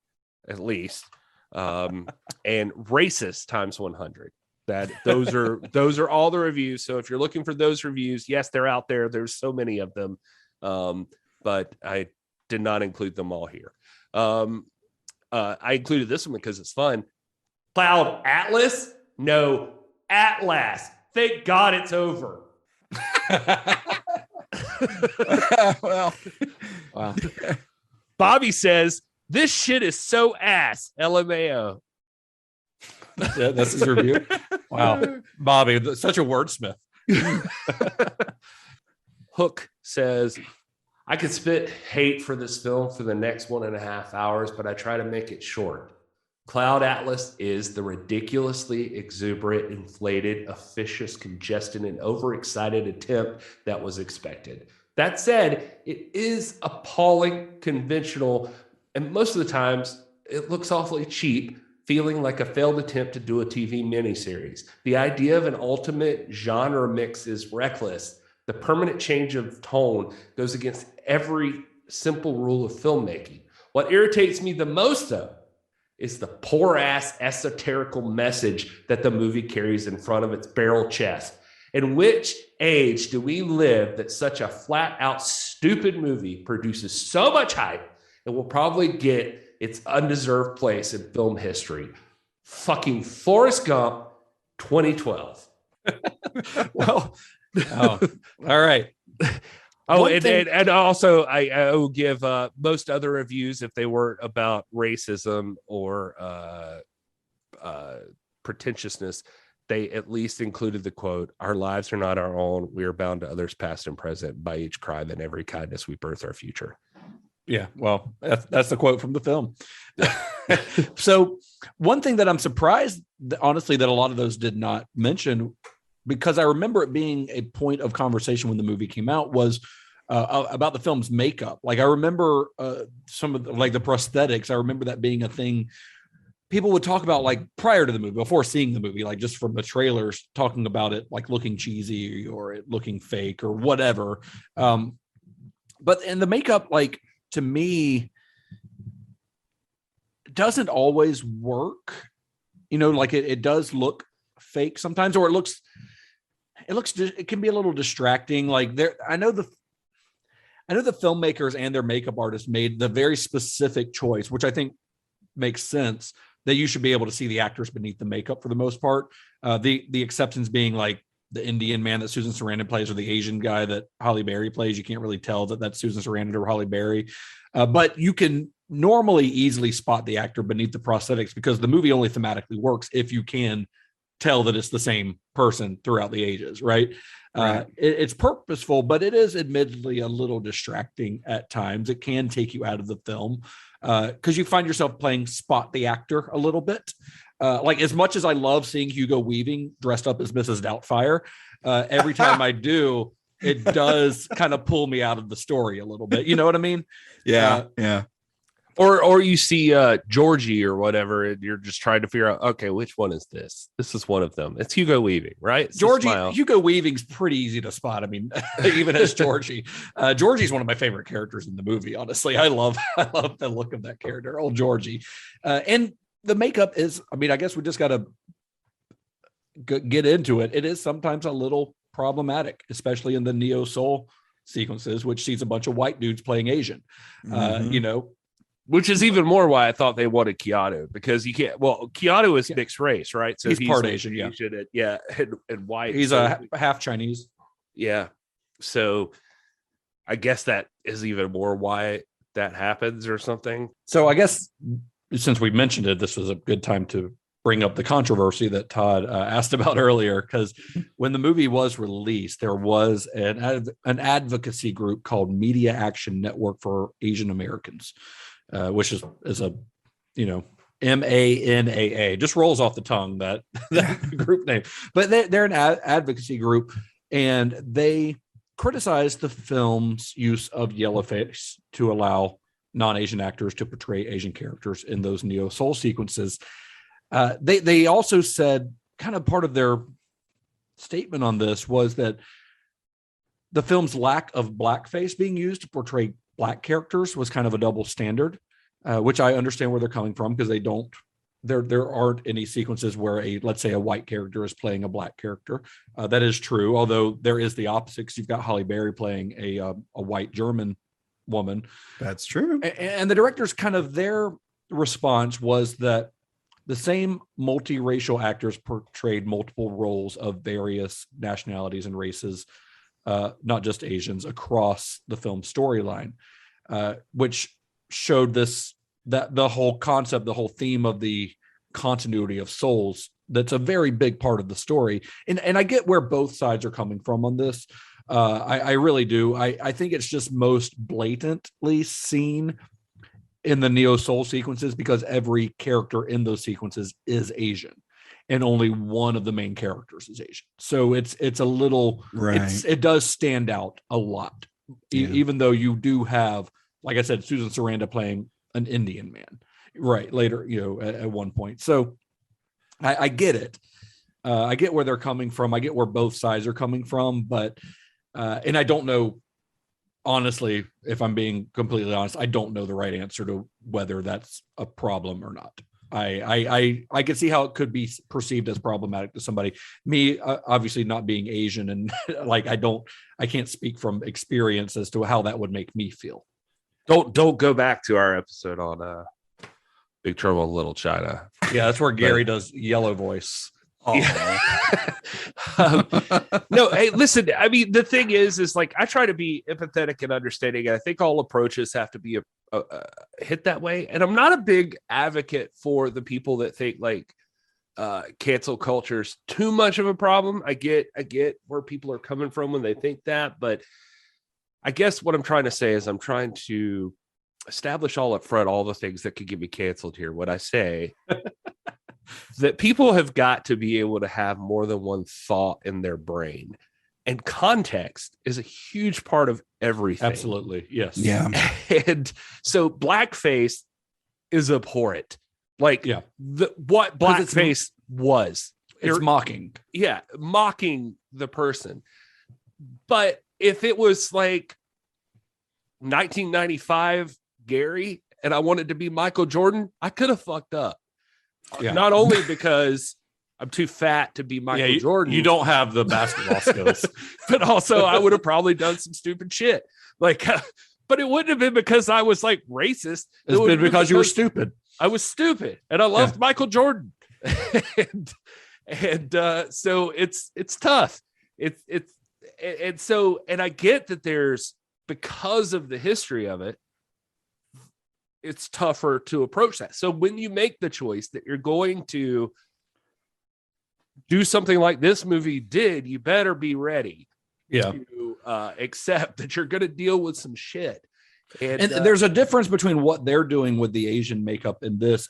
Speaker 5: at least, and racist times 100. That those are all the reviews. So if you're looking for those reviews, yes, they're out there. There's so many of them, but I did not include them all here. I included this one because it's fun. Cloud Atlas? No, Atlas. Thank God it's over.
Speaker 7: Well,
Speaker 6: wow.
Speaker 5: Bobby says, this shit is so ass. LMAO.
Speaker 6: That's his review. Wow, Bobby, such a wordsmith.
Speaker 5: Hook says, I could spit hate for this film for the next 1.5 hours, but I try to make it short. Cloud Atlas is the ridiculously exuberant, inflated, officious, congested, and overexcited attempt that was expected. That said, it is appalling, conventional, and most of the times it looks awfully cheap, feeling like a failed attempt to do a TV miniseries. The idea of an ultimate genre mix is reckless. The permanent change of tone goes against every simple rule of filmmaking. What irritates me the most, though, is the poor-ass esoterical message that the movie carries in front of its barrel chest. In which age do we live that such a flat out stupid movie produces so much hype and will probably get its undeserved place in film history? Fucking Forrest Gump 2012.
Speaker 6: Well, all right.
Speaker 5: Oh, and also I will give most other reviews, if they weren't about racism or pretentiousness, they at least included the quote, "Our lives are not our own. We are bound to others past and present. By each crime and every kindness we birth our future."
Speaker 6: Yeah, well, that's the quote from the film. So one thing that I'm surprised, honestly, that a lot of those did not mention, because I remember it being a point of conversation when the movie came out, was about the film's makeup. Like I remember some of the prosthetics. I remember that being a thing people would talk about, like prior to the movie, before seeing the movie, like just from the trailers, talking about it like looking cheesy or it looking fake or whatever. But in the makeup, like to me, doesn't always work. You know, like it does look fake sometimes, or it can be a little distracting. Like I know the filmmakers and their makeup artists made the very specific choice, which I think makes sense, that you should be able to see the actors beneath the makeup for the most part. The exceptions being like the Indian man that Susan Sarandon plays, or the Asian guy that Halle Berry plays. You can't really tell that that's Susan Sarandon or Halle Berry, but you can normally easily spot the actor beneath the prosthetics, because the movie only thematically works if you can tell that it's the same person throughout the ages, right? It's purposeful, but it is admittedly a little distracting at times. It can take you out of the film because you find yourself playing spot the actor a little bit. Like as much as I love seeing Hugo Weaving dressed up as Mrs. Doubtfire, every time I do, it does kind of pull me out of the story a little bit. You know what I mean?
Speaker 7: Yeah.
Speaker 5: Or you see Georgie or whatever, and you're just trying to figure out, okay, which one is this? This is one of them. It's Hugo Weaving, right? It's
Speaker 6: Hugo Weaving's pretty easy to spot. I mean, even as Georgie. Georgie's one of my favorite characters in the movie, honestly. I love the look of that character, old Georgie. And the makeup is, I mean, I guess we just got to get into it. It is sometimes a little problematic, especially in the neo soul sequences, which sees a bunch of white dudes playing Asian. You know,
Speaker 5: which is even more why I thought they wanted Keanu, because you can't. Well, Keanu is mixed race, right? So
Speaker 6: he's part
Speaker 5: like
Speaker 6: Asian,
Speaker 5: and white.
Speaker 6: He's a half Chinese.
Speaker 5: Yeah, so I guess that is even more why that happens or something.
Speaker 6: So I guess since we mentioned it, this was a good time to bring up the controversy that Todd asked about earlier, because when the movie was released, there was an advocacy group called Media Action Network for Asian Americans, which is a, you know, MANAA, just rolls off the tongue, that group name. But they're an advocacy group, and they criticized the film's use of yellowface to allow non-Asian actors to portray Asian characters in those neo soul sequences. They also said, kind of part of their statement on this was that the film's lack of blackface being used to portray black characters was kind of a double standard, which I understand where they're coming from, because there aren't any sequences where let's say a white character is playing a black character. That is true, although there is the opposite, because you've got Halle Berry playing a white German woman.
Speaker 7: That's true.
Speaker 6: And the director's kind of their response was that the same multiracial actors portrayed multiple roles of various nationalities and races, not just Asians, across the film storyline, which showed that the whole concept, the whole theme of the continuity of souls, that's a very big part of the story. And I get where both sides are coming from on this. I really do. I think it's just most blatantly seen in the neo soul sequences, because every character in those sequences is Asian, and only one of the main characters is Asian. So it's a little, it does stand out a lot, even though you do have, like I said, Susan Sarandon playing an Indian man, right? Later, you know, at one point. So I get it. I get where they're coming from. I get where both sides are coming from, but, and I don't know, honestly, if I'm being completely honest, I don't know the right answer to whether that's a problem or not. I can see how it could be perceived as problematic to somebody. Me, obviously not being Asian, and like I can't speak from experience as to how that would make me feel.
Speaker 5: Don't go back to our episode on Big Trouble in Little China.
Speaker 6: Yeah, that's where Gary does yellow voice.
Speaker 5: Oh. Yeah. No, hey, listen, I mean, the thing is like, I try to be empathetic and understanding. And I think all approaches have to be hit that way. And I'm not a big advocate for the people that think like cancel culture is too much of a problem. I get where people are coming from when they think that, but I guess what I'm trying to say is I'm trying to establish all up front all the things that could get me canceled here. What I say that people have got to be able to have more than one thought in their brain, and context is a huge part of everything.
Speaker 6: Absolutely. Yes.
Speaker 7: Yeah.
Speaker 5: And so blackface is abhorrent. Like what blackface was.
Speaker 6: It's mocking.
Speaker 5: Yeah. Mocking the person. But if it was like 1995 Gary and I wanted to be Michael Jordan, I could have fucked up. Yeah. Not only because I'm too fat to be Michael Jordan.
Speaker 6: You don't have the basketball skills.
Speaker 5: But also I would have probably done some stupid shit. Like, but it wouldn't have been because I was like racist.
Speaker 6: It's been because you were stupid.
Speaker 5: I was stupid and I loved Michael Jordan. and so it's tough. And I get that there's, because of the history of it, it's tougher to approach that. So when you make the choice that you're going to do something like this movie did, you better be ready to accept that you're going to deal with some shit. And
Speaker 6: there's a difference between what they're doing with the Asian makeup in this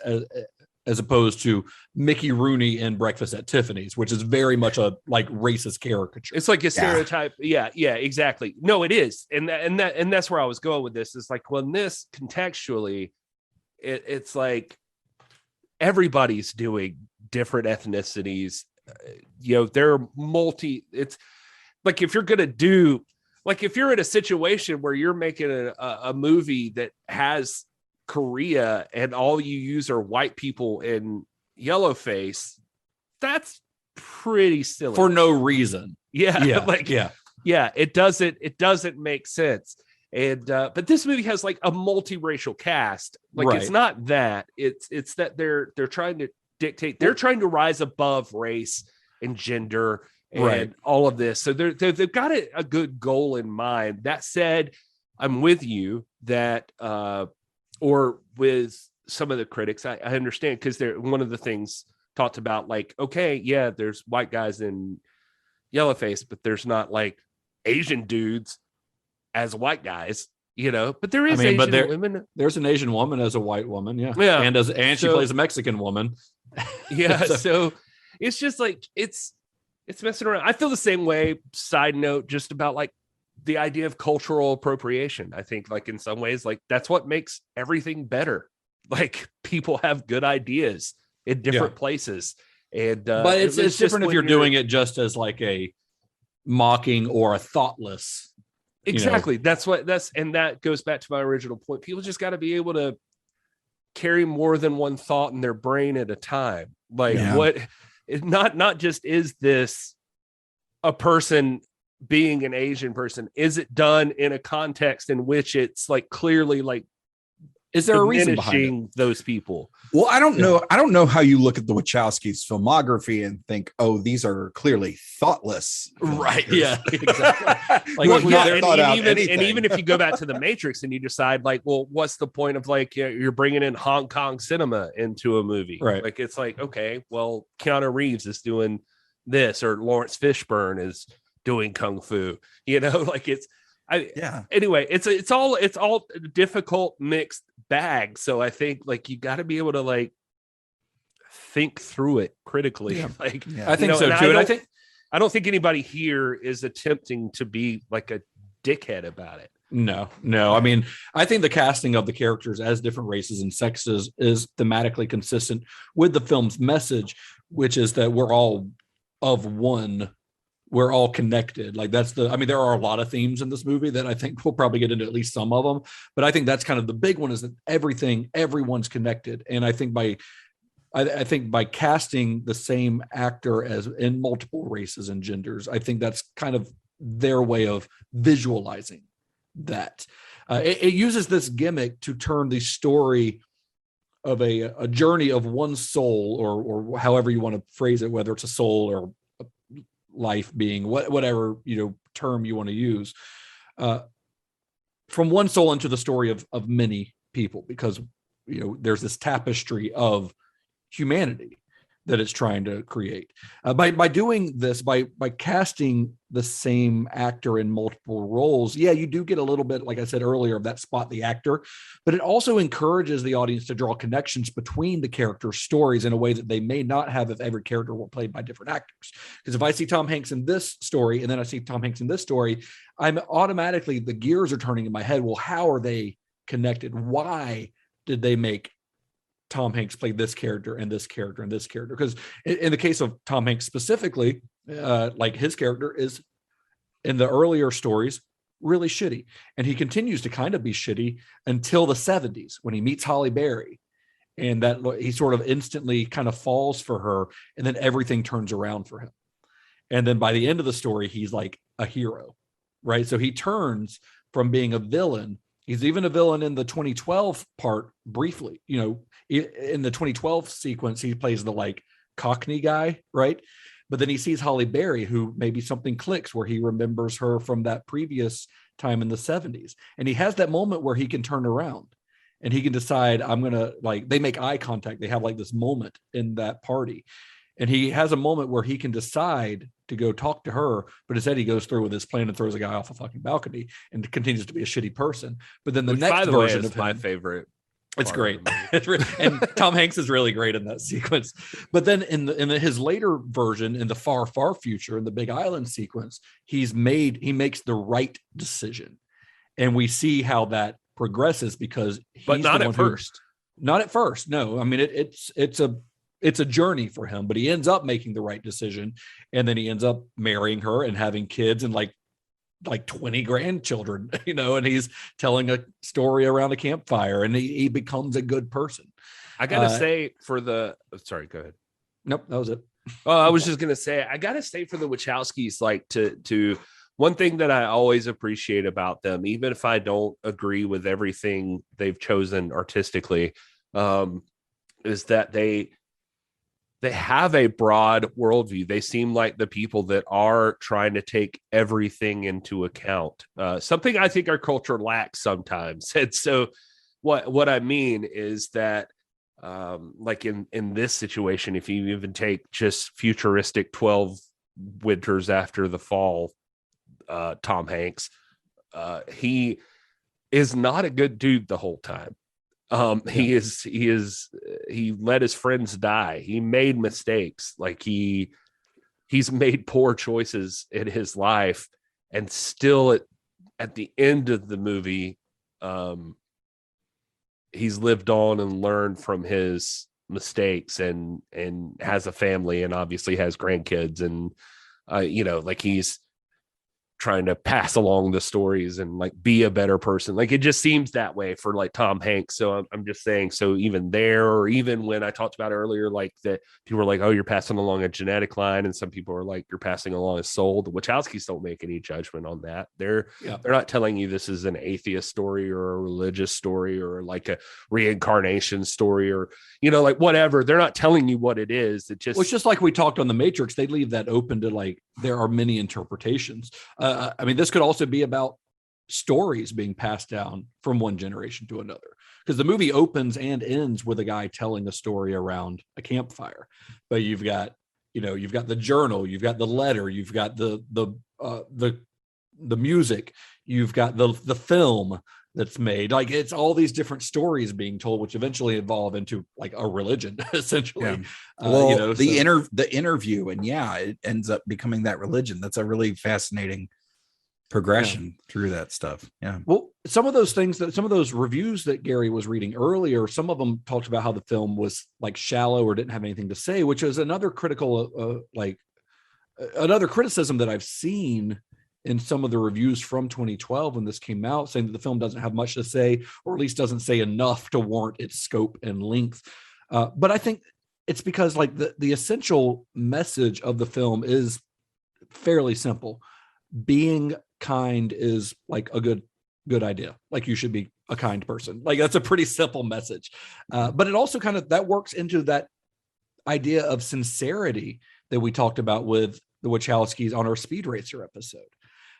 Speaker 6: as opposed to Mickey Rooney in Breakfast at Tiffany's, which is very much a like racist caricature.
Speaker 5: It's like a stereotype. Yeah, exactly. No, it is. And that's where I was going with this. It's like, when this contextually, it's like everybody's doing different ethnicities. They're it's like, if you're going to do, like, if you're in a situation where you're making a movie that has Korea and all you use are white people in yellowface, that's pretty silly
Speaker 6: for no reason.
Speaker 5: It doesn't make sense. And but this movie has like a multiracial cast. Like, it's not that, it's that they're trying to dictate, they're trying to rise above race and gender and all of this. So they've got a good goal in mind. That said, I'm with you that or with some of the critics, I understand, because they're, one of the things talked about, like, okay, yeah, there's white guys in yellowface, but there's not like Asian dudes as white guys, but there is Asian women.
Speaker 6: There's an Asian woman as a white woman. And she plays a Mexican woman.
Speaker 5: So it's just like, it's messing around. I feel the same way, side note, just about like the idea of cultural appropriation. I think, like, in some ways, like, that's what makes everything better. Like, people have good ideas in different places. And
Speaker 6: but it's different if you're doing it just as like a mocking or a thoughtless.
Speaker 5: Exactly. And that goes back to my original point. People just got to be able to carry more than one thought in their brain at a time. Like, not just, is this a person being an Asian person? Is it done in a context in which it's like clearly like,
Speaker 6: is there a reason behind it?
Speaker 5: Those people?
Speaker 7: Well, I don't know. I don't know how you look at the Wachowskis' filmography and think, oh, these are clearly thoughtless.
Speaker 5: Right. Yeah, exactly. Like, and even if you go back to the Matrix and you decide, like, well, what's the point of, like, you're bringing in Hong Kong cinema into a movie?
Speaker 6: Right.
Speaker 5: Like, it's like, okay, well, Keanu Reeves is doing this, or Lawrence Fishburne is doing kung fu. Like, it's. Anyway, it's all a difficult mixed bag. So I think, like, you got to be able to, like, think through it critically. Like,
Speaker 6: I think so too. And
Speaker 5: I don't think anybody here is attempting to be like a dickhead about it.
Speaker 6: No. I mean, I think the casting of the characters as different races and sexes is thematically consistent with the film's message, which is that we're all of one. We're all connected. Like, there are a lot of themes in this movie that I think we'll probably get into at least some of them. But I think that's kind of the big one, is that everyone's connected. And I think by I think by casting the same actor as in multiple races and genders, I think that's kind of their way of visualizing that. It uses this gimmick to turn the story of a journey of one soul, or however you want to phrase it, whether it's a soul or a life being, whatever term you want to use, from one soul into the story of many people, because there's this tapestry of humanity that it's trying to create. By doing this, by casting the same actor in multiple roles, you do get a little bit, like I said earlier, of that spot the actor, but it also encourages the audience to draw connections between the character stories in a way that they may not have if every character were played by different actors. Because if I see Tom Hanks in this story and then I see Tom Hanks in this story, I'm automatically, the gears are turning in my head. Well, how are they connected? Why did they make Tom Hanks play this character and this character and this character? Because in the case of Tom Hanks specifically, like his character is in the earlier stories really shitty, and he continues to kind of be shitty until the 70s when he meets Halle Berry, and that he sort of instantly kind of falls for her, and then everything turns around for him. And then by the end of the story, he's like a hero, right? So he turns from being a villain. He's even a villain in the 2012 part briefly. In the 2012 sequence, he plays the like Cockney guy, right? But then he sees Halle Berry, who maybe something clicks where he remembers her from that previous time in the 70s. And he has that moment where he can turn around and he can decide, I'm going to, like, they make eye contact. They have like this moment in that party. And he has a moment where he can decide to go talk to her, but instead he goes through with his plan and throws a guy off a fucking balcony and continues to be a shitty person. But then the next version of
Speaker 5: my favorite.
Speaker 6: It's great. And Tom Hanks is really great in that sequence. But then in his later version, in the far, far future, in the Big Island sequence, he makes the right decision. And we see how that progresses because
Speaker 5: but not at first.
Speaker 6: Not at first. No, I mean, it's a journey for him, but he ends up making the right decision. And then he ends up marrying her and having kids and like 20 grandchildren, and he's telling a story around a campfire, and he becomes a good person.
Speaker 5: I gotta say sorry, go ahead.
Speaker 6: Nope, that was it.
Speaker 5: I was just gonna say, I gotta say for the Wachowskis, like to one thing that I always appreciate about them, even if I don't agree with everything they've chosen artistically, is that they have a broad worldview. They seem like the people that are trying to take everything into account, something I think our culture lacks sometimes. And so what I mean is that like in this situation, if you even take just futuristic 12 winters after the fall, Tom Hanks, he is not a good dude the whole time. He let his friends die. He made mistakes. Like he's made poor choices in his life, and still at the end of the movie, he's lived on and learned from his mistakes and has a family and obviously has grandkids. And, like he's trying to pass along the stories and like be a better person. Like it just seems that way for like Tom Hanks. So I'm just saying, so even there, or even when I talked about earlier, like that people were like, oh, you're passing along a genetic line. And some people are like, you're passing along a soul. The Wachowskis don't make any judgment on that. They're not telling you this is an atheist story or a religious story or like a reincarnation story or, like whatever. They're not telling you what it is. It's just
Speaker 6: like we talked on The Matrix. They leave that open to like, there are many interpretations. I mean, this could also be about stories being passed down from one generation to another, because the movie opens and ends with a guy telling a story around a campfire. But you've got the journal, you've got the letter, you've got the music, you've got the film that's made. Like it's all these different stories being told, which eventually evolve into like a religion, essentially.
Speaker 7: Well, the interview, and it ends up becoming that religion. That's a really fascinating progression through that stuff. Yeah.
Speaker 6: Well, some of those reviews that Gary was reading earlier, some of them talked about how the film was like shallow or didn't have anything to say, which is another criticism that I've seen in some of the reviews from 2012 when this came out, saying that the film doesn't have much to say, or at least doesn't say enough to warrant its scope and length. But I think it's because like the essential message of the film is fairly simple. Being kind is like a good idea. Like you should be a kind person. Like that's a pretty simple message. But it also kind of that works into that idea of sincerity that we talked about with the Wachowskis on our Speed Racer episode.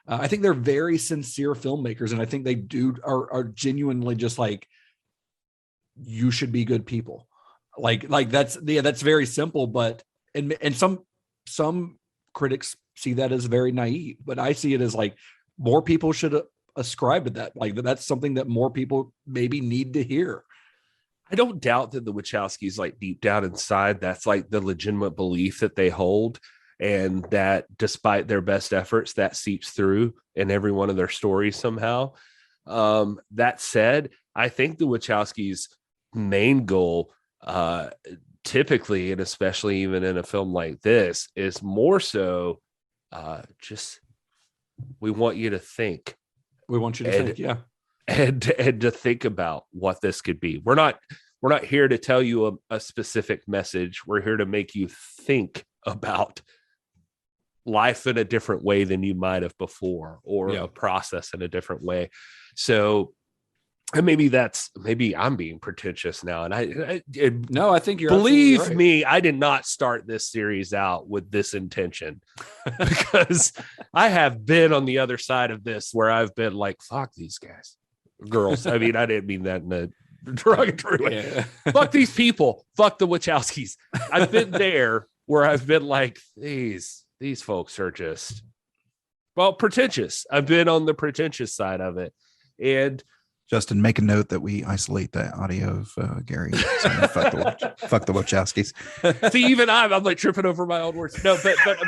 Speaker 6: I think they're very sincere filmmakers, and I think they are genuinely just like, you should be good people. Like that's very simple, but and some critics see that as very naive, but I see it as like more people should ascribe to that. Like that's something that more people maybe need to hear.
Speaker 5: I don't doubt that the Wachowskis, like deep down inside, that's like the legitimate belief that they hold, and that despite their best efforts, that seeps through in every one of their stories somehow. That said, I think the Wachowskis' main goal, typically, and especially even in a film like this, is more so just we want you to think.
Speaker 6: We want you to think, yeah.
Speaker 5: And to think about what this could be. We're not here to tell you a specific message. We're here to make you think about life in a different way than you might have before, or a process in a different way. So, and maybe I'm being pretentious now. And I
Speaker 6: think you're
Speaker 5: believe
Speaker 6: right.
Speaker 5: me, I did not start this series out with this intention, because I have been on the other side of this where I've been like, fuck these guys, girls. I mean, I didn't mean that in a derogatory way. Yeah. Fuck these people. Fuck the Wachowskis. I've been there where I've been like, these folks are just, well, pretentious. I've been on the pretentious side of it. And
Speaker 12: Justin, make a note that we isolate the audio of Gary. Fuck the Wachowskis.
Speaker 5: See, even I'm like tripping over my own words. No,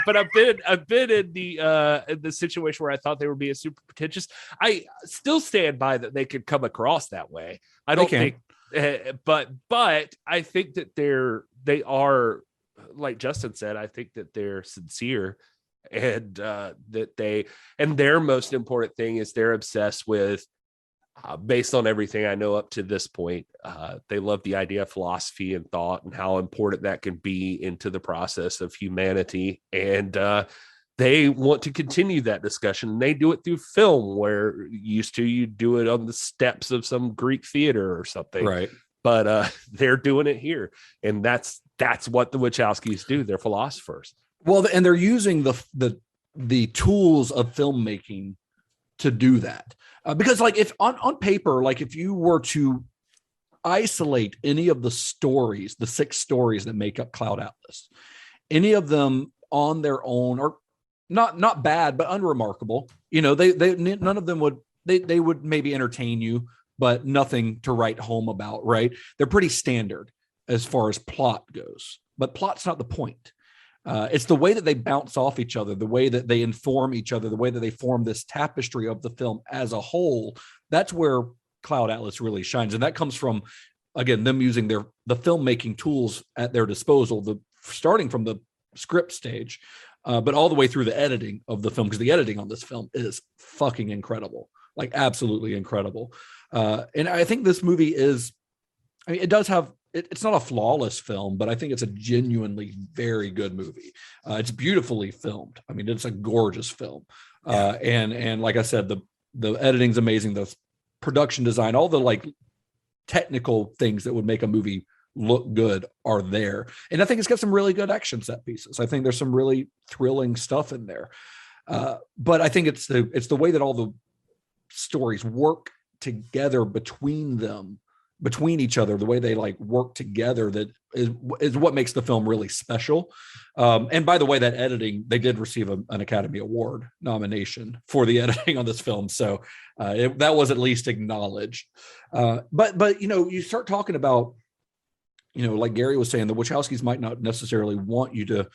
Speaker 5: but I've been in the situation where I thought they were being super pretentious. I still stand by that they could come across that way. I don't think, but I think that they are, like Justin said, I think that they're sincere, and and their most important thing is they're obsessed with. Based on everything I know up to this point, they love the idea of philosophy and thought and how important that can be into the process of humanity. And they want to continue that discussion. And they do it through film, where you do it on the steps of some Greek theater or something.
Speaker 6: Right.
Speaker 5: But they're doing it here. And that's what the Wachowskis do. They're philosophers.
Speaker 6: Well, and they're using the tools of filmmaking to do that. Because like if on paper, like if you were to isolate any of the stories, the 6 stories that make up Cloud Atlas, any of them on their own are not bad, but unremarkable. You know, they none of them would maybe entertain you, but nothing to write home about, right? They're pretty standard as far as plot goes, but plot's not the point. It's the way that they bounce off each other, the way that they inform each other, the way that they form this tapestry of the film as a whole. That's where Cloud Atlas really shines. And that comes from, again, them using the filmmaking tools at their disposal, starting from the script stage, but all the way through the editing of the film, because the editing on this film is fucking incredible, like absolutely incredible. And I think this movie it does have, it's not a flawless film, but I think it's a genuinely very good movie. It's beautifully filmed. I mean, it's a gorgeous film. And like I said, the editing's amazing. The production design, all the like technical things that would make a movie look good are there. And I think it's got some really good action set pieces. I think there's some really thrilling stuff in there. But I think it's the way that all the stories work together between each other, the way they like work together, that is what makes the film really special. And by the way, that editing, they did receive an Academy Award nomination for the editing on this film. So that was at least acknowledged. But, you know, you start talking about, you know, like Gary was saying, the Wachowskis might not necessarily want you to,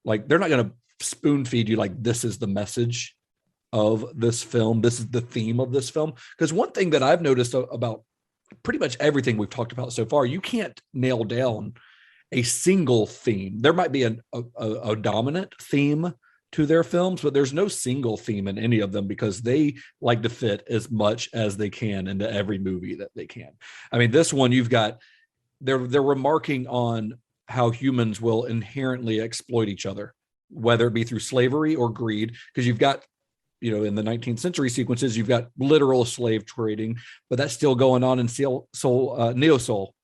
Speaker 6: like, they're not going to spoon feed you like, this is the message of this film. This is the theme of this film. Because one thing that I've noticed about pretty much everything we've talked about so far, you can't nail down a single theme. There might be a dominant theme to their films, but there's no single theme in any of them, because they like to fit as much as they can into every movie that they can. I mean, this one, you've got, they're remarking on how humans will inherently exploit each other, whether it be through slavery or greed, because you've got, in the 19th century sequences, you've got literal slave trading, but that's still going on in Neo-Soul,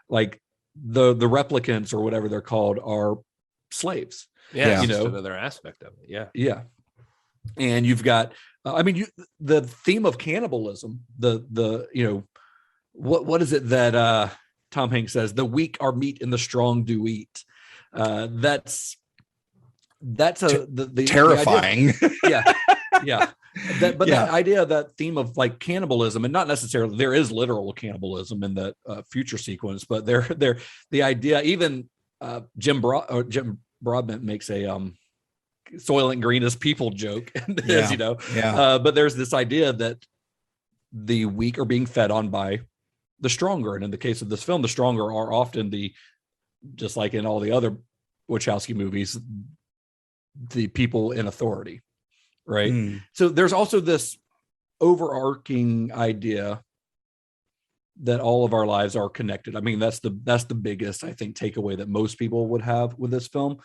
Speaker 6: like the replicants or whatever they're called are slaves.
Speaker 5: Yeah. It's just another aspect of it. Yeah.
Speaker 6: Yeah. And you've got, the theme of cannibalism, what is it that Tom Hanks says? The weak are meat and the strong do eat. That's the
Speaker 7: terrifying.
Speaker 6: Yeah. That idea, that theme of like cannibalism, and not necessarily there is literal cannibalism in that future sequence, but the idea, even Jim Broadbent makes a Soylent Green is people joke, but there's this idea that the weak are being fed on by the stronger, and in the case of this film, the stronger are often just like in all the other Wachowski movies, the people in authority, right? So there's also this overarching idea that all of our lives are connected. I mean, that's the biggest, I think, takeaway that most people would have with this film,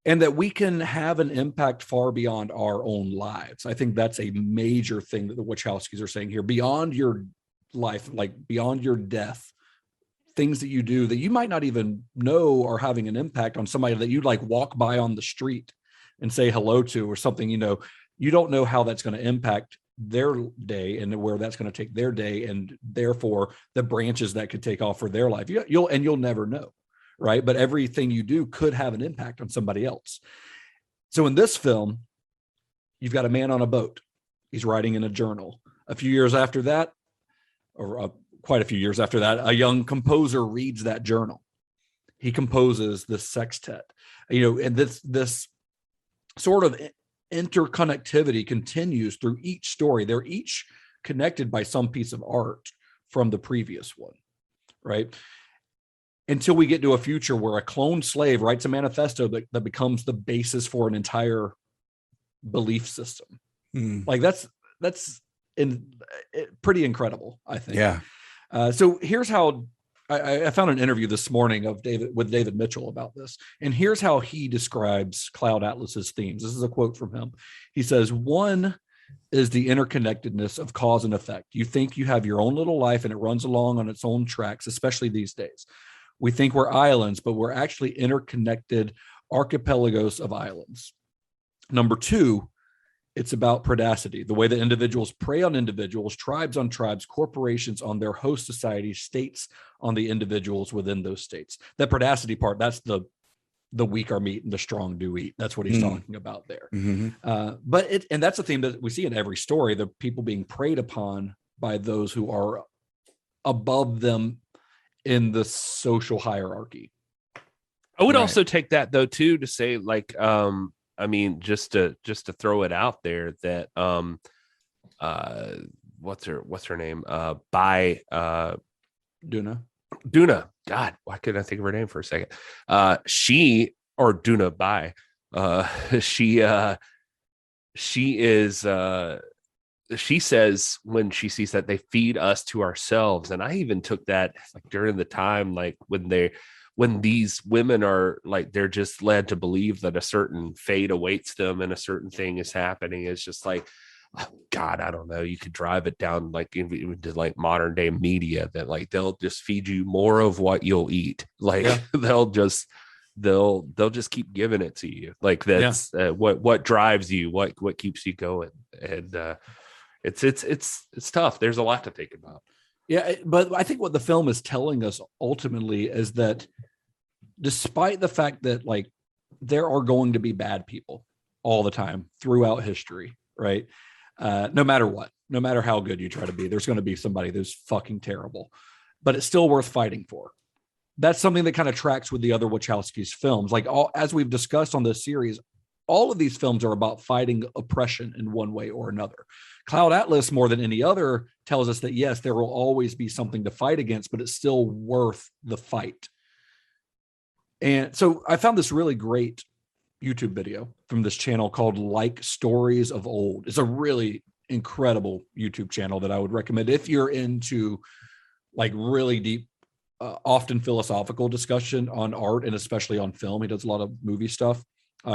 Speaker 6: and that we can have an impact far beyond our own lives. I think that's a major thing that the Wachowskis are saying here. Beyond your life, like beyond your death, things that you do that you might not even know are having an impact on somebody that you like walk by on the street and say hello to, or something, you don't know how that's going to impact their day and where that's going to take their day, and therefore the branches that could take off for their life. You'll never know. Right. But everything you do could have an impact on somebody else. So in this film, you've got a man on a boat. He's writing in a journal. A few years after that, or quite a few years after that, a young composer reads that journal. He composes this sextet, and this sort of interconnectivity continues through each story. They're each connected by some piece of art from the previous one. Right. Until we get to a future where a cloned slave writes a manifesto that becomes the basis for an entire belief system. Like that's pretty incredible, I think.
Speaker 7: Yeah.
Speaker 6: So here's how I found an interview this morning with David Mitchell about this, and here's how he describes Cloud Atlas's themes. This is a quote from him. He says, "One is the interconnectedness of cause and effect. You think you have your own little life and it runs along on its own tracks, especially these days. We think we're islands, but we're actually interconnected archipelagos of islands. Number two, it's about predacity, the way that individuals prey on individuals, tribes on tribes, corporations on their host societies, states on the individuals within those states. That predacity part, that's the weak are meat and the strong do eat. That's what he's talking about there. And that's a theme that we see in every story, the people being preyed upon by those who are above them in the social hierarchy.
Speaker 5: I would also take that though too to say, like, just to throw it out there that what's her name? By
Speaker 6: Duna.
Speaker 5: God, why couldn't I think of her name for a second? Duna Bai. She says when she sees that they feed us to ourselves. And I even took that like during the time, like when these women are like, they're just led to believe that a certain fate awaits them and a certain thing is happening. It's just like, oh God, I don't know. You could drive it down like into like modern day media that like, they'll just feed you more of what you'll eat. Like they'll just keep giving it to you. Like that's what drives you, what keeps you going. And it's tough. There's a lot to think about.
Speaker 6: Yeah, but I think what the film is telling us ultimately is that despite the fact that like there are going to be bad people all the time throughout history, right? No matter what, no matter how good you try to be, there's going to be somebody who's fucking terrible, but it's still worth fighting for. That's something that kind of tracks with the other Wachowskis films. Like as we've discussed on this series, all of these films are about fighting oppression in one way or another. Cloud Atlas, more than any other, tells us that, yes, there will always be something to fight against, but it's still worth the fight. And so I found this really great YouTube video from this channel called Like Stories of Old. It's a really incredible YouTube channel that I would recommend if you're into like really deep often philosophical discussion on art and especially on film. He does a lot of movie stuff.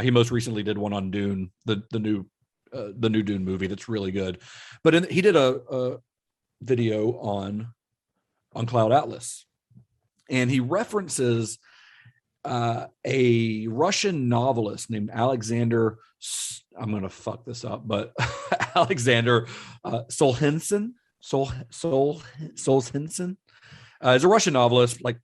Speaker 6: He most recently did one on Dune, the new Dune movie that's really good. But he did a video on Cloud Atlas, and he references a Russian novelist named Alexander. I'm going to fuck this up, but Alexander Solzhenitsyn. Solzhenitsyn is a Russian novelist, like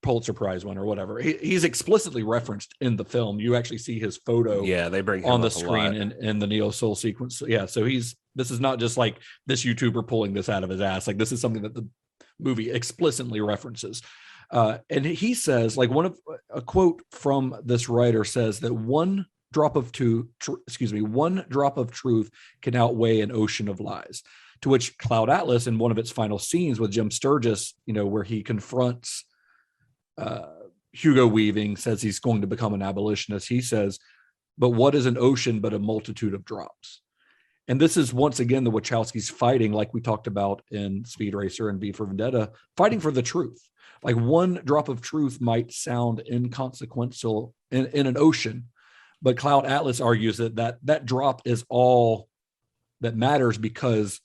Speaker 6: Pulitzer Prize winner or whatever. He's explicitly referenced in the film. You actually see his photo.
Speaker 5: Yeah, they bring him
Speaker 6: on the
Speaker 5: up
Speaker 6: screen in the Neo Soul sequence. Yeah, so this is not just like this YouTuber pulling this out of his ass. Like, this is something that the movie explicitly references. And he says, like, a quote from this writer says that one drop of truth can outweigh an ocean of lies. To which Cloud Atlas, in one of its final scenes with Jim Sturgis, where he confronts Hugo Weaving, says he's going to become an abolitionist. He says, but what is an ocean but a multitude of drops? And this is once again the Wachowskis fighting, like we talked about in Speed Racer and V for Vendetta, fighting for the truth. Like, one drop of truth might sound inconsequential in an ocean, but Cloud Atlas argues that drop is all that matters, because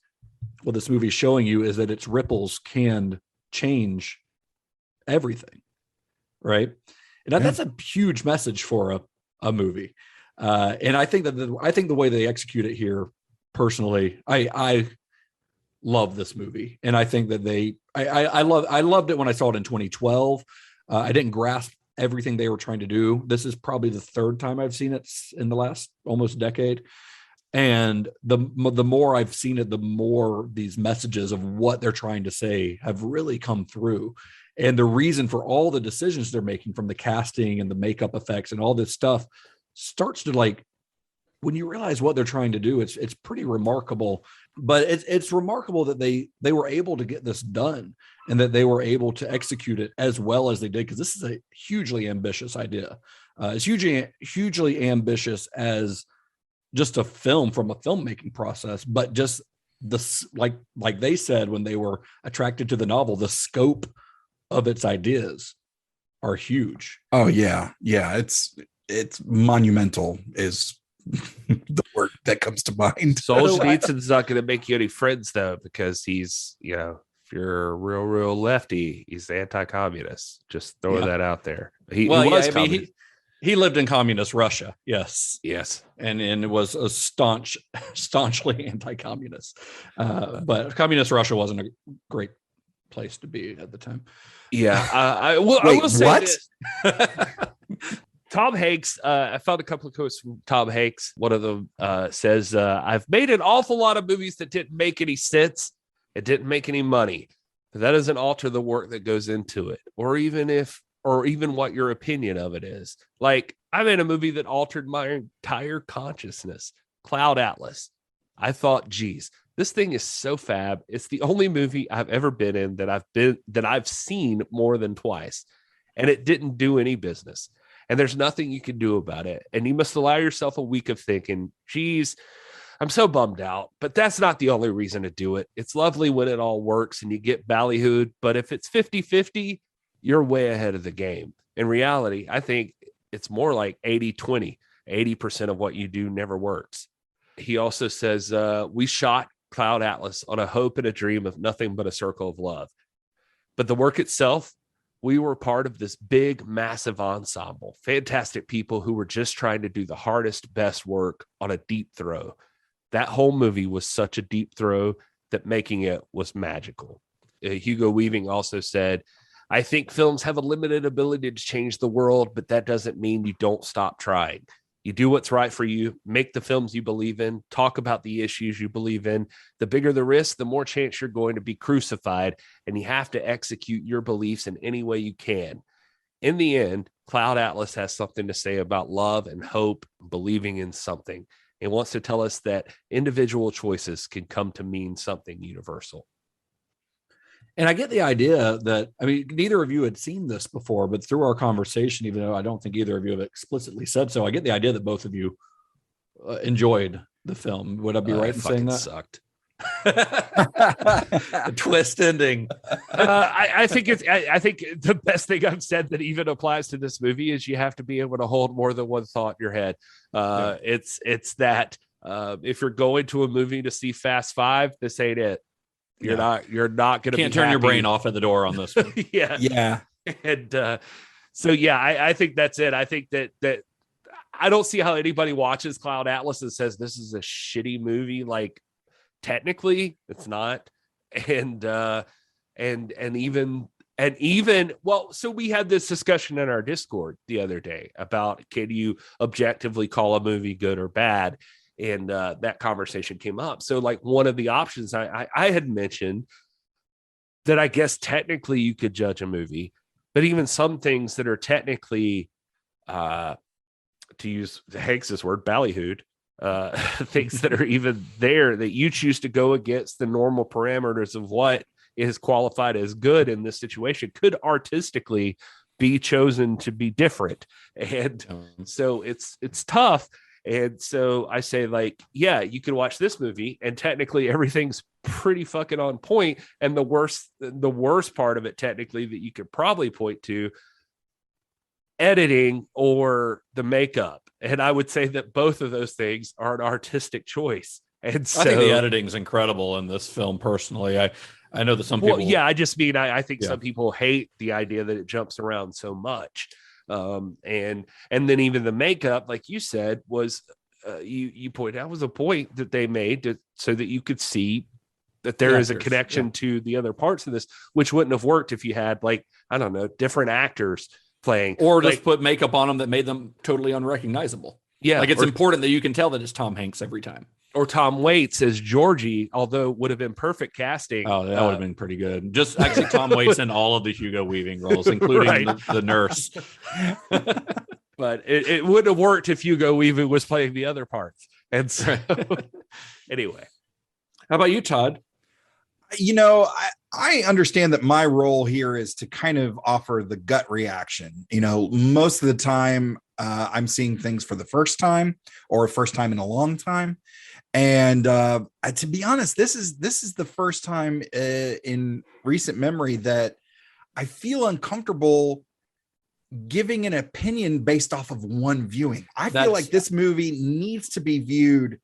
Speaker 6: what this movie is showing you is that its ripples can change everything, right? And that's a huge message for a movie. And I think the way they execute it here, personally, I love this movie, and I think that I loved it when I saw it in 2012. I didn't grasp everything they were trying to do. This is probably the third time I've seen it in the last almost decade. And the more I've seen it, the more these messages of what they're trying to say have really come through. And the reason for all the decisions they're making, from the casting and the makeup effects and all this stuff, starts to, like, when you realize what they're trying to do, it's pretty remarkable. But it's remarkable that they were able to get this done, and that they were able to execute it as well as they did, because this is a hugely ambitious idea. It's hugely ambitious as just a film, from a filmmaking process, but just this, like they said when they were attracted to the novel, the scope of its ideas are huge.
Speaker 7: Oh yeah. It's monumental is the word that comes to mind.
Speaker 5: Solzhenitsyn's not going to make you any friends, though, because he's, if you're a real lefty, he's anti-communist. Just throwing that out there.
Speaker 6: He lived in communist Russia. Yes. And it was a staunchly anti-communist. But communist Russia wasn't a great place to be at the time.
Speaker 5: Yeah. I will say what? Tom Hanks, I found a couple of quotes from Tom Hanks. One of them says, I've made an awful lot of movies that didn't make any sense. It didn't make any money. But that doesn't alter the work that goes into it, or even what your opinion of it is. Like, I made a movie that altered my entire consciousness, Cloud Atlas. I thought, geez, this thing is so fab. It's the only movie I've ever been in that I've seen more than twice, and it didn't do any business. And there's nothing you can do about it. And you must allow yourself a week of thinking, geez, I'm so bummed out. But that's not the only reason to do it. It's lovely when it all works and you get ballyhooed. But if it's 50-50, you're way ahead of the game. In reality, I think it's more like 80-20. 80% of what you do never works. He also says, we shot Cloud Atlas on a hope and a dream of nothing but a circle of love. But the work itself, we were part of this big, massive ensemble. Fantastic people who were just trying to do the hardest, best work on a deep throw. That whole movie was such a deep throw that making it was magical. Hugo Weaving also said, I think films have a limited ability to change the world, but that doesn't mean you don't stop trying. You do what's right for you, make the films you believe in, talk about the issues you believe in. The bigger the risk, the more chance you're going to be crucified, and you have to execute your beliefs in any way you can. In the end, Cloud Atlas has something to say about love and hope, believing in something. It wants to tell us that individual choices can come to mean something universal.
Speaker 6: And I get the idea that, I mean, neither of you had seen this before, but through our conversation, even though I don't think either of you have explicitly said so, I get the idea that both of you enjoyed the film. Would I be right in saying that?
Speaker 5: Sucked.
Speaker 6: Twist ending.
Speaker 5: I think I think the best thing I've said that even applies to this movie is you have to be able to hold more than one thought in your head. It's that if you're going to a movie to see Fast Five, this ain't it. You're not going to
Speaker 6: can't turn your brain off at the door on this one.
Speaker 5: Yeah. And so I think that's it. I think that I don't see how anybody watches Cloud Atlas and says this is a shitty movie. Like, technically it's not. And even so we had this discussion in our Discord the other day about, can you objectively call a movie good or bad? And that conversation came up. So like one of the options I had mentioned that I guess technically you could judge a movie, but even some things that are technically, to use Hanks's word, ballyhooed, things that are even there that you choose to go against the normal parameters of what is qualified as good in this situation could artistically be chosen to be different. And so it's tough. And so I say, like, yeah, you can watch this movie and technically everything's pretty fucking on point. And the worst part of it, technically, that you could probably point to, editing or the makeup. And I would say that both of those things are an artistic choice. And so
Speaker 6: I think the editing is incredible in this film. Personally, I know that some people.
Speaker 5: I just mean I think some people hate the idea that it jumps around so much. And then even the makeup, like you said, was you pointed out was a point that they made so that you could see that there is a connection to the other parts of this, which wouldn't have worked if you had, like, I don't know, different actors playing,
Speaker 6: or just put makeup on them that made them totally unrecognizable.
Speaker 5: Yeah,
Speaker 6: like it's important that you can tell that it's Tom Hanks every time.
Speaker 5: Or Tom Waits as Georgie, although would have been perfect casting.
Speaker 6: Oh, that would have been pretty good. Just actually Tom Waits in all of the Hugo Weaving roles, including the nurse.
Speaker 5: But it wouldn't have worked if Hugo Weaving was playing the other parts. And so anyway,
Speaker 6: how about you, Todd?
Speaker 7: You know, I understand that my role here is to kind of offer the gut reaction. You know, most of the time I'm seeing things for the first time or first time in a long time. And to be honest, this is the first time in recent memory that I feel uncomfortable giving an opinion based off of one viewing. I feel like this movie needs to be viewed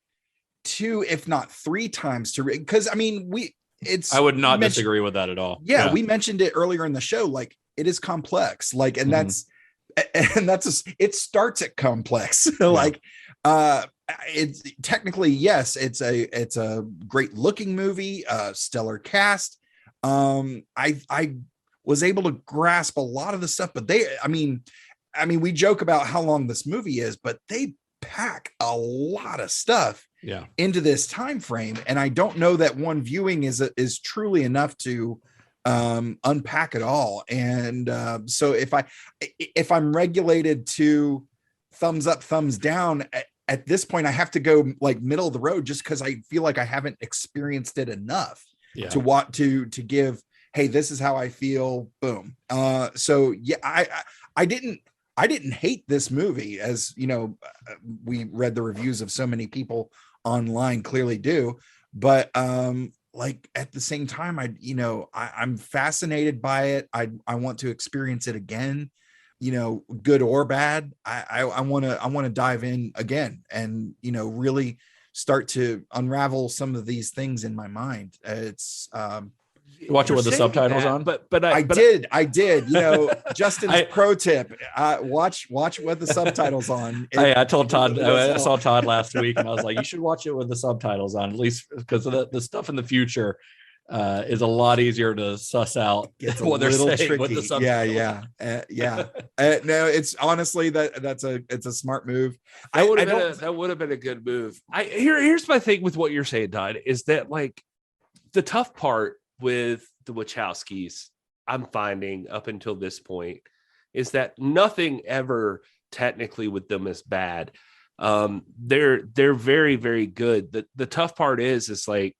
Speaker 7: 2, if not 3 times because I mean, I would not disagree with that at all. Yeah, we mentioned it earlier in the show. Like, it is complex. Like, and it starts at complex. Like, it's technically, yes, it's a great looking movie, stellar cast. I was able to grasp a lot of the stuff, but I mean, we joke about how long this movie is, but they pack a lot of stuff into this time frame, and I don't know that one viewing is truly enough to unpack it all. And so if I'm regulated to thumbs up, thumbs down, at this point I have to go like middle of the road, just because I feel like I haven't experienced it enough to want to give, hey, this is how I feel, boom. So yeah, I didn't hate this movie, as you know, we read the reviews of so many people online clearly do, but like at the same time, I'm fascinated by it. I want to experience it again, you know, good or bad. I want to dive in again and, you know, really start to unravel some of these things in my mind. It's
Speaker 6: watch it with the subtitles on,
Speaker 7: but I did, you know, Justin's pro tip, watch with the subtitles on.
Speaker 6: I told Todd, I saw Todd last week and I was like, you should watch it with the subtitles on, at least because the stuff in the future is a lot easier to suss out what they're saying tricky. With the subtitles.
Speaker 7: No, it's honestly it's a smart move.
Speaker 5: That would have been a good move. Here's my thing with what you're saying, Todd, is that like the tough part with the Wachowskis, I'm finding up until this point, is that nothing ever technically with them is bad. They're very, very good. The tough part is like,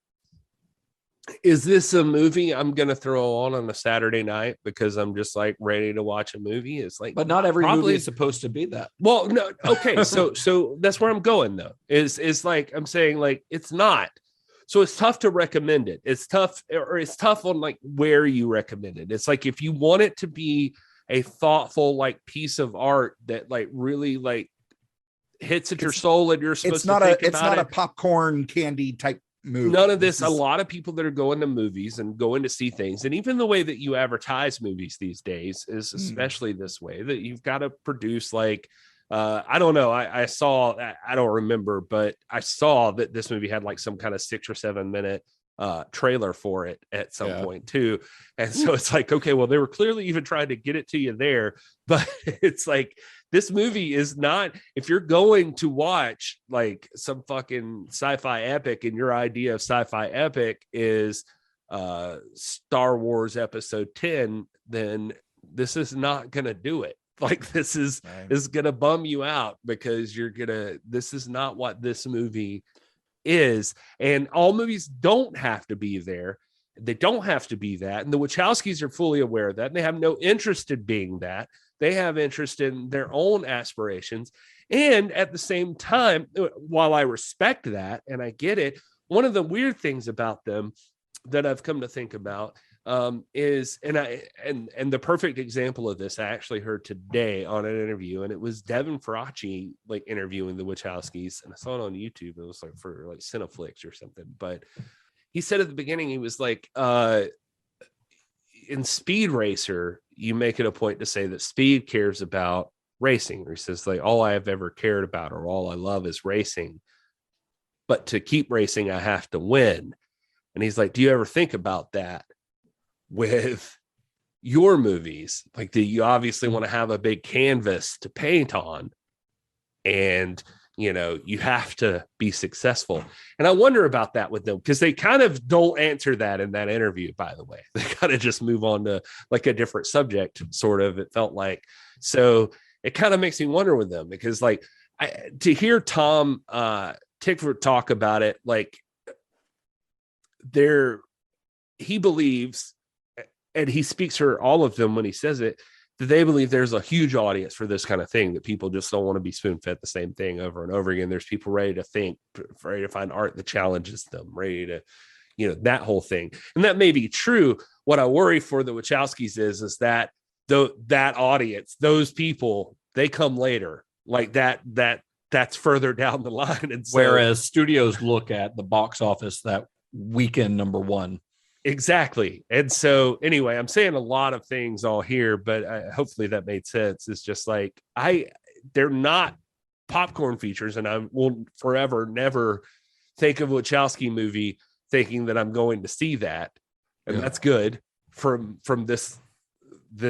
Speaker 5: is this a movie I'm going to throw on a Saturday night because I'm just like ready to watch a movie? It's like,
Speaker 6: but not every movie is supposed to be that.
Speaker 5: Well, no. Okay. So that's where I'm going though, is like, I'm saying like, it's not. So it's tough to recommend it. It's tough on like where you recommend it. It's like if you want it to be a thoughtful like piece of art that like really like hits at your soul and you're supposed to think
Speaker 7: it's
Speaker 5: about
Speaker 7: not
Speaker 5: it.
Speaker 7: a popcorn candy type movie.
Speaker 5: None of this. A lot of people that are going to movies and going to see things, and even the way that you advertise movies these days is especially this way, that you've got to produce like I don't know. I saw, I don't remember, but I saw that this movie had like some kind of 6 or 7 minute trailer for it at some point too. And so it's like, okay, well, they were clearly even trying to get it to you there, but it's like, this movie is not, if you're going to watch like some fucking sci-fi epic and your idea of sci-fi epic is Star Wars episode 10, then this is not going to do it. Like this is going to bum you out because this is not what this movie is. And all movies don't have to be there. They don't have to be that. And the Wachowskis are fully aware of that. And they have no interest in being that. They have interest in their own aspirations. And at the same time, while I respect that and I get it, one of the weird things about them that I've come to think about is, and the perfect example of this I actually heard today on an interview, and it was Devin Faraci like interviewing the Wachowskis, and I saw it on YouTube. It was like for like Cineflix or something, but he said at the beginning, he was like, in Speed Racer, you make it a point to say that Speed cares about racing, or he says like, all I have ever cared about or all I love is racing, but to keep racing I have to win. And he's like, do you ever think about that with your movies? Like, do you obviously want to have a big canvas to paint on, and you know, you have to be successful. And I wonder about that with them, because they kind of don't answer that in that interview, by the way. They kind of just move on to like a different subject, sort of, it felt like. So it kind of makes me wonder with them, because like to hear Tom Tickford talk about it, like he believes, and he speaks for all of them when he says it, that they believe there's a huge audience for this kind of thing, that people just don't want to be spoon-fed the same thing over and over again. There's people ready to think, ready to find art that challenges them, ready to, you know, that whole thing. And that may be true. What I worry for the Wachowskis is that that audience, those people, they come later, like that's further down the line. And so,
Speaker 6: whereas studios look at the box office that weekend number one.
Speaker 5: Exactly. And so anyway, I'm saying a lot of things all here, but hopefully that made sense. It's just like, they're not popcorn features, and I will forever never think of a Wachowski movie thinking that I'm going to see that. And that's good from this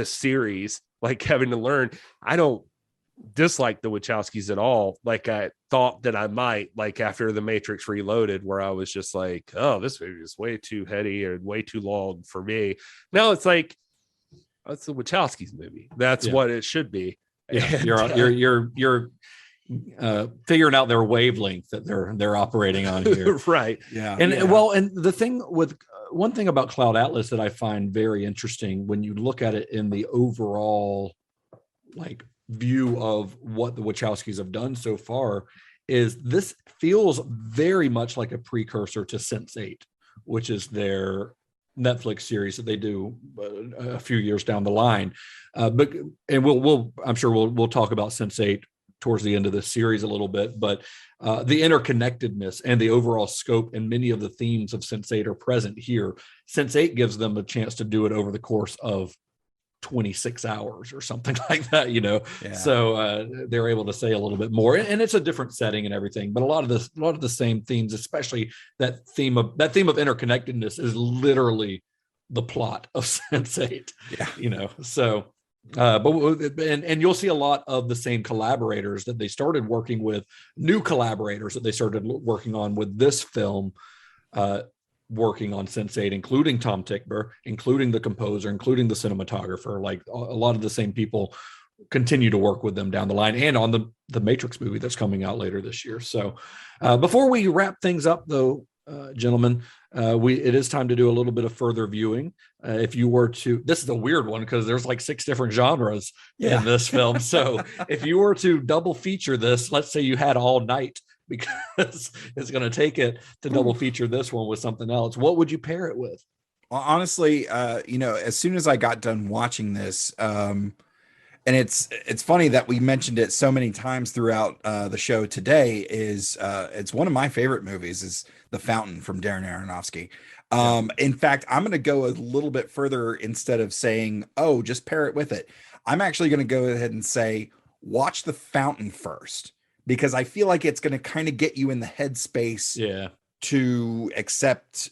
Speaker 5: series, like having to learn. I don't dislike the Wachowskis at all, like I thought that I might, like after The Matrix Reloaded, where I was just like, oh, this movie is way too heady and way too long for me. Now it's like, oh, it's the Wachowskis movie. That's what it should be.
Speaker 6: Yeah, you're figuring out their wavelength that they're operating on here.
Speaker 5: Right.
Speaker 6: Yeah. And well, and the thing with one thing about Cloud Atlas that I find very interesting when you look at it in the overall like view of what the Wachowskis have done so far, is this feels very much like a precursor to Sense8, which is their Netflix series that they do a few years down the line. But I'm sure we'll talk about Sense8 towards the end of this series a little bit, but the interconnectedness and the overall scope and many of the themes of Sense8 are present here. Sense8 gives them a chance to do it over the course of 26 hours or something like that, you know. So they're able to say a little bit more, and it's a different setting and everything, but a lot of the same themes, especially that theme of interconnectedness, is literally the plot of Sense8. You know, so and you'll see a lot of the same collaborators that they started working with, new collaborators that they started working on with this film, working on Sense8, including Tom Tickber, including the composer, including the cinematographer. Like a lot of the same people continue to work with them down the line, and on the Matrix movie that's coming out later this year. So before we wrap things up though, gentlemen, it is time to do a little bit of further viewing. If you were to, this is a weird one because there's like 6 different genres in this film. So if you were to double feature this, let's say you had all night because it's going to take it to double feature this one with something else. What would you pair it with?
Speaker 7: Well, honestly, as soon as I got done watching this, and it's funny that we mentioned it so many times throughout the show today, is it's one of my favorite movies is The Fountain from Darren Aronofsky. In fact, I'm going to go a little bit further. Instead of saying, oh, just pair it with it, I'm actually going to go ahead and say, watch The Fountain first, because I feel like it's going to kind of get you in the headspace to accept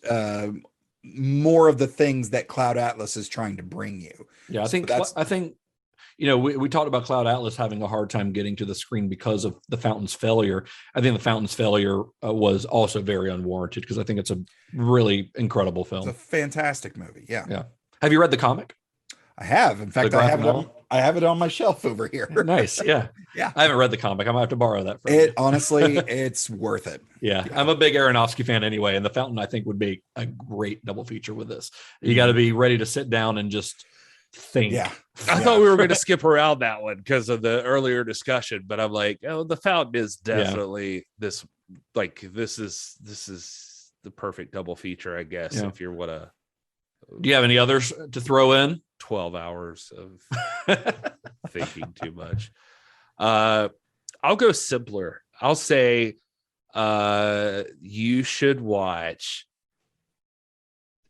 Speaker 7: more of the things that Cloud Atlas is trying to bring you.
Speaker 6: Yeah, I think we talked about Cloud Atlas having a hard time getting to the screen because of The Fountain's failure. I think The Fountain's failure was also very unwarranted, because I think it's a really incredible film.
Speaker 7: It's a fantastic movie. Yeah.
Speaker 6: Have you read the comic?
Speaker 7: I have. In fact, I have it on my shelf over here.
Speaker 6: Nice. Yeah.
Speaker 7: Yeah.
Speaker 6: I haven't read the comic. I might have to borrow that from
Speaker 7: you.
Speaker 6: Honestly,
Speaker 7: it's worth it.
Speaker 6: Yeah. I'm a big Aronofsky fan anyway, and The Fountain, I think, would be a great double feature with this. You got to be ready to sit down and just think.
Speaker 5: Yeah. I thought we were going to skip around that one because of the earlier discussion, but I'm like, oh, The Fountain is definitely this is the perfect double feature, I guess, if you want to.
Speaker 6: Do you have any others to throw in?
Speaker 5: 12 hours of thinking too much. I'll go simpler. I'll say you should watch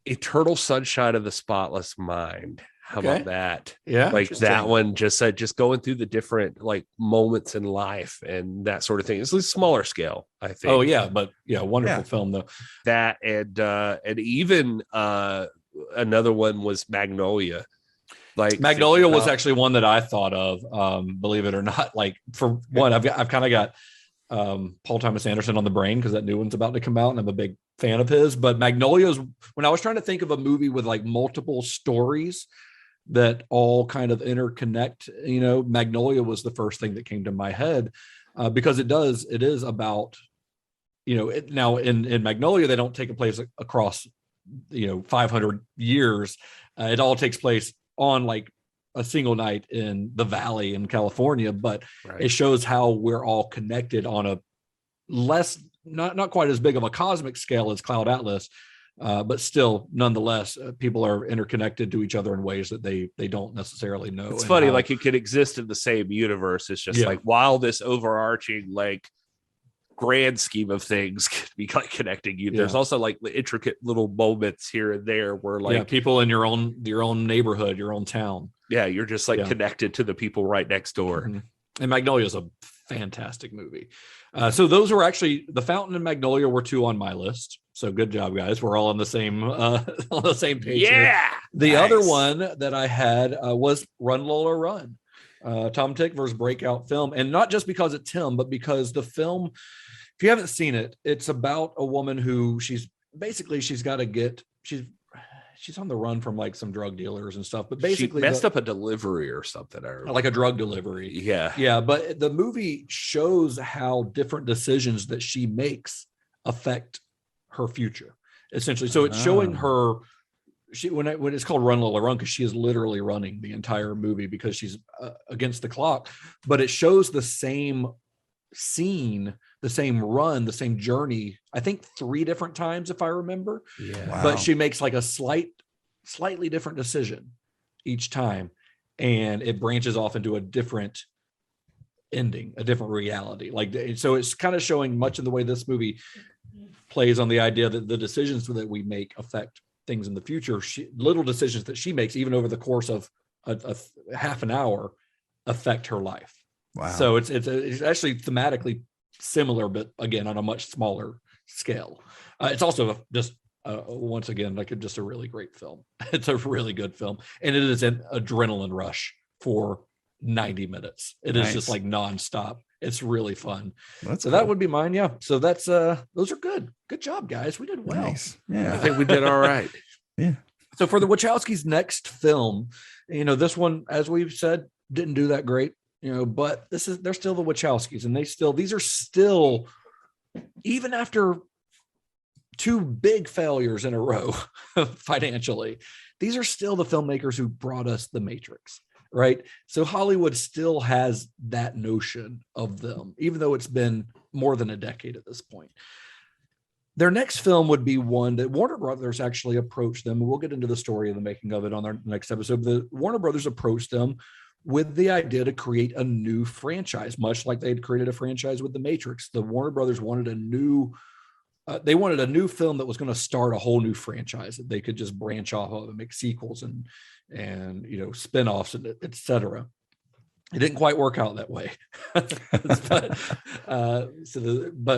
Speaker 5: Eternal Sunshine of the Spotless Mind. How about that?
Speaker 6: Yeah.
Speaker 5: Like that one, just going through the different like moments in life and that sort of thing. It's a smaller scale, I think.
Speaker 6: Oh yeah. But wonderful film though.
Speaker 5: That and even another one was Magnolia. Like
Speaker 6: Magnolia was actually one that I thought of, believe it or not. Like, for one, I've kind of got Paul Thomas Anderson on the brain because that new one's about to come out, and I'm a big fan of his. But Magnolia's, when I was trying to think of a movie with like multiple stories that all kind of interconnect, Magnolia was the first thing that came to my head, because it is about, now in Magnolia, they don't take a place across 500 years. It all takes place on like a single night in the valley in California, but it shows how we're all connected on a less, not quite as big of a cosmic scale as Cloud Atlas, but still nonetheless, people are interconnected to each other in ways that they don't necessarily know.
Speaker 5: It's funny, like it could exist in the same universe. It's just like, while this overarching like grand scheme of things could be like connecting you, there's also like the intricate little moments here and there where like
Speaker 6: people in your own neighborhood, your own town,
Speaker 5: you're just like connected to the people right next door.
Speaker 6: And Magnolia is a fantastic movie. So those were actually, The Fountain and Magnolia were two on my list. So good job, guys. We're all on the same page.
Speaker 5: Yeah.
Speaker 6: Here. The other one that I had was Run Lola Run, Tom Tykwer's breakout film, and not just because it's him, but because the film, if you haven't seen it, it's about a woman who she's on the run from like some drug dealers and stuff, but basically
Speaker 5: she messed up a delivery or something,
Speaker 6: like a drug delivery. Yeah. But the movie shows how different decisions that she makes affect her future, essentially. So it's showing her, when it's called Run Lola Run, because she is literally running the entire movie because she's against the clock, but it shows the same scene, the same run, the same journey, I think 3 different times, if I remember. But she makes like a slightly different decision each time, and it branches off into a different ending, a different reality. Like, so it's kind of showing much of the way this movie plays on the idea that the decisions that we make affect things in the future. Little decisions that she makes, even over the course of a half an hour, affect her life.
Speaker 12: Wow.
Speaker 6: So it's actually thematically similar, but again, on a much smaller scale. It's also just once again, like just a really great film. It's a really good film, and it is an adrenaline rush for 90 minutes. It is just like nonstop. It's really fun. So that would be mine. Yeah. So that's those are good. Good job, guys. We did well.
Speaker 12: Nice. Yeah.
Speaker 5: I think we did all right.
Speaker 12: Yeah.
Speaker 6: So for the Wachowskis' next film, this one, as we've said, didn't do that great. But they're still the Wachowskis, and these are still, even after 2 big failures in a row financially, these are still the filmmakers who brought us The Matrix, right? So Hollywood still has that notion of them, even though it's been more than a decade at this point. Their next film would be one that Warner Brothers actually approached them. We'll get into the story of the making of it on our next episode. The Warner Brothers approached them with the idea to create a new franchise, much like they'd created a franchise with The Matrix. The Warner Brothers wanted a new film that was going to start a whole new franchise that they could just branch off of and make sequels and spinoffs and et cetera. It didn't quite work out that way. but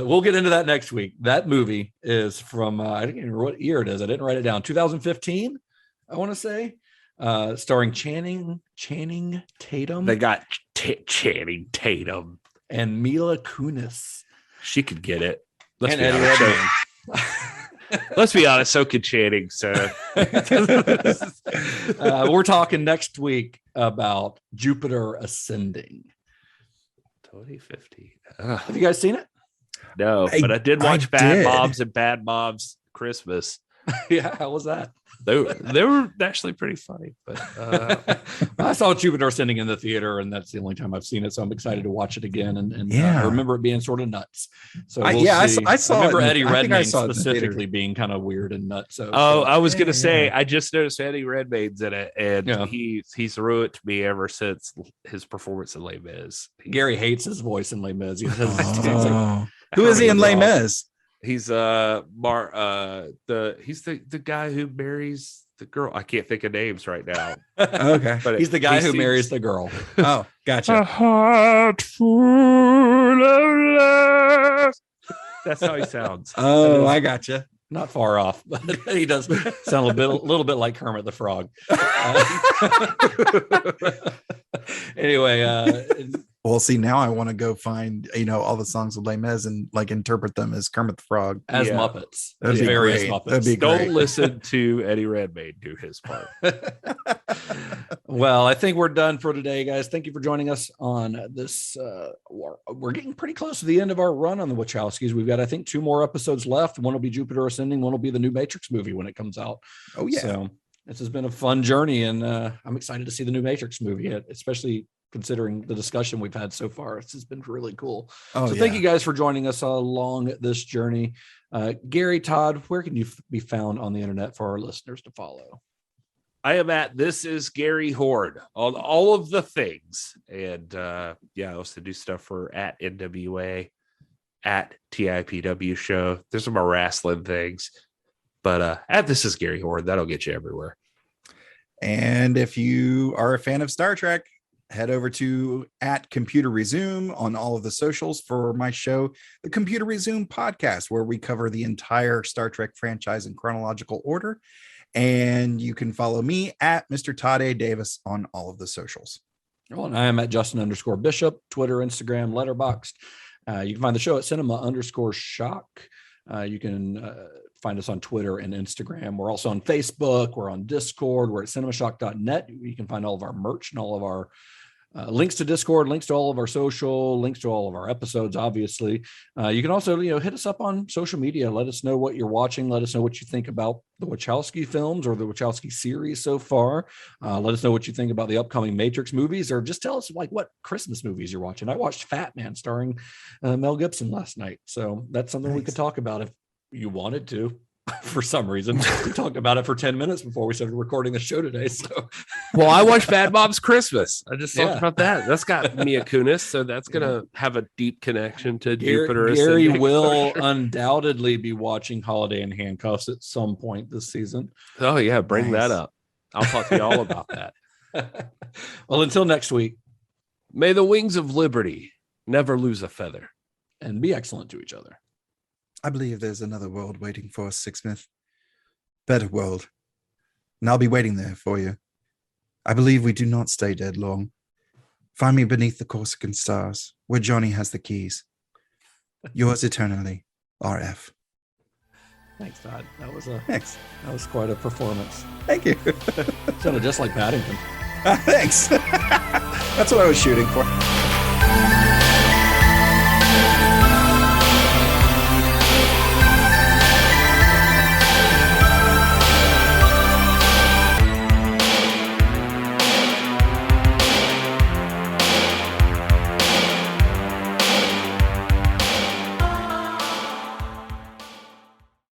Speaker 6: we'll get into that next week. That movie is from, I don't even remember what year it is. I didn't write it down. 2015, I want to say, starring Channing Tatum.
Speaker 5: They got Channing Tatum
Speaker 6: and Mila Kunis.
Speaker 5: She could get it.
Speaker 6: And Eddie Redmayne.
Speaker 5: Let's be honest, so could Channing. So
Speaker 6: we're talking next week about Jupiter Ascending.
Speaker 5: 2015.
Speaker 6: Have you guys seen it?
Speaker 5: No, but I did watch Bad Moms and Bad Moms Christmas.
Speaker 6: Yeah, how was that?
Speaker 5: They were actually pretty funny, but
Speaker 6: I saw Jupiter Ascending in the theater, and that's the only time I've seen it. So I'm excited to watch it again. And I remember it being sort of nuts. So
Speaker 7: I saw.
Speaker 6: I remember Eddie Redmayne specifically being kind of weird and nuts. So
Speaker 5: I was gonna say I just noticed Eddie Redmayne's in it, and he's ruined me ever since his performance in Les Mis.
Speaker 6: Gary hates his voice in Les Mis. He says,
Speaker 7: who is he in Les Mis?
Speaker 5: He's he's the guy who marries the girl. I can't think of names right now.
Speaker 7: Okay,
Speaker 6: but he's the guy who marries the girl.
Speaker 7: Oh, gotcha.
Speaker 5: A heart full of love. That's how he sounds.
Speaker 7: Oh, I gotcha.
Speaker 6: Not far off, but he does sound a little bit like Kermit the Frog. Anyway,
Speaker 12: well, see, now I want to go find all the songs of Les Mis and like interpret them as Kermit the Frog
Speaker 6: as Muppets.
Speaker 12: That'd be
Speaker 6: various
Speaker 12: great.
Speaker 6: Muppets.
Speaker 12: That'd be
Speaker 5: Don't
Speaker 12: great.
Speaker 5: listen to Eddie Redmayne do his part.
Speaker 6: Well, I think we're done for today, guys. Thank you for joining us on this. We're getting pretty close to the end of our run on the Wachowskis. We've got, I think, 2 more episodes left. One will be Jupiter Ascending. One will be the new Matrix movie when it comes out.
Speaker 12: Oh yeah.
Speaker 6: So this has been a fun journey, and I'm excited to see the new Matrix movie, especially considering the discussion we've had so far. This has been really cool. Thank you guys for joining us along this journey. Gary, Todd, where can you be found on the internet for our listeners to follow?
Speaker 5: I am at This Is Gary Horne on all of the things. And I also do stuff for at NWA, at TIPW show. There's some more wrestling things. But at This Is Gary Horne, that'll get you everywhere.
Speaker 12: And if you are a fan of Star Trek, head over to at Computer Resume on all of the socials for my show, the Computer Resume podcast, where we cover the entire Star Trek franchise in chronological order. And you can follow me at Mr. Todd A. Davis on all of the socials.
Speaker 6: Well, and I am at Justin_Bishop, Twitter, Instagram, Letterboxd. You can find the show at Cinema_Shock. You can find us on Twitter and Instagram. We're also on Facebook. We're on Discord. We're at cinemashock.net. You can find all of our merch and all of our links to Discord, links to all of our social, links to all of our episodes, obviously. You can also, hit us up on social media. Let us know what you're watching. Let us know what you think about the Wachowski films or the Wachowski series so far. Let us know what you think about the upcoming Matrix movies, or just tell us what Christmas movies you're watching. I watched Fat Man starring Mel Gibson last night. So that's something we could talk about if you wanted to. For some reason, we talked about it for 10 minutes before we started recording the show today. So,
Speaker 5: well, I watched Bad Moms Christmas. I just talked about that. That's got Mila Kunis, so that's gonna have a deep connection to Jupiter.
Speaker 6: Gary will undoubtedly be watching Holiday in Handcuffs at some point this season.
Speaker 5: Oh yeah, bring that up. I'll talk to you all about that.
Speaker 6: Well, until next week,
Speaker 5: may the wings of liberty never lose a feather,
Speaker 6: and be excellent to each other.
Speaker 12: I believe there's another world waiting for us, Sixsmith. Better world. And I'll be waiting there for you. I believe we do not stay dead long. Find me beneath the Corsican stars, where Johnny has the keys. Yours eternally, RF.
Speaker 6: Thanks, Todd.
Speaker 12: Thanks.
Speaker 6: That was quite a performance.
Speaker 12: Thank you.
Speaker 6: Sounded just like Paddington.
Speaker 12: Thanks. That's what I was shooting for.